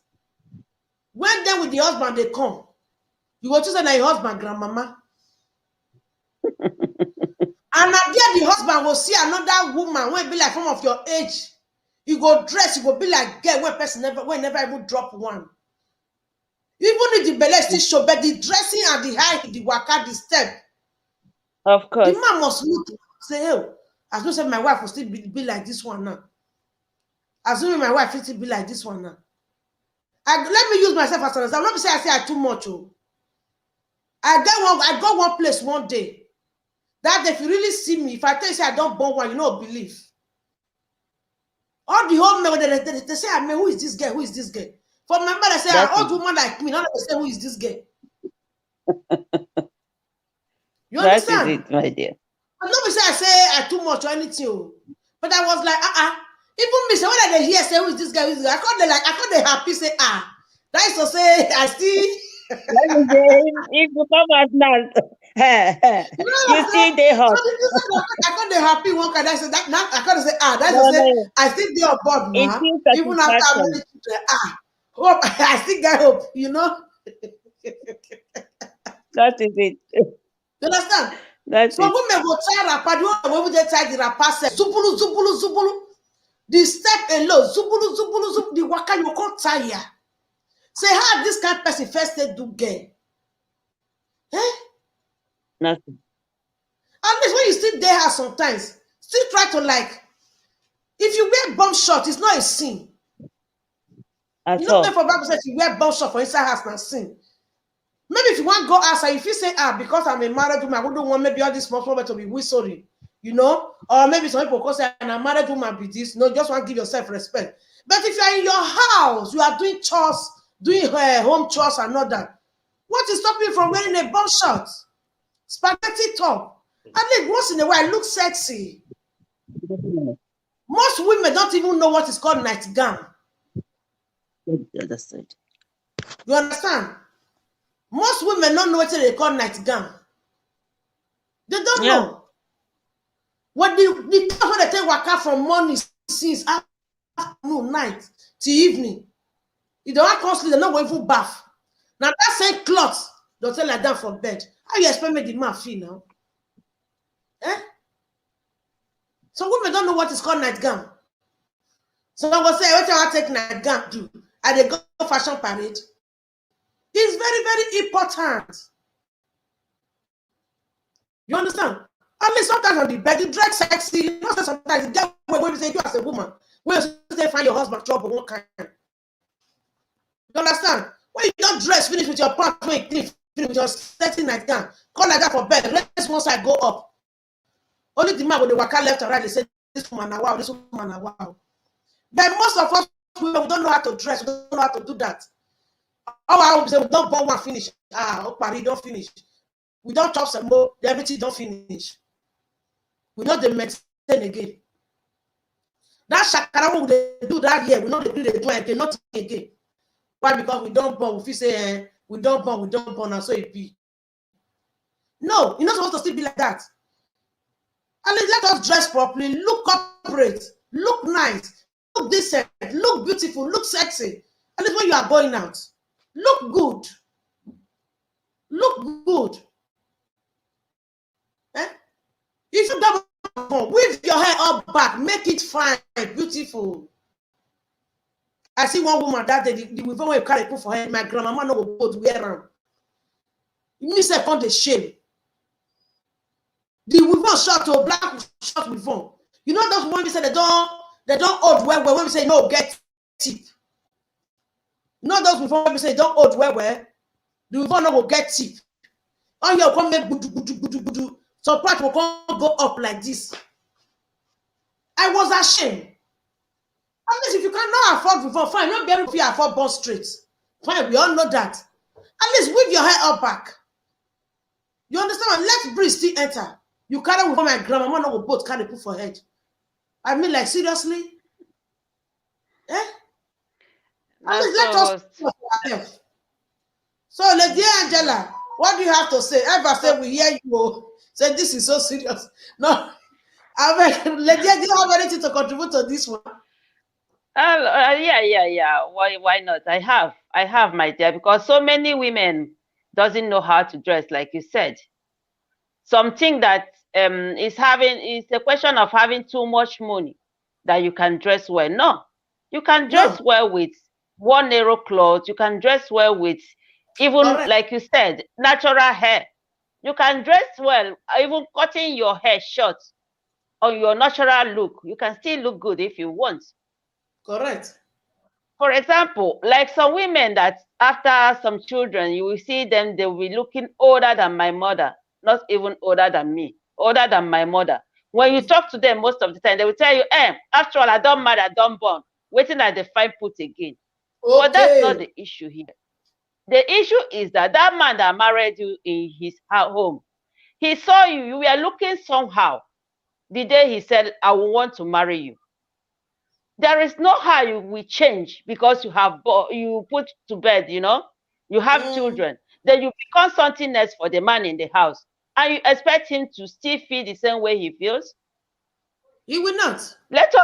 When they with the husband, they come. You go to say that your husband, grandmama. And now there the husband will see another woman when be like some of your age. You go dress, you go be like girl when person never even drop one. Even if the belly still show, but the dressing and the height, the waka, the step. Of course. The man must look, say, oh, as we said, my wife will still be like this one now. Assuming my wife will still be like this one now. Let me use myself as an example. Let me say I say I too much. Oh. I got one place one day. That if you really see me, if I tell you say I don't born one, you know believe. All the whole men they say, I mean, who is this girl? Who is this girl? For my mother say, an old woman like me, not say who is this girl. You understand? That is it, my dear. I'm not say I say I too much or anything, but I was like, Even me say when I hear say who is this guy? I can't they happy say That is to say I still. If you come at night, you see they hot. So I can't they happy one kind. I say that now I can't say That's to say I still be on board now. Even after many children, hope I still get hope. You know. That is it. You understand? That's so women go try rapper. The one they try the rapper say zubulu zubulu zubulu. The step alone zubulu zubulu zubulu. The waka you can't tire. Say how this kind of person first they do gay. Nothing. At least when you still there sometimes, still try to like. If you wear bum short, it's not a sin. You know, for Bible says you wear bum short for inside house, not sin. Maybe if you want to go outside, if you say, because I'm a married woman, I wouldn't want maybe all this small problem to be whistling, you know? Or maybe some people can say, I'm a married woman, be this. No, just want to give yourself respect. But if you're in your house, you are doing chores, doing home chores and all that, what is stopping you from wearing a bum short? Spaghetti top. At least once in a while, look sexy. Most women don't even know what is called nightgown. You understand? Most women don't know what they call nightgown. They don't know. What the clothes they take waka from morning since afternoon, night to evening. If they want costly, they're not going for bath. Now that same clothes, they'll tell like that for bed. How you expect me the man feel now? So women don't know what is called nightgown. So I will say, what I take nightgown do? And they go fashion parade. It's very, very important. You understand? I mean, sometimes on the bed, you dress sexy. You know, sometimes you get when you say you as a woman, when you say find your husband trouble, one kind. You understand? When you don't dress, finish with your pants, when you clean, finish with your setting nightgown, come like that for bed, rest one side, go up. Only the man when they walk out left and right, they say, this woman, wow, this woman, wow. But most of us, we don't know how to dress, we don't know how to do that. Oh, I hope we don't burn one finish. Party don't finish. We don't chop some more, everything don't finish. We know the maintain again. That shakara we do that here, we know they do again, not again. Why? Because we don't burn. If you say we don't burn, and so it be. No, you're not supposed to still be like that. And let us dress properly, look corporate, look nice, look decent, look beautiful, look sexy. At least when you are going out, look good. Look good. If you don't weave your hair up back, make it fine, beautiful. I see one woman that day, the weave when you carry put for her, my grandmama no go to wear around. You miss upon the shame. The weave short to black short weave. You know those women say they don't hold well when we say no get tip. You know those before we say don't hold well. The weave no go get tip. All you come make budu. So part will go up like this. I was ashamed. At least if you cannot afford before, fine, not be able to afford bus straight. Fine, we all know that. At least weave your hair up back. You understand? Let breeze still enter. You carry with my grandma, no go both carry put for head. I mean, like seriously? At least let us. So, Lady Angela, what do you have to say? Ever say we hear you? Say this is so serious. No, I mean, Lady, do you have anything to contribute to this one? Yeah. Why not? I have, my dear, because so many women doesn't know how to dress, like you said. Something that is a question of having too much money that you can dress well. No, you can dress well with one narrow cloth. You can dress well with even, like you said, natural hair. You can dress well, even cutting your hair short on your natural look. You can still look good if you want. Correct. For example, like some women that after some children, you will see them, they will be looking older than my mother, not even older than me, older than my mother. When you talk to them most of the time, they will tell you, after all, I don't marry, I don't born. Waiting at the fine put again. But that's not Okay. the issue here. The issue is that that man that married you in his home, he saw you, you were looking somehow the day he said, I will want to marry you. There is no how you will change because you have you put to bed, you know, you have children. Then you become something else for the man in the house. And you expect him to still feel the same way he feels? He will not. Let us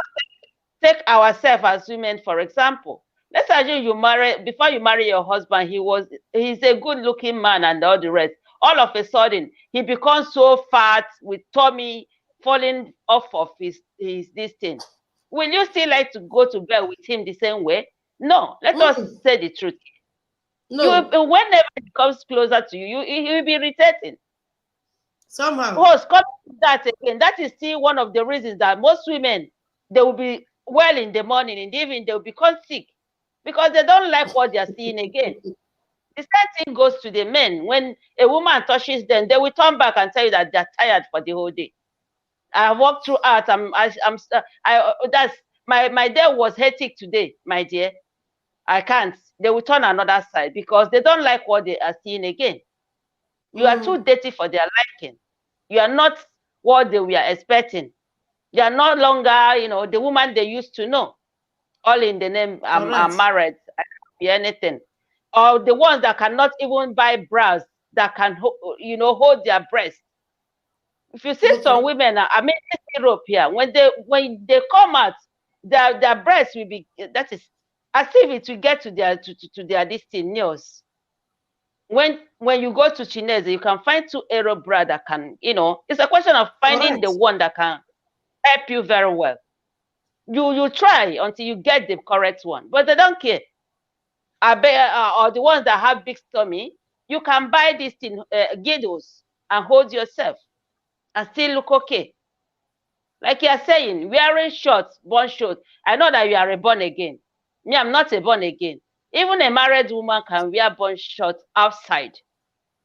take ourselves as women, for example. Let's assume you marry, before you marry your husband, he's a good looking man and all the rest. All of a sudden, he becomes so fat with tummy falling off of his this thing. Will you still like to go to bed with him the same way? No, let us say the truth. No. Whenever he comes closer to you, he will be irritating. Somehow. Coming to that again, that is still one of the reasons that most women, they will be well in the morning, in the evening, they will become sick because they don't like what they are seeing again. The same thing goes to the men. When a woman touches them, they will turn back and tell you that they're tired for the whole day. I walked throughout. That's my day was hectic today, my dear. I can't. They will turn another side because they don't like what they are seeing again. You are too dirty for their liking. You are not what they were expecting. You are no longer, you know, the woman they used to know. All in the name, I'm married. I can't be anything. Or the ones that cannot even buy bras that can, you know, hold their breast. If you see some women, I mean, in Europe here, when they come out, their breasts will be, that is, as if it will get to their nails. When you go to Chinese, you can find 2 euro bra that can, you know, it's a question of finding the one that can help you very well. You try until you get the correct one, but they don't care. Or the ones that have big tummy, you can buy these thing, girdles and hold yourself and still look okay. Like you are saying, wearing shorts, born short. I know that you are a born again. Me, I'm not a born again. Even a married woman can wear born shorts outside.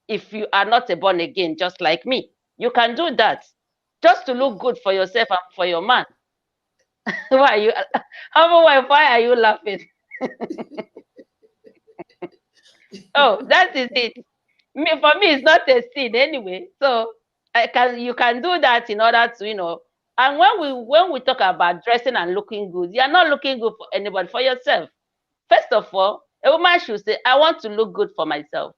If you are not a born again, just like me, you can do that just to look good for yourself and for your man. Why are you laughing? Oh, that is it. For me, it's not a sin anyway. So you can do that in order to, you know. And when we talk about dressing and looking good, you are not looking good for anybody, for yourself. First of all, a woman should say, I want to look good for myself.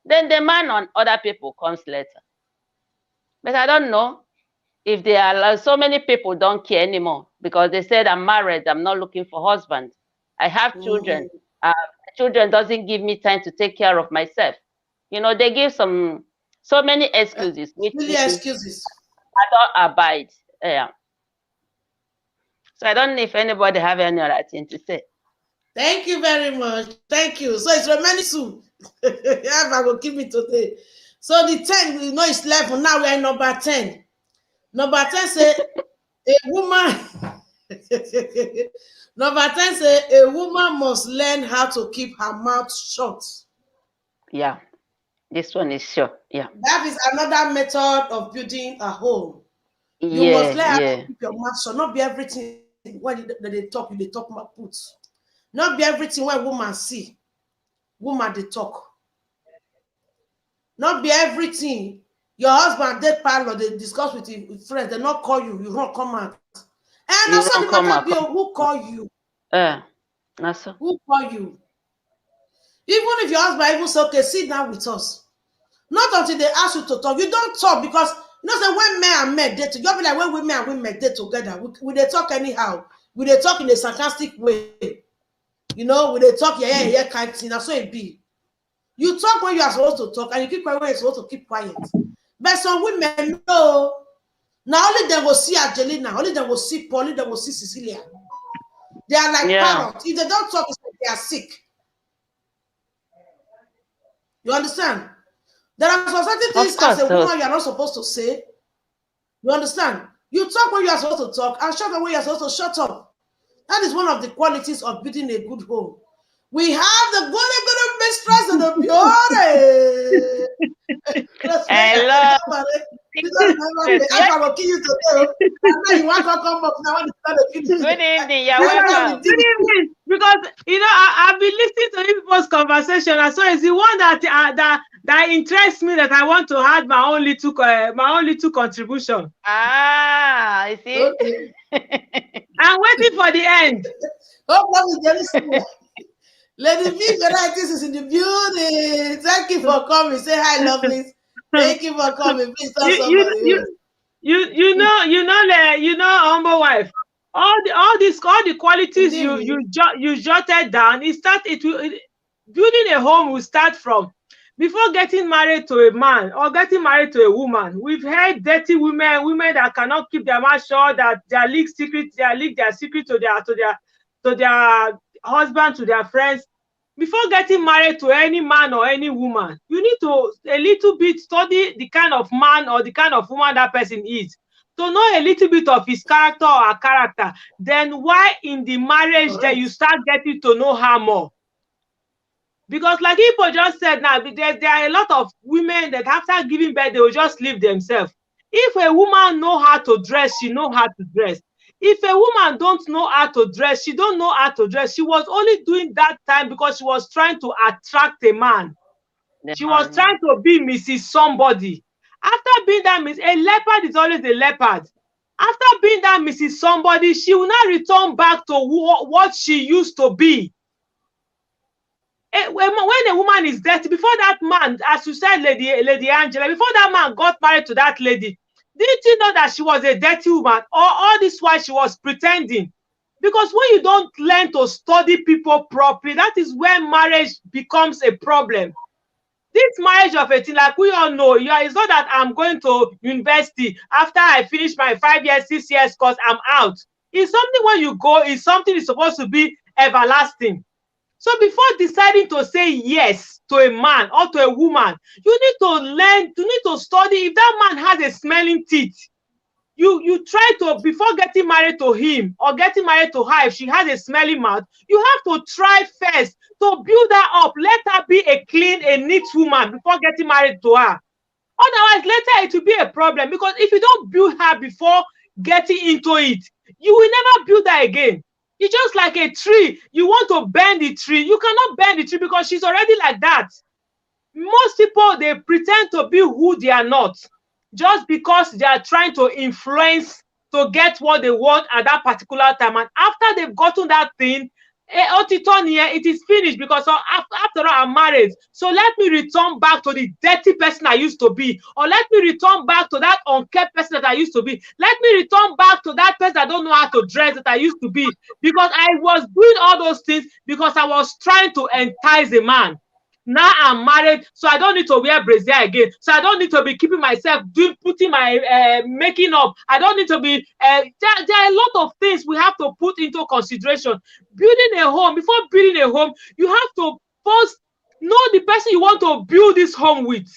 Then the man on other people comes later. But I don't know if there are so many people don't care anymore because they said, I'm married, I'm not looking for husband. I have children. Children doesn't give me time to take care of myself. You know, they give so many excuses. Excuses. I don't abide. Yeah. So I don't know if anybody have any other thing to say. Thank you very much. Thank you. So it's remaining soon. If I will keep it today. So the 10, we know it's 11. Now we're in number 10. Number 10 say a woman. Number 10 say a woman must learn how to keep her mouth shut. Yeah, this one is sure. Yeah. That is another method of building a home. You must learn how to keep your mouth shut. Not be everything when they talk, they talk my put. Not be everything when woman see, woman they talk. Not be everything your husband they parlor, they discuss with friends, they not call you, you don't come out. And also the matter be who call you. Who call you? Even if your husband even say, okay, sit down with us. Not until they ask you to talk. You don't talk because you know say when men and men date together, be like when women and women date together, we they talk anyhow. We they talk in a sarcastic way. You know, when they talk, yeah, kind of thing. That's so it be. You talk when you are supposed to talk, and you keep quiet when you're supposed to keep quiet. But some women know. Now only they will see Angelina, only they will see Paul, only they will see Cecilia. They are like parrots. If they don't talk, it's like they are sick. You understand? There are certain things as a woman you are not supposed to say. You understand? You talk when you are supposed to talk, and shut up when you are supposed to shut up. That is one of the qualities of building a good home. We have the good mistress and the beauty. Hello. I will kill you today. Now you want to come up now. Good evening. You're welcome. Good because I've been listening to people's conversation, and so it's the one that interests me, that I want to add my own little contribution. Ah, I see. Okay. I'm waiting for the end. Hope that is very soon. Lady V Varieties is in the building. Thank you for coming. Say hi, lovelies. Thank you for coming. Please tell somebody. You know, humble wife. All the qualities you jotted down. Building a home will start from before getting married to a man or getting married to a woman. We've heard dirty women that cannot keep their mouth shut, that they leak their secret to their husband, to their friends. Before getting married to any man or any woman, you need to a little bit study the kind of man or the kind of woman that person is, to know a little bit of his character or her character. Then why in the marriage that you start getting to know her more? Because like Ipo just said now, there are a lot of women that after giving birth, they will just leave themselves. If a woman know how to dress, she know how to dress. If a woman don't know how to dress, she don't know how to dress. She was only doing that time because she was trying to attract a man. She was trying to be Mrs. Somebody. After being that a leopard is always a leopard. After being that Mrs. Somebody, she will not return back to what she used to be. When a woman is dirty, before that man, as you said, Lady Angela, before that man got married to that lady, didn't you know that she was a dirty woman? Or all this while she was pretending? Because when you don't learn to study people properly, that is when marriage becomes a problem. This marriage of 18, like we all know, it's not that I'm going to university after I finish my 5 years, 6 years course, I'm out. It's something when you go, it's something that's supposed to be everlasting. So before deciding to say yes to a man or to a woman, you need to learn, you need to study. If that man has a smelling teeth, you try to, before getting married to him or getting married to her, if she has a smelly mouth, you have to try first to build her up. Let her be a clean, a neat woman before getting married to her. Otherwise, later it will be a problem, because if you don't build her before getting into it, you will never build her again. It's just like a tree. You want to bend the tree. You cannot bend the tree because she's already like that. Most people, they pretend to be who they are not, just because they are trying to influence to get what they want at that particular time. And after they've gotten that thing, it is finished, because after all, I'm married. So let me return back to the dirty person I used to be. Or let me return back to that unkept person that I used to be. Let me return back to that person that don't know how to dress that I used to be. Because I was doing all those things because I was trying to entice a man. Now I'm married, so I don't need to wear brassiere again. So I don't need to be keeping myself putting my making up. I don't need to be. There are a lot of things we have to put into consideration. Building a home, before building a home, you have to first know the person you want to build this home with.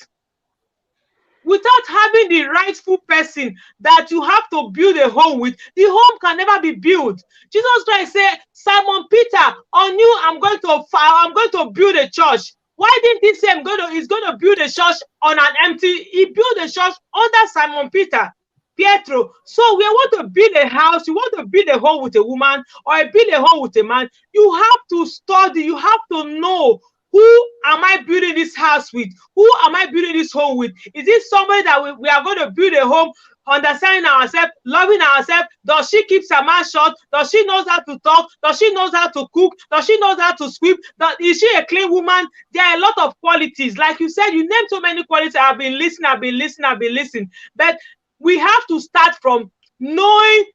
Without having the rightful person that you have to build a home with, the home can never be built. Jesus Christ said, Simon Peter, on you I'm going to build a church. Why didn't he say he's going to build a church on an empty? He built a church under Simon Peter, Pietro. So we want to build a house, you want to build a home with a woman or build a home with a man, you have to study, you have to know, who am I building this house with? Who am I building this home with? Is this somebody that we are going to build a home, understanding ourselves, loving ourselves? Does she keep her mouth shut? Does she know how to talk? Does she know how to cook? Does she know how to sweep? Is she a clean woman? There are a lot of qualities. Like you said, you named so many qualities. I've been listening. But we have to start from knowing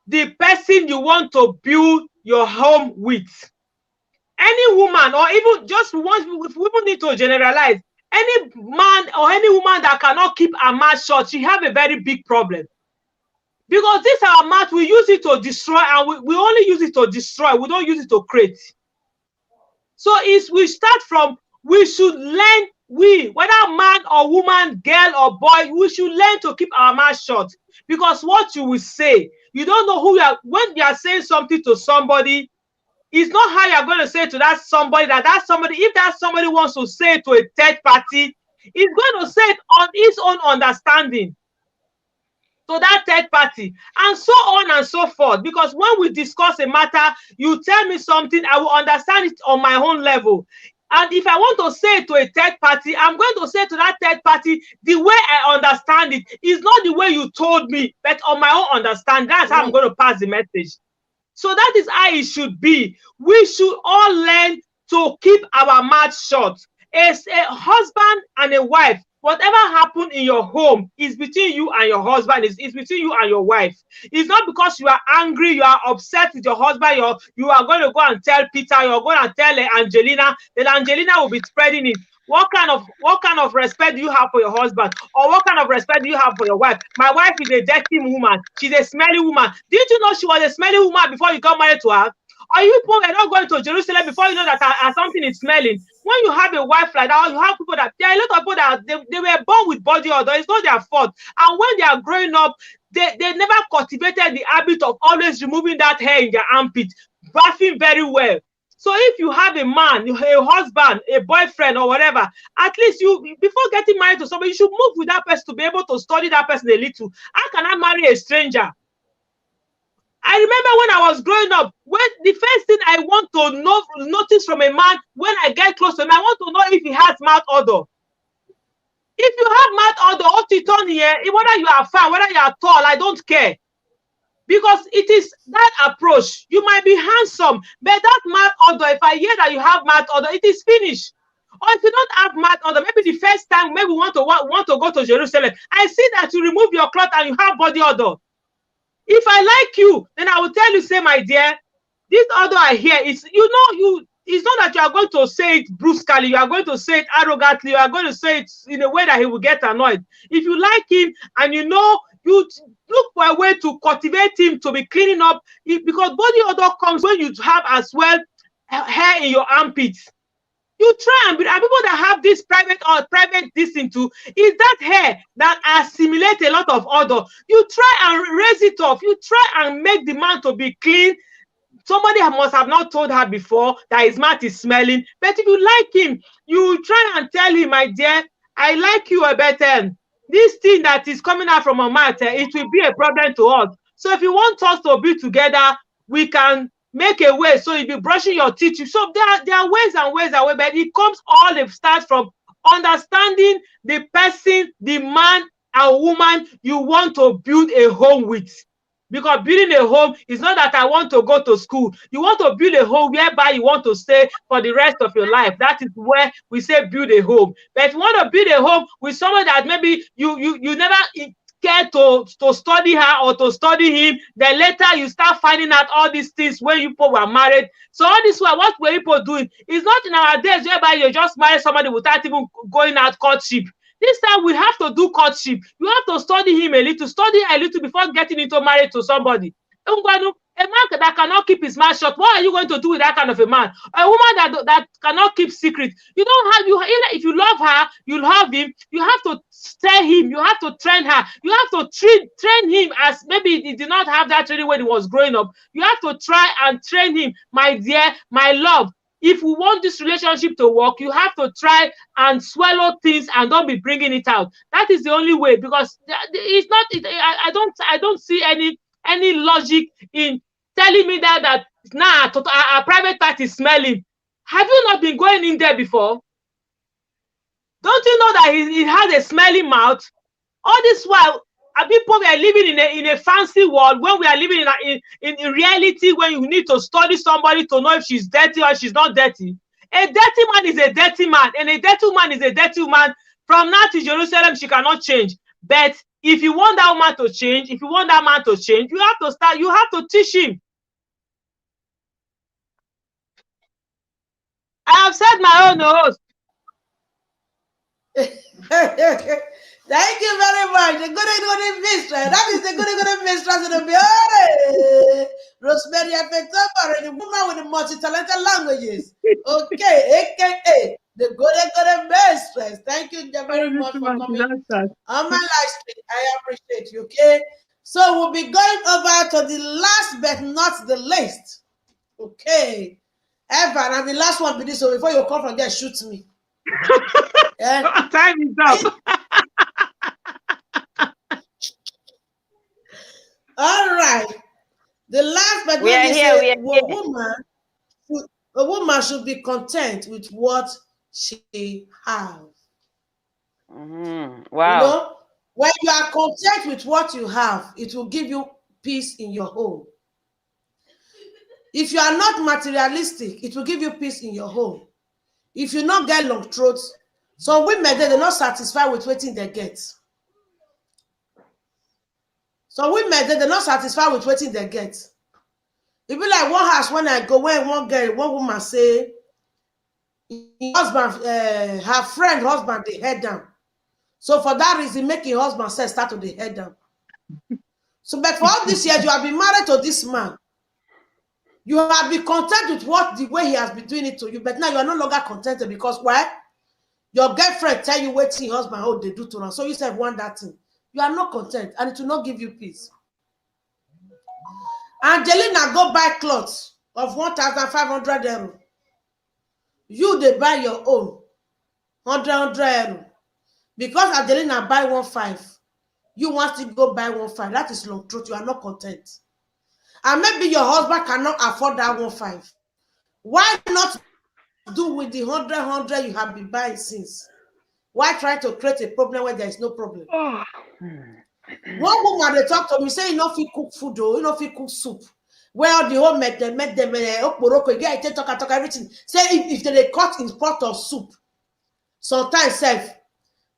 the person you want to build your home with. Any woman, or even just once, we need to generalize, any man or any woman that cannot keep her mouth shut, she have a very big problem. Because this our mouth, we use it to destroy, and we only use it to destroy, we don't use it to create. So we start from, we should learn, whether man or woman, girl or boy, we should learn to keep our mouth shut. Because what you will say, you don't know who you are. When you are saying something to somebody, it's not how you're going to say to that somebody, if that somebody wants to say it to a third party, he's going to say it on his own understanding. to that third party, and so on and so forth. Because when we discuss a matter, you tell me something, I will understand it on my own level. And if I want to say it to a third party, I'm going to say to that third party the way I understand it. Is not the way you told me, but on my own understanding. That's how I'm going to pass the message. So that is how it should be. We should all learn to keep our mouth shut. As a husband and a wife, whatever happened in your home is between you and your husband, is between you and your wife. It's not because you are angry, you are upset with your husband, you are going to go and tell Peter, you're going to tell Angelina, then Angelina will be spreading it. What kind of respect do you have for your husband? Or what kind of respect do you have for your wife? My wife is a dirty woman. She's a smelly woman. Didn't you know she was a smelly woman before you got married to her? Or you people were not going to Jerusalem before you know that something is smelling? When you have a wife like that, or you have people that, there are a lot of people that they were born with body odor. It's not their fault. And when they are growing up, they never cultivated the habit of always removing that hair in their armpit, bathing very well. So if you have a man, a husband, a boyfriend, or whatever, at least you, before getting married to somebody, you should move with that person to be able to study that person a little. How can I marry a stranger? I remember when I was growing up, when the first thing I want to notice from a man when I get close to him, I want to know if he has mouth odor. If you have mouth odor, what you turn here, whether you are fat, whether you are tall, I don't care. Because it is that approach. You might be handsome, but that mouth odor, if I hear that you have mouth odor, it is finished. Or if you don't have mouth odor, maybe the first time, maybe want to go to Jerusalem, I see that you remove your cloth and you have body odor. If I like you, then I will tell you, say, my dear, this odor I hear is, it's not that you are going to say it brusquely, you are going to say it arrogantly, you are going to say it in a way that he will get annoyed. If you like him and you look for a way to cultivate him to be cleaning up, because body odor comes when you have as well hair in your armpits. You try and people that have this private thing too, is that hair that assimilate a lot of odor. You try and raise it off. You try and make the man to be clean. Somebody must have not told her before that his mouth is smelling. But if you like him, you try and tell him, my dear, I like you a better. This thing that is coming out from our mouth, it will be a problem to us. So if you want us to be together, we can make a way. So you'll be brushing your teeth. So there are ways and ways away, but it starts from understanding the person, the man and woman you want to build a home with. Because building a home is not that I want to go to school. You want to build a home whereby you want to stay for the rest of your life. That is where we say build a home. But if you want to build a home with someone that maybe you never care to study her or to study him, then later you start finding out all these things when you people were married. So all this while, what were people doing? It's not in our days whereby you just marry somebody without even going out courtship. This time we have to do courtship. You have to study him a little before getting into marriage to somebody. A man that cannot keep his mouth shut, what are you going to do with that kind of a man? A woman that cannot keep secret. You don't have, if you love her, you love him, you have to tell him, you have to train her, you have to train him as maybe he did not have that training when he was growing up. You have to try and train him, my dear, my love. If we want this relationship to work, you have to try and swallow things and don't be bringing it out. That is the only way, because it's not. I don't see any logic in telling me that now a private part is smelling. Have you not been going in there before? Don't you know that he has a smelly mouth? All this while, people were living in a fancy world, when we are living in reality, when you need to study somebody to know if she's dirty or she's not dirty. A dirty man is a dirty man, and a dirty woman is a dirty woman. From now to Jerusalem, she cannot change. But if you want that woman to change, if you want that man to change, you have to teach him. I have said my own host. Thank you very much. The good mistress. That is the good mistress in the building. Rosemary Afetobare, the woman with the multi-talented languages. Okay, aka the good mistress. Thank you very much for coming on my live stream. I appreciate you. Okay, so we'll be going over to the last but not the least. Okay, Evan, and the last one be this. So before you come from there, shoot me. Yeah. Time is up. All right. The last but We not are least, here. We are here. a woman should be content with what she has. Wow. You know, when you are content with what you have, it will give you peace in your home. If you are not materialistic, it will give you peace in your home. If you not get long throats, some women they're not satisfied with what they get. Some women they're not satisfied with what they get. It be like one house when I go, when one girl, one woman say, husband, her friend husband, they head down. So for that reason, make your husband say start to the head down. So, but for all these years, you have been married to this man. You have been content with what the way he has been doing it to you, but now you are no longer contented because why? Your girlfriend tell you what your husband how they do to her. So you said want that thing. You are not content, and it will not give you peace. Angelina go buy clothes of 1,500 euro. You they buy your own 100 euro. Because Angelina buy 1,500, you want to go buy 1,500. That is long truth. You are not content. And maybe your husband cannot afford that 1,500. Why not do with the 100 you have been buying since? Why try to create a problem where there is no problem? One woman they talk to me say you know if you cook food or you know if you cook soup. Well, the whole make them okporoko get talk everything. Say if they cut in pot of soup, sometimes self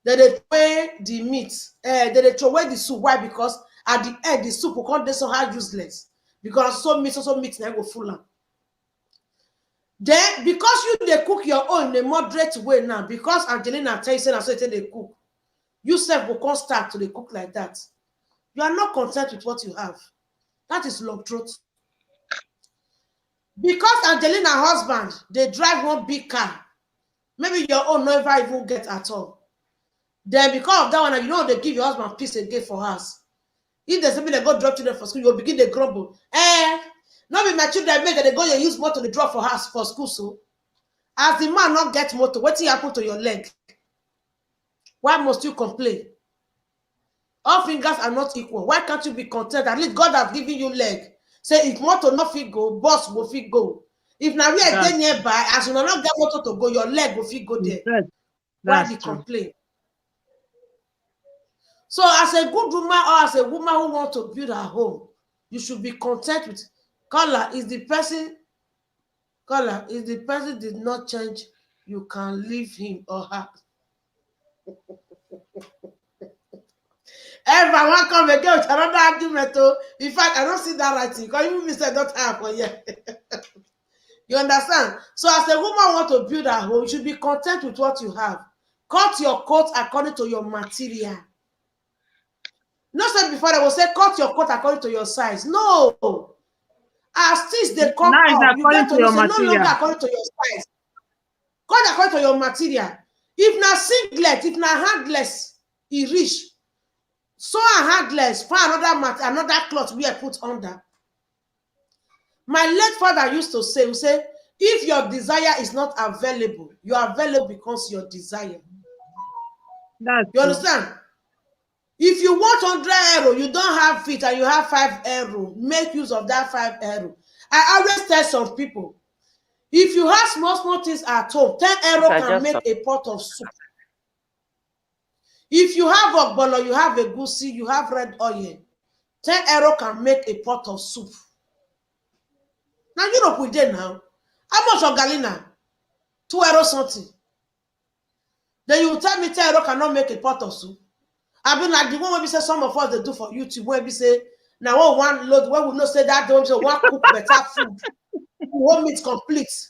they throw the meat, they throw away the soup. Why? Because at the end the soup will come somehow useless because so meat now go full on. Then because you they cook your own in a moderate way now, because Angelina tell you say they cook, you self will come start to they cook like that. You are not content with what you have. That is long truth. Because Angelina husband, they drive one big car. Maybe your own never even get at all. Then because of that one, you know they give your husband peace again for us. If there's something they go drop children for school, you'll begin to grumble. Not be my children make that they go and use motor to drop for us for school. So as the man not get motor, what happen to your leg? Why must you complain? All fingers are not equal. Why can't you be content? At least God has given you leg. Say if motor not fit go, boss will fit go. If now we are there nearby, as you not get motor to go, your leg will fit go there. Why the complain? So as a good woman or as a woman who wants to build her home, you should be content with color. Is the person did not change, you can leave him or her. Everyone come again with another argument. In fact, I don't see that writing because you said not happen yet. You understand? So as a woman want to build a home, you should be content with what you have. Cut your coat according to your material. Not said before they will say cut your coat according to your size. No. As things they come up, you get to say no longer according to your size. Cut according to your material. If na singlet, if na handless, it reach. So a handless, find another cloth we are put under. My late father used to say, if your desire is not available, you are available because your desire. You understand? If you want 100 euro, you don't have it and you have 5 euro, make use of that 5 euro. I always tell some people, if you have small things at home, 10 euro can make a pot of soup. If you have ogbolo, you have egusi, you have red oil, 10 euro can make a pot of soup. Now Europe we did now. How much of Galina? 2 euro something. Then you tell me 10 euro cannot make a pot of soup. I mean, like the one where we say some of us they do for YouTube, where we say now one load, where we not say that don't say one cook better food, one meat complete.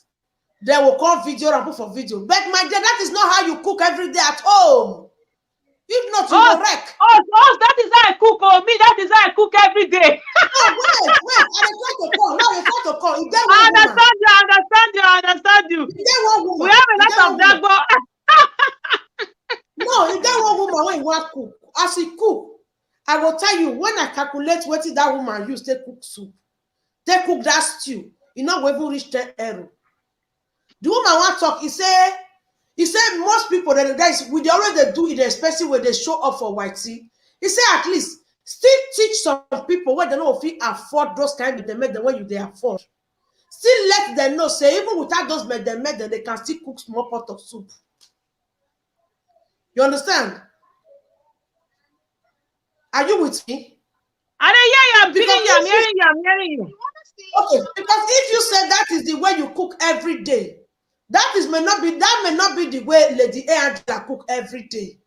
They will call video and put for video. But my dear, that is not how you cook every day at home. If not, you will wreck. That is how I cook. Me, that is how I cook every day. Oh, wait. I try to call. Now you try to call. I understand you. We have a lot of that, but no, if that one woman when you want cook, as he cook, I will tell you when I calculate what that woman use to cook soup, they cook that stew. You know, we even reach 10 euro. The woman want talk. He said most people that guys we already do it, especially when they show up for white tea. He said at least Still teach some people where they know if you afford those kind of the way you they afford. Still let them know, say, even without those medem, they can still cook small pot of soup. You understand? Are you with me? I'm hearing you. Okay, because if you say that is the way you cook every day, that may not be the way Lady Angela cook every day.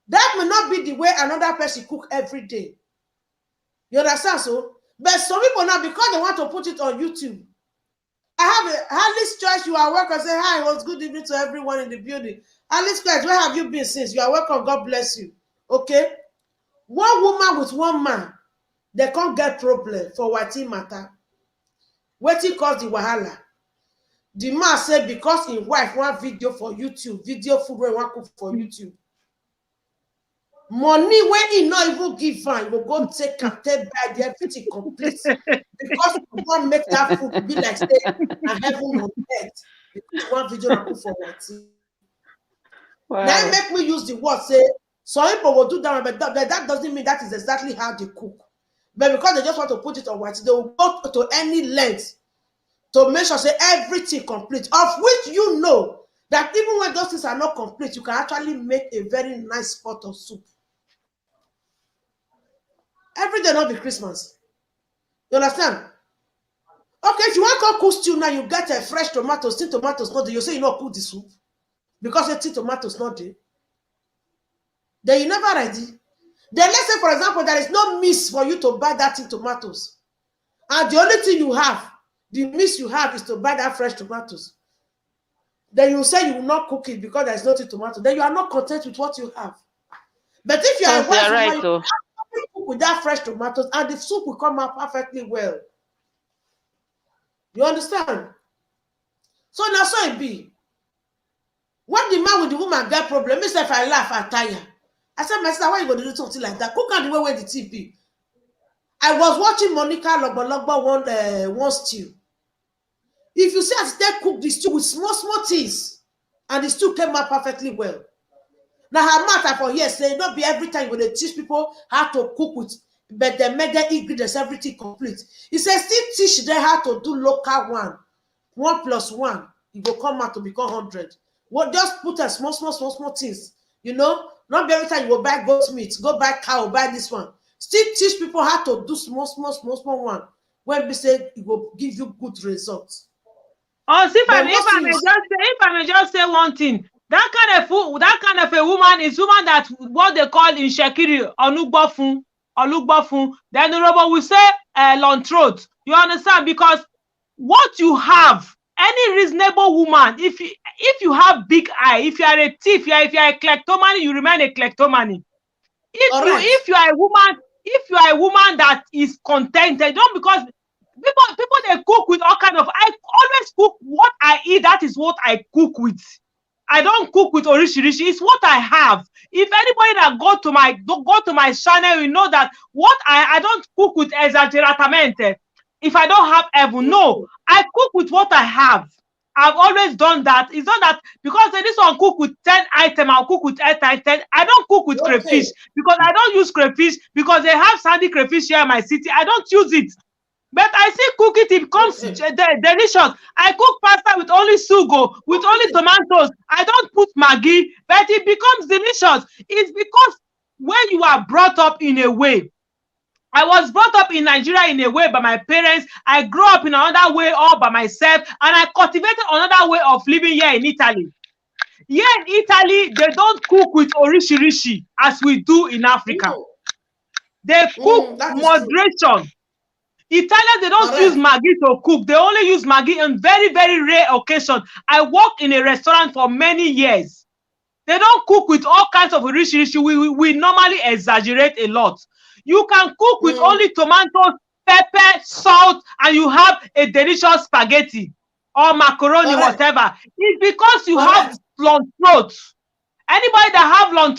That may not be the way another person cook every day. You understand? So, but some people now, because they want to put it on YouTube. I have Alice Choice, you are welcome. Say hi, it was good evening to everyone in the building. Alice Choice, where have you been since? You are welcome. God bless you. Okay. One woman with one man, they can't get problem for what it matter. What it cause the wahala? The man said because his wife want video for YouTube, video food where want cook for YouTube. Money when he not even give her, he will go take and take buy the everything complete. Because you want make that food be like stay and heaven on earth. Because one video and cook for what? Wow. Now make me use the word say some people will do that, but that doesn't mean that is exactly how they cook. But because they just want to put it on what, they will go to any length to make sure say everything complete, of which you know that even when those things are not complete, you can actually make a very nice pot of soup. Every day not be Christmas. You understand? Okay, if you want to cook stew now, you get a fresh tomatoes, tin tomatoes not there. You say you not cook the soup because the tin tomatoes not there. Then you never ready. Then let's say, for example, there is no miss for you to buy that tin tomatoes, and the only thing you have, the miss you have, is to buy that fresh tomatoes. Then you say you will not cook it because there is no tin tomato. Then you are not content with what you have. But if you are Right, you can cook with that fresh tomatoes, and the soup will come out perfectly well. You understand? So now so it be. When the man with the woman get problem, if I laugh, I tire. I said, my sister, why you going to do something like that? Cook on the way where the TP. I was watching Monica Logba one stew. If you see as they cook the stew with small things, and the stew came out perfectly well. Now her matter for here say not be every time when they teach people how to cook with, but they make their ingredients everything complete. He says still teach them how to do local one. 1 + 1, it will come out to become 100. What just put a small things, you know. Not every time you will buy goat meat, go buy cow, buy this one. Still teach people how to do small one. When we say it will give you good results. Oh, see, if I may just say one thing, that kind of a woman is woman that what they call in Shekiri Olugbofun. Then the robot will say long throat. You understand? Because what you have, any reasonable woman, if you have big eye, if you are a thief, if you are a kleptomani, you remain a kleptomani. If you are a woman that is contented, don't, because people they cook with all kind of, I always cook what I eat. That is what I cook with. I don't cook with orishirishi. It's what I have. If anybody that go to my channel, you know that what I don't cook with exaggeratamente. If I don't have heaven, no, I cook with what I have. I've always done that. It's not that because this one cook with 10 items, I'll cook with 8 items. I don't cook with crayfish because I don't use crayfish because they have sandy crayfish here in my city. I don't use it. But I still cook it, it becomes delicious. I cook pasta with only sugo, with only tomatoes. I don't put Maggi, but it becomes delicious. It's because when you are brought up in a way, I was brought up in Nigeria in a way by my parents. I grew up in another way all by myself, and I cultivated another way of living here in Italy. Here in Italy, they don't cook with orishirishi as we do in Africa. They cook moderation. Italians, they don't use Maggi to cook. They only use Maggi on very, very rare occasions. I worked in a restaurant for many years. They don't cook with all kinds of orishirishi. We normally exaggerate a lot. You can cook with only tomatoes, pepper, salt, and you have a delicious spaghetti or macaroni, whatever. It's because you have long throat. Anybody that have long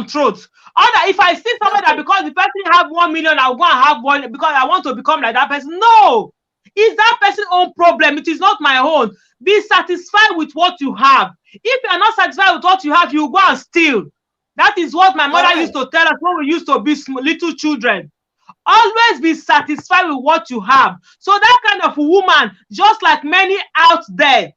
throat. Other, if I see somebody that because the person have 1 million, I'll go and have one because I want to become like that person. No, it's that person's own problem. It is not my own. Be satisfied with what you have. If you are not satisfied with what you have, you go and steal. That is what my mother Correct. used to tell us when we used to be little children. Always be satisfied with what you have. So that kind of woman, just like many out there,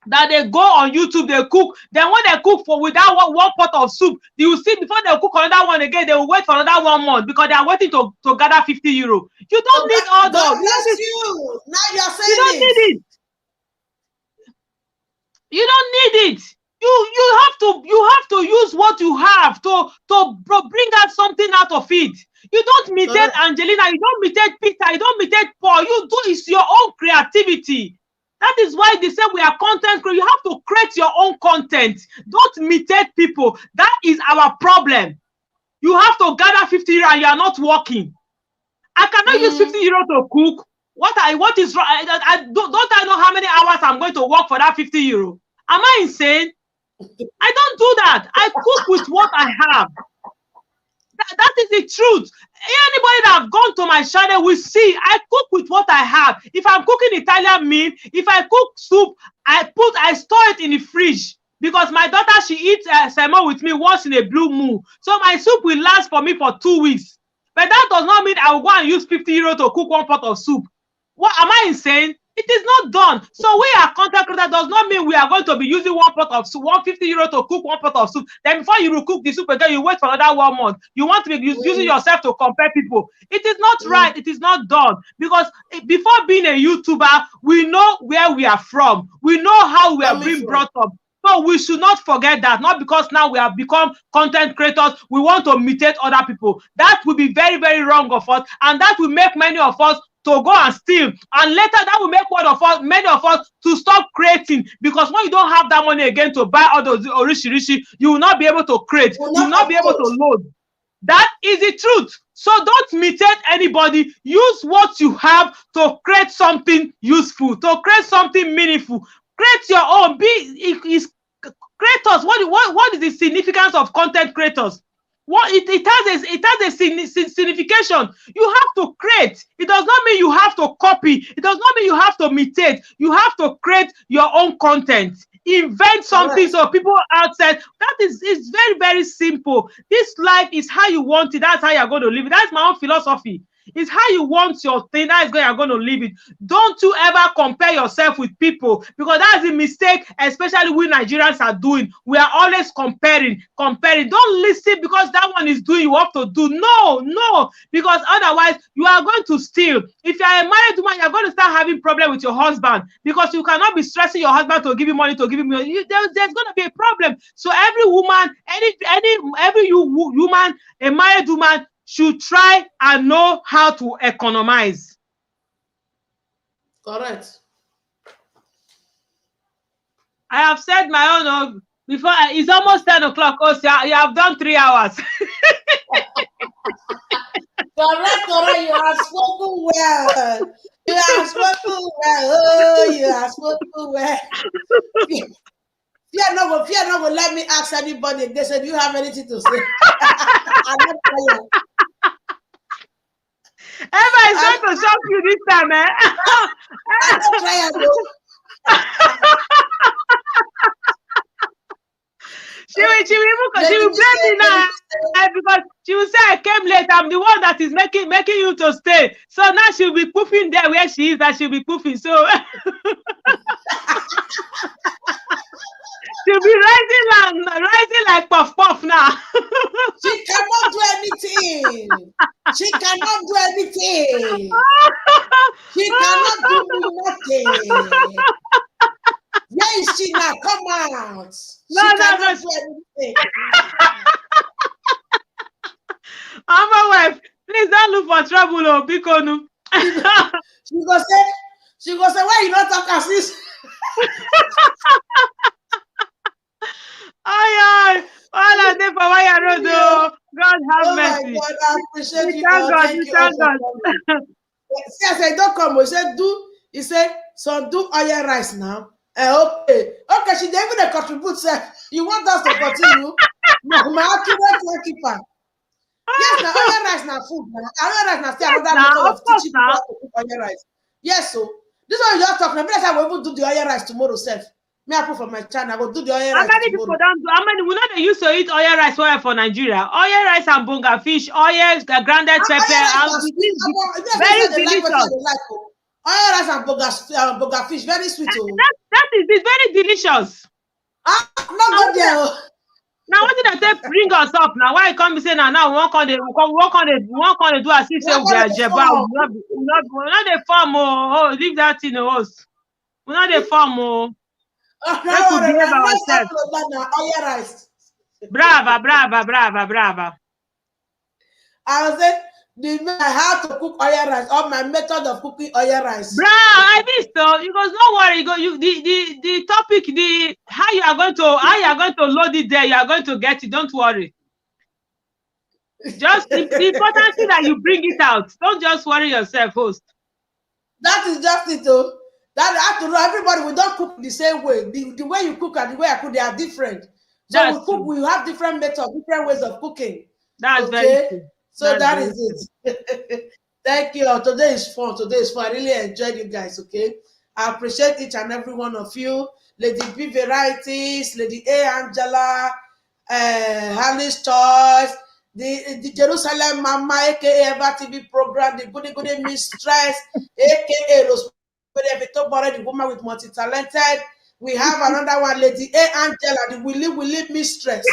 that they go on YouTube, they cook. Then when they cook for without one pot of soup, you see before they cook another one again, they will wait for another 1 month because they are waiting to gather 50 euro. You don't need all those. God bless you. Now you're saying You don't need it. You don't need it. You have to use what you have to bring out something out of it. You don't imitate Angelina, you don't imitate Peter, you don't imitate Paul. You do it's your own creativity. That is why they say we are content creators. You have to create your own content. Don't imitate people. That is our problem. You have to gather 50 euro and you are not working. I cannot use 50 euro to cook. What is wrong? Don't I know how many hours I'm going to work for that 50 euro? Am I insane? I don't do that. I cook with what I have. That is the truth. Anybody that have gone to my channel will see I cook with what I have. If I'm cooking Italian meal, if I cook soup, I store it in the fridge because my daughter, she eats semo with me once in a blue moon. So my soup will last for me for 2 weeks. But that does not mean I will go and use 50 euro to cook 1 pot of soup. What am I insane? It is not done. So we are content creators. Does not mean we are going to be using 1 pot of soup, 150 euro to cook 1 pot of soup. Then before you will cook the soup again, you wait for another 1 month. You want to be using yourself to compare people. It is not right. It is not done. Because before being a YouTuber, we know where we are from. We know how we are being brought up. So we should not forget that. Not because now we have become content creators, we want to imitate other people. That will be very, very wrong of us. And that will make many of us to go and steal, and later that will make many of us to stop creating, because when you don't have that money again to buy all those rishi, you will not be able to create, you will not be able to load. That is the truth. So don't imitate anybody. Use what you have to create something useful, to create something meaningful. Create your own. Creators. What is the significance of content creators? It has a signification. You have to create. It does not mean you have to copy. It does not mean you have to imitate. You have to create your own content. Invent something so people outside. That is very, very simple. This life is how you want it. That's how you're going to live it. That's my own philosophy. It's how you want your thing. That is how you're going to live it. Don't you ever compare yourself with people, because that's a mistake, especially we Nigerians are doing. We are always comparing. Don't listen because that one is doing, you have to do. No, because otherwise you are going to steal. If you are a married woman, you're going to start having problem with your husband because you cannot be stressing your husband to give you money, There's going to be a problem. So every woman, every woman, a married woman, should try and know how to economize. Correct. I have said my own before. It's almost 10 o'clock. Oh, so you have done 3 hours. Correct. You have spoken well. You have spoken well. Oh, you have spoken well. Fear not will let me ask anybody. They said, "Do you have anything to say?" I'm not tired. Emma is going to shock you this time, eh? I'm not tired, though. She will blame me now because she will say I came late. I'm the one that is making you to stay. So now she'll be poofing there where she is. That she'll be poofing. So she'll be rising like puff now. She cannot do anything. She cannot do anything. She cannot do nothing. Where is she now? Come out. She cannot do anything. I'm my wife. Please don't look for trouble, oh, Bikonu. She go say, why you not talk as this? Aye. All I did for why I don't do. God have mercy. My God, I appreciate you. Thank God. See, I said, don't come. He said, so do oil rice now. Okay, she didn't even contribute. Say, you want us to continue? No, my accurate keeper. Yes, now oil rice now food. Oil rice now still another method of teaching people how to cook oil rice. Yes, so this one you just talking about. I will even do the oil rice tomorrow, self. Me, I put for my channel. I will do the oil How rice many tomorrow. people don't do? How many? We know they used to eat oil rice oil for Nigeria. Oil rice and bunga fish, oil, grounded pepper. Very delicious. Oil rice and bunga fish, very sweet. That is it's very delicious. Not good there. Now what did I say? Bring us up now. Why you come say now? Now we won't on the do as if say we are Jeba. We're not the farm. Oh, leave that in the house. We're not the farm. Oh, let's behave ourselves. Brava. I was saying, how to cook oil rice, or my method of cooking oil rice. Bra, I missed though. You guys, don't worry. The topic, how you are going to load it there. You are going to get it. Don't worry. Just the important thing that you bring it out. Don't just worry yourself, host. That is just it, though. That after all, everybody, we don't cook the same way. The way you cook and the way I cook, they are different. So That's we cook. true. We have different methods, different ways of cooking. That's okay? very true. So that is it. Thank you. Today is fun. I really enjoyed you guys. Okay, I appreciate each and every one of you. Lady B Varieties, Lady A Angela, Alice Choice, the Jerusalem Mama, aka Eva TV program, the Goody Mistress, aka Rosemary, the woman with multi-talented. We have another one, Lady A Angela, the Willy Mistress.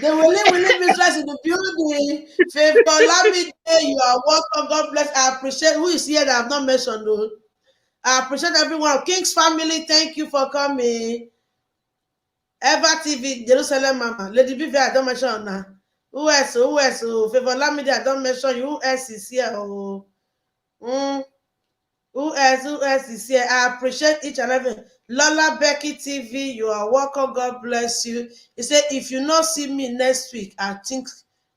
The Willy Mistress in the building. Favor Lamide, you are welcome. God bless. I appreciate who is here that I have not mentioned though. I appreciate everyone. King's family, thank you for coming. Eva TV, Jerusalem Mama. Lady Vivi, I don't mention now. Who else? Favor Lamide, I don't mention you. Who else is here? Who else is here? I appreciate each and every. Lola Becky TV, you are welcome. God bless you. He said, if you not see me next week, I think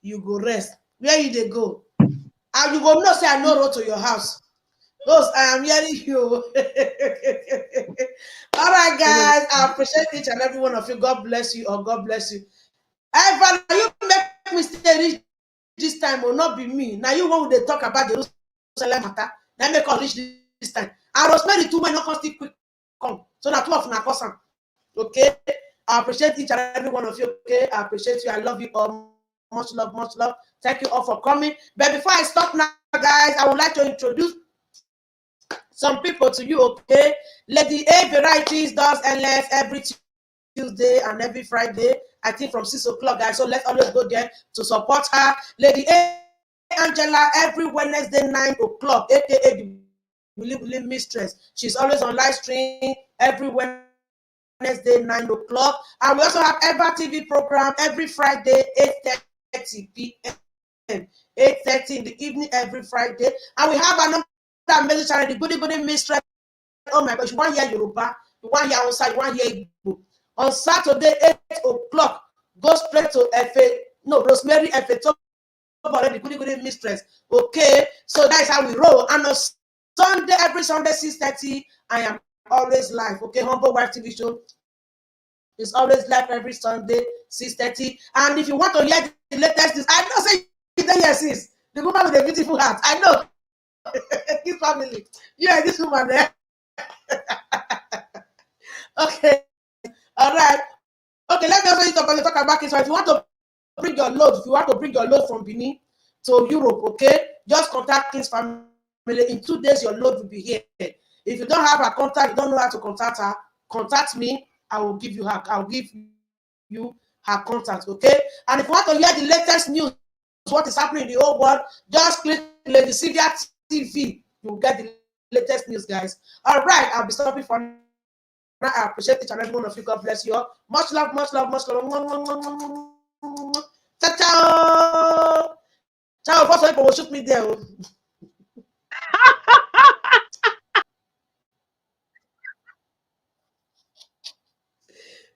you go rest. Where you they go? And you go not say I no road to your house. Those I am hearing you. All right, guys. I appreciate each and every one of you. God bless you, or God bless you. Ever you make me stay rich this time will not be me. Now you want to talk about the Jerusalem matter. Then make us reach this time. I Rosemary too many not still quick come. So that 12 na person. Okay. I appreciate each and every one of you. Okay. I appreciate you. I love you all. Much love, much love. Thank you all for coming. But before I stop now, guys, I would like to introduce some people to you. Okay. Lady A Varieties does endless every Tuesday and every Friday. I think from 6 o'clock, guys. So let's always go there to support her. Lady A Angela every Wednesday 9 o'clock, aka the Willy Mistress. She's always on live stream every Wednesday 9 o'clock. And we also have Eva TV program every Friday 8:30 p.m. 8:30 in the evening every Friday. And we have another amazing channel, the Goody Mistress. Oh my gosh, you want to hear Yoruba, you want to hear outside, you want to hear Igbo. On Saturday 8 o'clock, go straight to Rosemary F.A. Already Goody Mistress. Okay, so that's how we roll. And on Sunday, every Sunday 6:30, I am always live. Okay, Humble Wife TV show is always live every Sunday 6:30. And if you want to hear the latest news, I know say yes, sis. The woman with a beautiful heart. I know. His family. Yeah, this woman there. Okay. All right. Okay, let me also talk about it. So if you want to bring your load, from Benin to Europe, okay, just contact King's family. In 2 days, your load will be here. If you don't have a contact, you don't know how to contact her, contact me. I will give you her contact, okay? And if you want to hear the latest news, what is happening in the whole world, just click Lady Sylvia TV. You'll get the latest news, guys. All right, I'll be stopping for now. I appreciate each and every one of you. God bless you all. Much love, much love, much love. Ciao, ciao. Ciao. First people will shoot me there.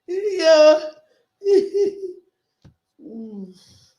Yeah.